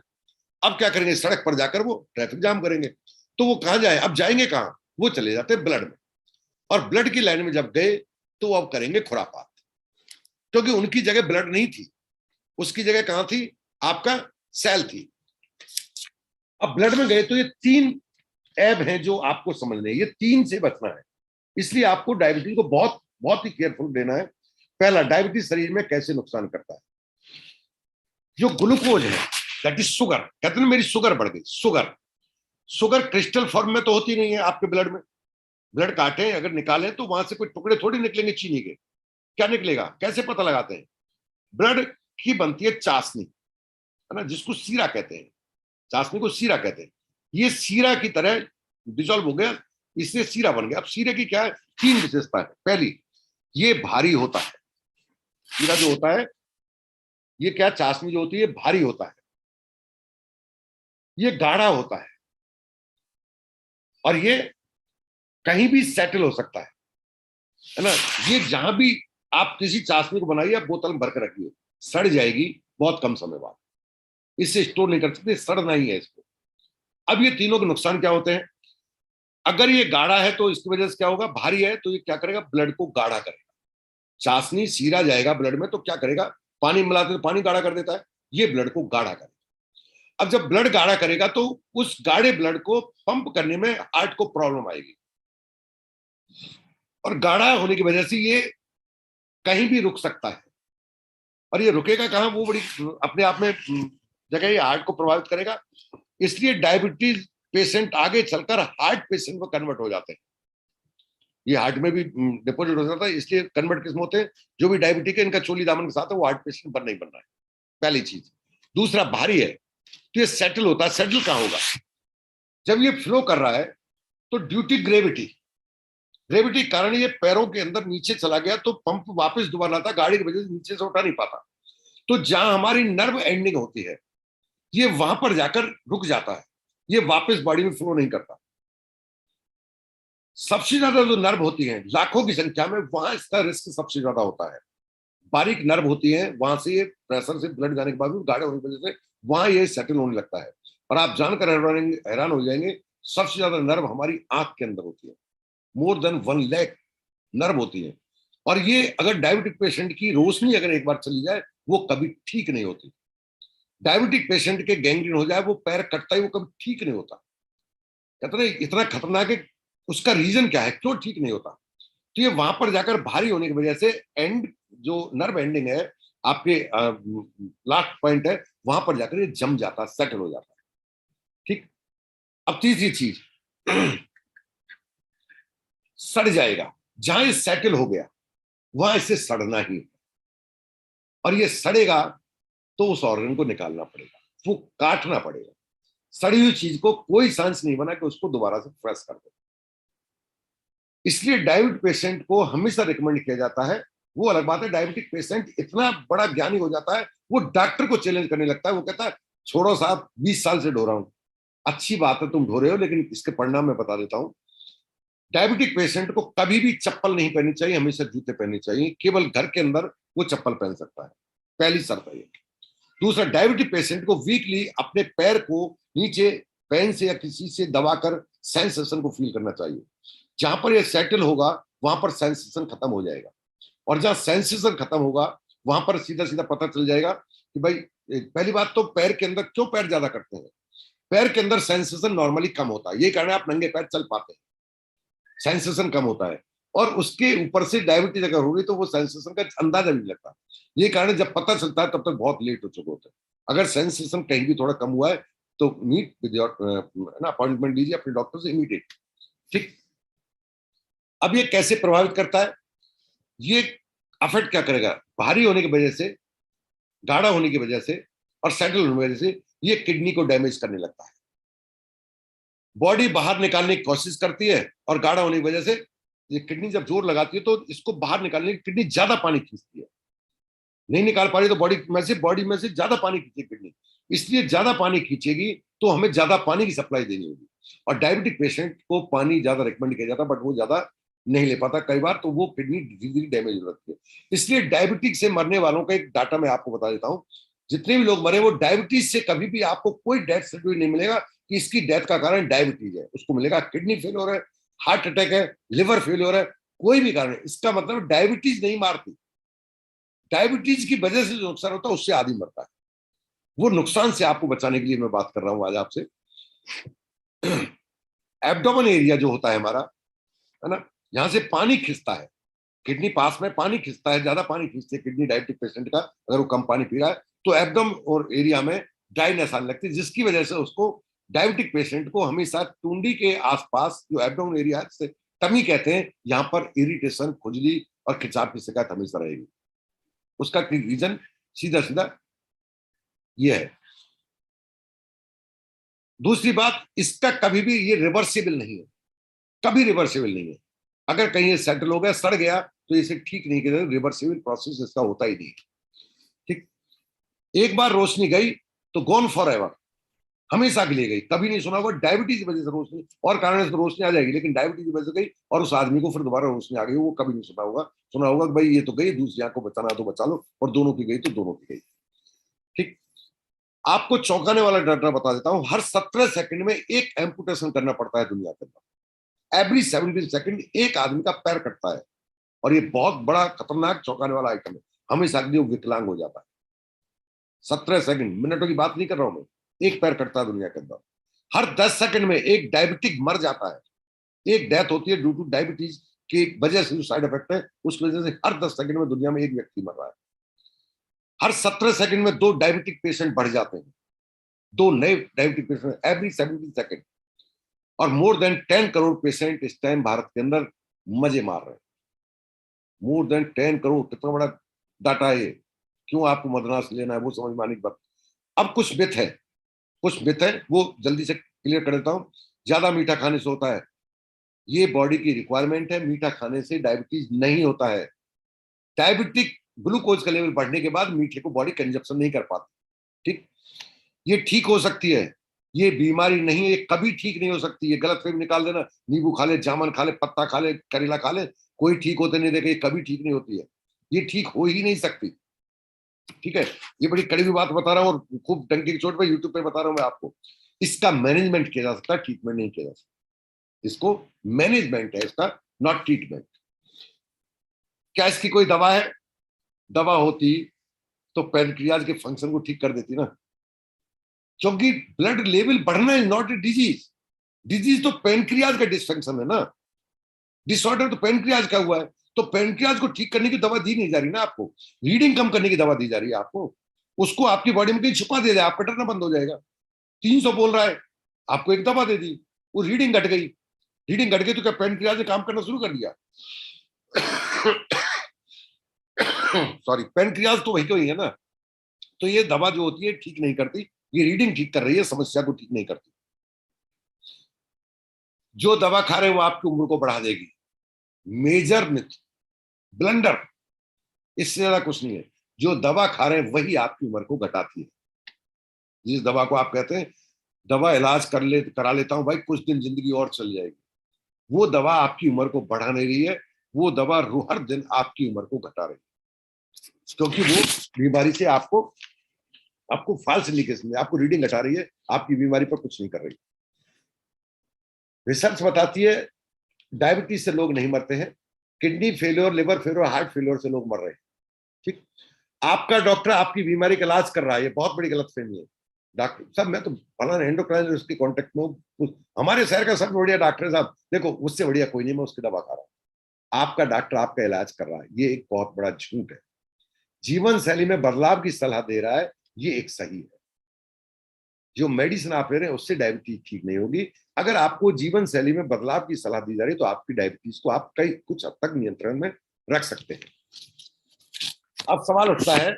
अब क्या करेंगे? सड़क पर जाकर वो ट्रैफिक जाम करेंगे। तो वो कहां जाए? अब जाएंगे कहां? वो चले जाते हैं ब्लड में, और ब्लड की लाइन में जब गए तो अब करेंगे खुरापात, क्योंकि उनकी जगह ब्लड नहीं थी, उसकी जगह कहां थी? आपका सेल थी। अब ब्लड में गए तो ये 3 ऐब हैं जो आपको समझने हैं, ये 3 से बचना है। इसलिए आपको डायबिटीज को बहुत बहुत ही केयरफुल लेना है। पहला, डायबिटीज शरीर में कैसे नुकसान करता है? जो ग्लूकोज है, दैट इज शुगर। कहते हैं मेरी शुगर बढ़ गई। शुगर क्रिस्टल फॉर्म में तो होती नहीं है आपके ब्लड में। ब्लड काटे अगर निकालें तो वहां से कोई टुकड़े थोड़ी निकलेंगे चीनी के। क्या निकलेगा? कैसे पता लगाते हैं? ब्लड की बनती है चाशनी, है ना, जिसको सीरा कहते हैं। चाशनी को सीरा कहते हैं। ये सीरा की तरह डिजोल्व हो गया, इससे सीरा बन गया। अब सीरे की क्या है? 3 विशेषता है। पहली, ये भारी होता है। सीरा जो होता है, ये क्या, चाशनी जो होती है भारी होता है, ये गाढ़ा होता है, और ये कहीं भी सेटल हो सकता है ना। ये जहां भी आप किसी चाशनी को बनाइए, आप बोतल में भर कर रखिए, सड़ जाएगी बहुत कम समय बाद, इससे स्टोर नहीं कर सकते, सड़ना ही है इसको। अब ये तीनों के नुकसान क्या होते हैं? अगर ये गाढ़ा है तो इसकी वजह से क्या होगा? भारी है तो ये क्या करेगा? ब्लड को गाढ़ा करेगा। चाशनी सीरा जाएगा ब्लड में तो क्या करेगा? पानी मिलाते तो पानी गाढ़ा कर देता है, ये ब्लड को गाढ़ा करेगा। अब जब ब्लड गाढ़ा करेगा तो उस गाढ़े ब्लड को पंप करने में हार्ट को प्रॉब्लम आएगी, और गाढ़ा होने की वजह से ये कहीं भी रुक सकता है। और ये रुकेगा कहां? वो बड़ी अपने आप में जगह ये हार्ट को प्रभावित करेगा। इसलिए डायबिटीज पेशेंट आगे चलकर हार्ट पेशेंट में कन्वर्ट हो जाते हैं। ये हार्ट में भी डिपॉजिट हो जाता है, इसलिए कन्वर्ट किस्म होते हैं। जो भी डायबिटिक है, इनका चोली दामन के साथ है, वो हार्ट पेशेंट बन नहीं बन रहा है, पहली चीज। दूसरा, भारी है तो ये सेटल होता है। सेटल कहां होगा? जब ये फ्लो कर रहा है तो ड्यू टू ग्रेविटी के कारण ये पैरों के अंदर नीचे चला गया, तो पंप वापस दोबारा आता, गाड़ी की वजह से नीचे से उठा नहीं पाता। तो जहां हमारी नर्व एंडिंग होती है, ये वहां पर जाकर रुक जाता है, ये वापस बॉडी में फ्लो नहीं करता। सबसे ज्यादा जो नर्व होती है लाखों की संख्या में, वहां इसका रिस्क सबसे ज्यादा होता है। बारीक नर्व होती है, वहां से ये प्रेशर से ब्लड जाने के बाद गाढ़े होने की वजह से वहां ये सेटल होने लगता है। और आप जानकर हैरान हो जाएंगे, सबसे ज्यादा नर्व हमारी आंख के अंदर होती है, मोर देन 1 लाख नर्व होती है। और ये अगर डायबिटिक पेशेंट की रोशनी अगर एक बार चली जाए, वो कभी ठीक नहीं होती। डायबिटिक पेशेंट के गैंग्रीन हो जाए, वो पैर कटता है, वो कभी ठीक नहीं होता। कहते हैं इतना खतरनाक है। उसका रीजन क्या है, क्यों ठीक नहीं होता? तो ये वहां पर जाकर भारी होने की वजह से एंड जो नर्व एंडिंग है आपके लास्ट पॉइंट है, वहां पर जाकर ये जम जाता है, सेटल हो जाता है। ठीक। अब तीसरी चीज, सड़ जाएगा। जहां ये सेटल हो गया वहां इसे सड़ना ही है, और ये सड़ेगा तो उस ऑर्गन को निकालना पड़ेगा, वो काटना पड़ेगा। सड़ी हुई चीज को कोई चांस नहीं बना कि उसको दोबारा से फ्रेश कर दे। इसलिए डायबिटिक पेशेंट को हमेशा रिकमेंड किया जाता है। वो अलग बात है, डायबिटिक पेशेंट इतना बड़ा ज्ञानी हो जाता है, वो डॉक्टर को चैलेंज करने लगता है। वो कहता है छोड़ो साहब, 20 साल से ढो रहा हूं। अच्छी बात है तुम ढो रहे हो, लेकिन इसके परिणाम मैं बता देता हूं। डायबिटिक पेशेंट को कभी भी चप्पल नहीं पहननी चाहिए, हमेशा जूते पहनने चाहिए। केवल घर के अंदर वो चप्पल पहन सकता है, पहली शर्त है ये। दूसरा, डायबिटिक पेशेंट को वीकली अपने पैर को नीचे पेन से या किसी से दबाकर सेंसेशन को फील करना चाहिए। जहां पर ये सेटल होगा वहां पर सेंसेशन खत्म हो जाएगा, और जहां सेंसेशन खत्म होगा वहां पर सीधा सीधा पता चल जाएगा कि भाई, पहली बात तो पैर के अंदर क्यों पैर ज्यादा करते हैं? पैर के अंदर सेंसेशन नॉर्मली कम होता है, ये कारण आप नंगे पैर चल पाते हैं, सेंसेशन कम होता है। और उसके ऊपर से डायबिटीज अगर होगी तो वो सेंसेशन का अंदाजा नहीं लगता। ये कारण जब पता चलता है तब तक बहुत लेट हो चुके होते हैं। अगर सेंसेशन कहीं भी थोड़ा कम हुआ है तो मीट विद योर अपॉइंटमेंट लीजिए अपने डॉक्टर से इमीडिएट। ठीक। अब ये कैसे प्रभावित करता है? ये अफेक्ट क्या करेगा? भारी होने की वजह से, गाढ़ा होने की वजह से और सेटल होने की वजह से ये किडनी को डैमेज करने लगता है। बॉडी बाहर निकालने की कोशिश करती है, और गाढ़ा होने की वजह से ये किडनी जब जोर लगाती है तो इसको बाहर निकालने की किडनी ज्यादा पानी खींचती है। नहीं निकाल पा रही तो बॉडी में से ज्यादा पानी खींचेगी किडनी। इसलिए ज्यादा पानी खींचेगी तो हमें ज्यादा पानी की सप्लाई देनी होगी। और डायबिटिक पेशेंट को पानी ज्यादा रिकमेंड किया जाता है, बट वो ज्यादा नहीं ले पाता कई बार, तो वो किडनी धीरे धीरे डैमेज हो जाती है। इसलिए डायबिटिक से मरने वालों का एक डाटा मैं आपको बता देता हूँ। जितने भी लोग मरे, वो डायबिटीज से कभी भी आपको कोई डेथ सर्टिफिकेट नहीं मिलेगा कि इसकी डेथ का कारण डायबिटीज है। उसको मिलेगा किडनी फेलियर है, हार्ट अटैक है, लिवर फेलियर है, कोई भी कारण है। इसका मतलब डायबिटीज नहीं मारती, डायबिटीज की वजह से जो नुकसान होता है उससे आदमी मरता है। वो नुकसान से आपको बचाने के लिए मैं बात कर रहा हूं आज आपसे। एब्डोमेन एरिया जो होता है हमारा, है ना, यहां से पानी खिंचता है, किडनी पास में पानी खिंचता है, ज्यादा पानी खींचती है किडनी डायबिटिक पेशेंट का। अगर वो कम पानी पी रहा है तो एब्डोमेन और एरिया में ड्राइनेस आने लगती है, जिसकी वजह से उसको डायबिटिक पेशेंट को हमेशा टुंडी के आसपास जो एब्डोमेन एरिया है, टमी कहते हैं, यहाँ पर इरिटेशन, खुजली और खिंचाव की शिकायत हमेशा रहेगी। उसका रीजन सीधा सीधा ये है। दूसरी बात, इसका कभी भी ये रिवर्सिबल नहीं है, कभी रिवर्सिबल नहीं है। अगर कहीं ये सेटल हो गया, सड़ गया, तो इसे ठीक नहीं किया, रिवर्सिबल प्रोसेस इसका होता ही नहीं। ठीक। एक बार रोशनी गई तो गॉन फॉर एवर, हमेशा के लिए गई। कभी नहीं सुना होगा डायबिटीज की वजह से रोशनी, और कारण से रोशनी आ जाएगी, लेकिन डायबिटीज की वजह से गई और उस आदमी को फिर दोबारा रोशनी आ गई, वो कभी नहीं सुना होगा। सुना होगा कि भाई ये तो गई, दूसरी आंख को बचाना तो बचा लो, और दोनों की गई तो दोनों की गई। ठीक। आपको चौंकाने वाला डाटा बता देता हूं, हर 17 सेकंड में एक एम्पुटेशन करना पड़ता है दुनिया के अंदर। एवरी 17 सेकंड एक आदमी का पैर कटता है, और ये बहुत बड़ा खतरनाक चौंकाने वाला आइटम है। हमेशा के लिए विकलांग हो जाता है। 17 सेकंड, मिनटों की बात नहीं कर रहा हूं मैं, एक पैर कटता है दुनिया के अंदर। हर 10 सेकंड में एक डायबिटिक मर जाता है, एक डेथ होती है ड्यू टू डायबिटीज की वजह से, जो साइड इफेक्ट है उस वजह से हर 10 सेकंड में दुनिया में एक व्यक्ति मर रहा है। हर 17 सेकंड में 2 डायबिटिक पेशेंट बढ़ जाते हैं, 2 नए डायबिटिक पेशेंट एवरी 17 सेकंड। और मोर देन 10 करोड़ पेशेंट इस टाइम भारत के अंदर मजे मार रहे हैं। मोर देन 10 करोड़, कितना बड़ा डाटा है ये। क्यों आपको मदनास लेना है वो समझ में आने की बात। अब कुछ मिथ है, कुछ मिथ है, वो जल्दी से क्लियर कर देता हूं। ज्यादा मीठा खाने से होता है, ये बॉडी की रिक्वायरमेंट है। मीठा खाने से डायबिटीज नहीं होता है। डायबिटिक ग्लूकोज का लेवल बढ़ने के बाद मीठे को बॉडी कंजप्शन नहीं कर पाती। ठीक। ये ठीक हो सकती है, ये बीमारी नहीं है, ये कभी ठीक नहीं हो सकती। ये गलत फहमी निकाल देना, नींबू खा ले, जामुन खा ले, पत्ता खा ले, करेला खा ले, कोई ठीक होते नहीं देखे, ये कभी ठीक नहीं होती है। ये ठीक हो ही नहीं सकती। ठीक है, ये बड़ी कड़वी बात बता रहा हूँ और खूब डंके की चोट पे यूट्यूब पे बता रहा हूँ मैं आपको। इसका मैनेजमेंट किया जा सकता है, ट्रीटमेंट नहीं किया जा सकता। इसको मैनेजमेंट है इसका, नॉट ट्रीटमेंट। क्या इसकी कोई दवा है? दवा होती तो पैनक्रियाज के फंक्शन को ठीक कर देती ना, क्योंकि ब्लड लेवल बढ़ना is not a disease. Disease तो पैनक्रियाज का डिसफंक्शन है ना, डिसऑर्डर तो पैनक्रियाज का हुआ है। तो पैनक्रियाज को ठीक करने की दवा दी नहीं जा रही ना आपको, रीडिंग कम करने की दवा दी जा रही है आपको। उसको आपकी बॉडी में कहीं छुपा दिया जाए, आपका डरना बंद हो जाएगा। 300 बोल रहा है, आपको एक दवा दे दी, वो रीडिंग घट गई। रीडिंग घट गई तो क्या पैनक्रियाज ने काम करना शुरू कर दिया? सॉरी, पैनक्रियाज तो वही तो ही है ना। तो ये दवा जो होती है ठीक नहीं करती, ये रीडिंग ठीक कर रही है, समस्या को ठीक नहीं करती। जो दवा खा रहे हो वो आपकी उम्र को बढ़ा देगी। मेजर मिथ, ब्लंडर, इससे ज्यादा कुछ नहीं है। जो दवा खा रहे हैं वही आपकी उम्र को घटाती है। जिस दवा को आप कहते हैं दवा इलाज करा लेता हूं भाई, कुछ दिन जिंदगी और चल जाएगी, वो दवा आपकी उम्र को बढ़ा नहीं रही है, वो दवा हर दिन आपकी उम्र को घटा रही है। क्योंकि वो बीमारी से आपको फॉल्स इंडिकेशन है, आपको रीडिंग घटा रही है, आपकी बीमारी पर कुछ नहीं कर रही। रिसर्च बताती है डायबिटीज से लोग नहीं मरते हैं, kidney failure, liver failure, heart failure से लोग मर रहे हैं। ठीक, आपका डॉक्टर आपकी बीमारी का इलाज कर रहा है, ये बहुत बड़ी गलतफहमी है। डॉक्टर साहब, मैं तो फलाना एंडोक्राइनोलॉजिस्ट के कांटेक्ट में हूँ, हमारे शहर का सबसे बढ़िया डॉक्टर है साहब, देखो उससे बढ़िया कोई नहीं, मैं उसकी दवा खा रहा हूँ। आपका डॉक्टर आपका इलाज कर रहा है, ये एक बहुत बड़ा झूठ है। जीवन शैली में बदलाव की सलाह दे रहा है, ये एक सही है। जो मेडिसिन आप ले रहे हैं उससे डायबिटीज ठीक नहीं होगी। अगर आपको जीवन शैली में बदलाव की सलाह दी जा रही है तो आपकी डायबिटीज को आप कुछ हद तक नियंत्रण में रख सकते हैं। अब सवाल उठता है,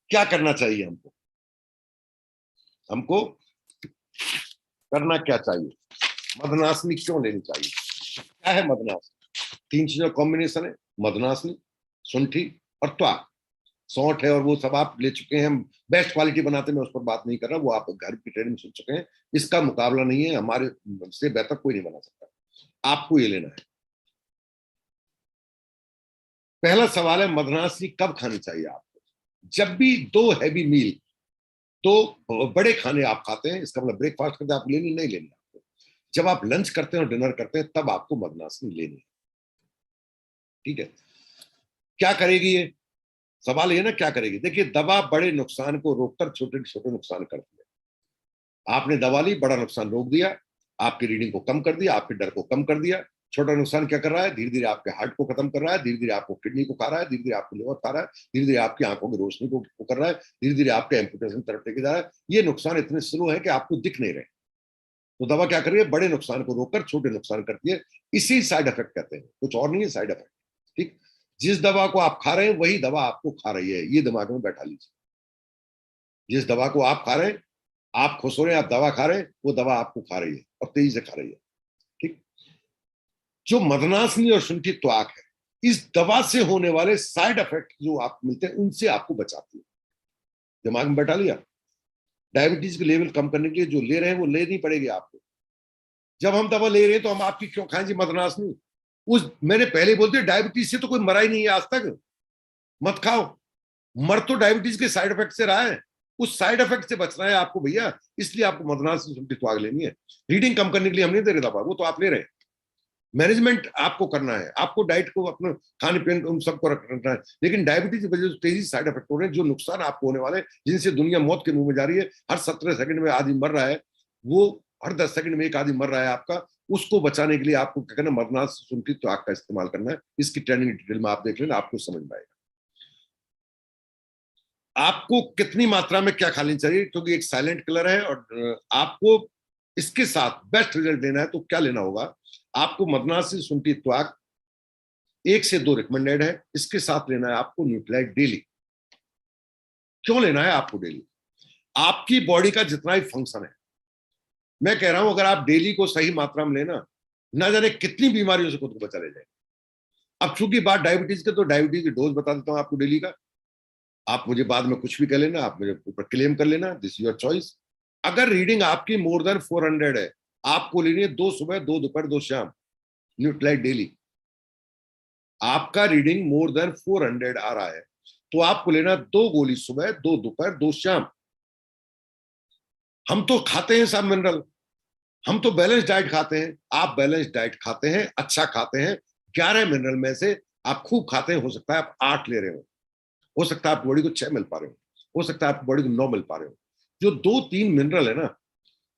क्या करना चाहिए हमको करना क्या चाहिए? मदनासनी क्यों लेनी चाहिए? क्या है मदनासनी? 3 चीजों कॉम्बिनेशन है, मदनासनी, शुंठी और त्वक। सौंठ है और वो सब आप ले चुके हैं, बेस्ट क्वालिटी बनाते, मैं उस पर बात नहीं कर रहा, वो आप घर की ट्रेनिंग सुन चुके हैं। इसका मुकाबला नहीं है, हमारे से बेहतर कोई नहीं बना सकता। आपको ये लेना है। पहला सवाल है, मदनासनी कब खानी चाहिए आपको? जब भी 2 हैवी मील, 2 बड़े खाने आप खाते हैं, इसका मतलब ब्रेकफास्ट करते हैं, आपको लेनी नहीं लेनी आपको। जब आप लंच करते हैं और डिनर करते हैं तब आपको मदनासनी लेनी है। ठीक है, क्या करेगी ये? सवाल ये ना क्या करेगी। देखिए, दवा बड़े नुकसान को रोककर छोटे छोटे नुकसान करती है। आपने दवा ली, बड़ा नुकसान रोक दिया, आपकी रीडिंग को कम कर दिया, आपके डर को कम कर दिया। छोटा नुकसान क्या कर रहा है? धीरे धीरे आपके हार्ट को खत्म कर रहा है, धीरे धीरे आपको किडनी को खा रहा है, धीरे धीरे आपको लिवर खा रहा है, धीरे धीरे आपकी आंखों की रोशनी को कर रहा है, धीरे धीरे आपके एम्पुटेशन तरफ लेके जा रहा है। ये नुकसान इतने स्लो है कि आपको दिख नहीं रहे। तो दवा क्या कर रही है? बड़े नुकसान को रोककर छोटे नुकसान करती है। इसी साइड इफेक्ट कहते हैं, कुछ और नहीं है साइड इफेक्ट। ठीक, जिस दवा को आप खा रहे हैं वही दवा आपको खा रही है, ये दिमाग में बैठा लीजिए। जिस दवा को आप खा रहे हैं, आप खुश हो रहे हैं, आप दवा खा रहे हैं, वो दवा आपको खा रही है और तेजी से खा रही है। ठीक, जो मदनासनी और शुंठी त्वक है, इस दवा से होने वाले साइड इफेक्ट जो आपको मिलते हैं उनसे आपको बचाती है। दिमाग में बैठा लिया। डायबिटीज के लेवल कम करने के लिए जो ले रहे हैं वो लेनी पड़ेगी आपको। जब हम दवा ले रहे हैं तो हम आपकी क्यों खाएं जी मदनासनी? मैंने पहले बोलते, डायबिटीज से तो कोई मरा ही नहीं है आज तक, मत खाओ। मर तो डायबिटीज के साइड इफेक्ट से रहा है, उस साइड इफेक्ट से बचना है आपको भैया, इसलिए आपको मदनासनी शुंठी त्वक लेनी है। रीडिंग कम करने के लिए हम नहीं दे रहे दवा, वो तो आप ले रहे हैं। मैनेजमेंट आपको करना है, आपको डाइट को, अपने खाने पीने को, उन सबको रखना है। लेकिन डायबिटीज की वजह से तेजी से साइड इफेक्ट हो रहे हैं, जो नुकसान आपको होने वाले, जिनसे दुनिया मौत के मुंह में जा रही है। हर 17 सेकंड में आदमी मर रहा है, वो हर 10 सेकंड में एक आदमी मर रहा है आपका। उसको बचाने के लिए आपको क्या करना? मदनासनी शुंठी त्वक का इस्तेमाल करना है। इसकी ट्रेनिंग डिटेल में आप देख लेना, आपको समझ में आएगा। आपको कितनी मात्रा में क्या खानी चाहिए, क्योंकि एक साइलेंट किलर है और आपको इसके साथ बेस्ट रिजल्ट लेना है तो क्या लेना होगा? आपको मदनासनी शुंठी त्वक 1 से 2 रिकमेंडेड है, इसके साथ लेना है आपको न्यूट्रीलाइट डेली। क्यों लेना है आपको डेली? आपकी बॉडी का जितना ही फंक्शन है, मैं कह रहा हूं, अगर आप डेली को सही मात्रा में लेना, ना जाने कितनी बीमारियों से खुद को बचा ले जाए। अब चूंकि बात डायबिटीज के, तो डायबिटीज की डोज बता देता हूं आपको डेली का। आप मुझे बाद में कुछ भी कह लेना, आप मुझे ऊपर क्लेम कर लेना, दिस योर चॉइस। अगर रीडिंग आपकी मोर देन 400 है, आपको लेनी है 2 सुबह, 2 दोपहर, 2 शाम न्यूट्रीलाइट डेली। आपका रीडिंग मोर देन 400 आ रहा है तो आपको लेना 2 गोली सुबह, 2 दोपहर, 2 शाम। हम तो खाते हैं सब मिनरल, हम तो बैलेंस डाइट खाते हैं। आप बैलेंस डाइट खाते हैं, अच्छा खाते हैं, 11 मिनरल में से आप खूब खाते हैं, हो सकता है आप 8 ले रहे हो सकता है आप बॉडी को 6 मिल पा रहे हो सकता है आप बॉडी को 9 मिल पा रहे हो। जो 2-3 मिनरल है ना,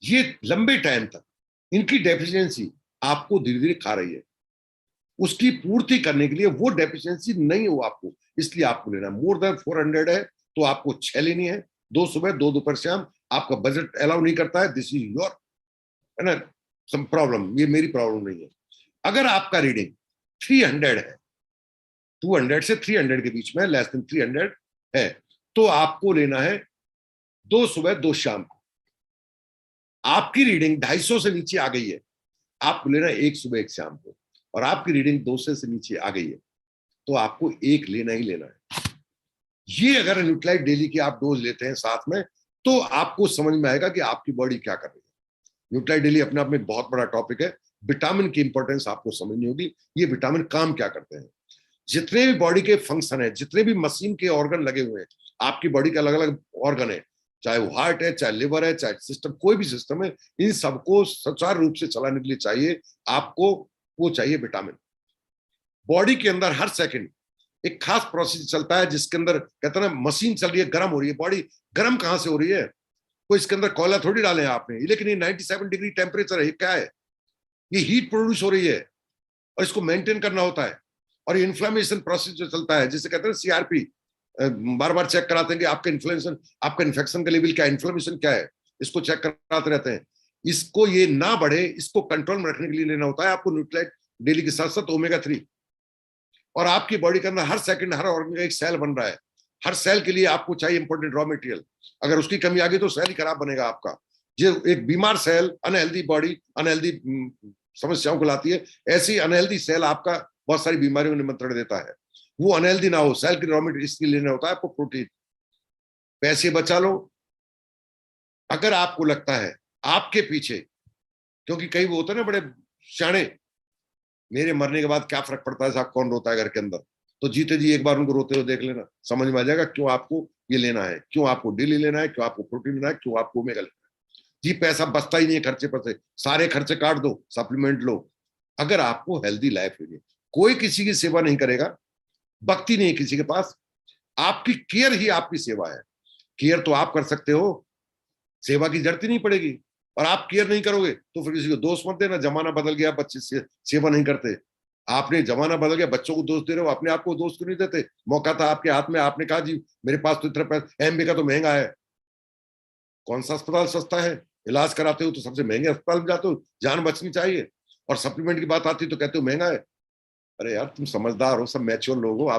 ये लंबे टाइम तक इनकी डेफिशिएंसी आपको धीरे धीरे खा रही है। उसकी पूर्ति करने के लिए वो डेफिशिएंसी नहीं हो आपको, इसलिए आपको लेना मोर देन 400 है तो आपको 6 लेनी है, 2 सुबह, 2 दोपहर, शाम। आपका बजट अलाउ नहीं करता है, दिस इज योर है ना सम प्रॉब्लम, ये मेरी प्रॉब्लम नहीं है। अगर आपका रीडिंग 300 है, 200 से 300 के बीच में, लेस देन 300 है, तो आपको लेना है 2 सुबह, 2 शाम को। आपकी रीडिंग 250 से नीचे आ गई है, आपको लेना है 1 सुबह, 1 शाम को। और आपकी रीडिंग 200 से नीचे आ गई है तो आपको 1 लेना ही लेना है। ये अगर न्यूट्रालाइट डेली की आप डोज लेते हैं साथ में, तो आपको समझ में आएगा कि आपकी बॉडी क्या कर रही है। न्यूट्रालाइट डेली अपने आप में एक बहुत बड़ा टॉपिक है। विटामिन की इंपॉर्टेंस आपको समझनी होगी, ये विटामिन काम क्या करते हैं। जितने भी बॉडी के फंक्शन है, जितने भी मशीन के ऑर्गन लगे हुए हैं, आपकी बॉडी के अलग अलग ऑर्गन है, चाहे वो हार्ट है, चाहे लिवर है, चाहे सिस्टम, कोई भी सिस्टम है, इन सबको सुचारू रूप से चलाने के लिए चाहिए आपको, वो चाहिए विटामिन। बॉडी के अंदर हर सेकंड एक खास प्रोसेस चलता है जिसके अंदर कहते हैं ना, मशीन चल रही है, गर्म हो रही है बॉडी। गर्म कहां से हो रही है? कोई इसके अंदर कोयला थोड़ी डाले हैं आपने, लेकिन ये 97 डिग्री टेम्परेचर है, ये क्या है? ये हीट प्रोड्यूस हो रही है और इसको मेंटेन करना होता है। और ये इन्फ्लेमेशन प्रोसेस जो चलता है, जिसे कहते हैं सीआरपी, बार बार चेक कराते हैं कि आपका इन्फ्लेमेशन, आपका इन्फेक्शन का लेवल क्या है, इन्फ्लेमेशन क्या है, इसको चेक कराते रहते हैं। इसको ये ना बढ़े, इसको कंट्रोल में रखने के लिए लेना होता है आपको न्यूट्रालाइट डेली के साथ साथ ओमेगा 3। और आपकी बॉडी के अंदर हर सेकंड हर ऑर्गन का एक सेल बन रहा है, हर सेल के लिए आपको चाहिए इंपॉर्टेंट रॉ मटेरियल। अगर उसकी कमी आ गई तो सेल ही खराब बनेगा आपका। जो एक बीमार सेल, अनहेल्दी बॉडी अनहेल्दी समस्याओं को लाती है, ऐसी अनहेल्दी सेल आपका बहुत सारी बीमारियों को निमंत्रण देता है। वो अनहेल्दी ना हो, सेल की रॉ मटेरियल इसके लिए लेना होता है आपको प्रोटीन। पैसे बचा लो। अगर आपको लगता है आपके पीछे, क्योंकि कई वो होते हैं ना बड़े शाणे, मेरे मरने के बाद क्या फर्क पड़ता है साहब, कौन रोता है घर के अंदर, तो जीते जी एक बार उनको रोते हुए देख लेना, समझ में आ जाएगा क्यों आपको ये लेना है, क्यों आपको डेली लेना है, क्यों आपको प्रोटीन लेना है, क्यों आपको ओमेगा लेना है। जी पैसा बचता ही नहीं है खर्चे पर से, सारे खर्चे काट दो, सप्लीमेंट लो। अगर आपको हेल्दी लाइफ है, कोई किसी की सेवा नहीं करेगा, भक्ति नहीं है किसी के पास, आपकी केयर ही आपकी सेवा है। केयर तो आप कर सकते हो, सेवा की जरूरत ही नहीं पड़ेगी। और आप केयर नहीं करोगे तो फिर किसी को दोष मत देना, जमाना बदल गया, बच्चे सेवा नहीं करते। आपने जमाना बदल गया, बच्चों को दोष दे रहे हो, अपने आप को दोष क्यों नहीं देते? मौका था आपके हाथ में, आपने कहा जी मेरे पास तो इतना पैसा, एमबी का तो महंगा है। कौन सा अस्पताल सस्ता है? इलाज कराते हो तो सबसे महंगे अस्पताल में जाते हो, जान बचनी चाहिए। और सप्लीमेंट की बात आती तो कहते हो महंगा है। अरे यार तुम समझदार हो, सब मैच्योर लोग हो, आप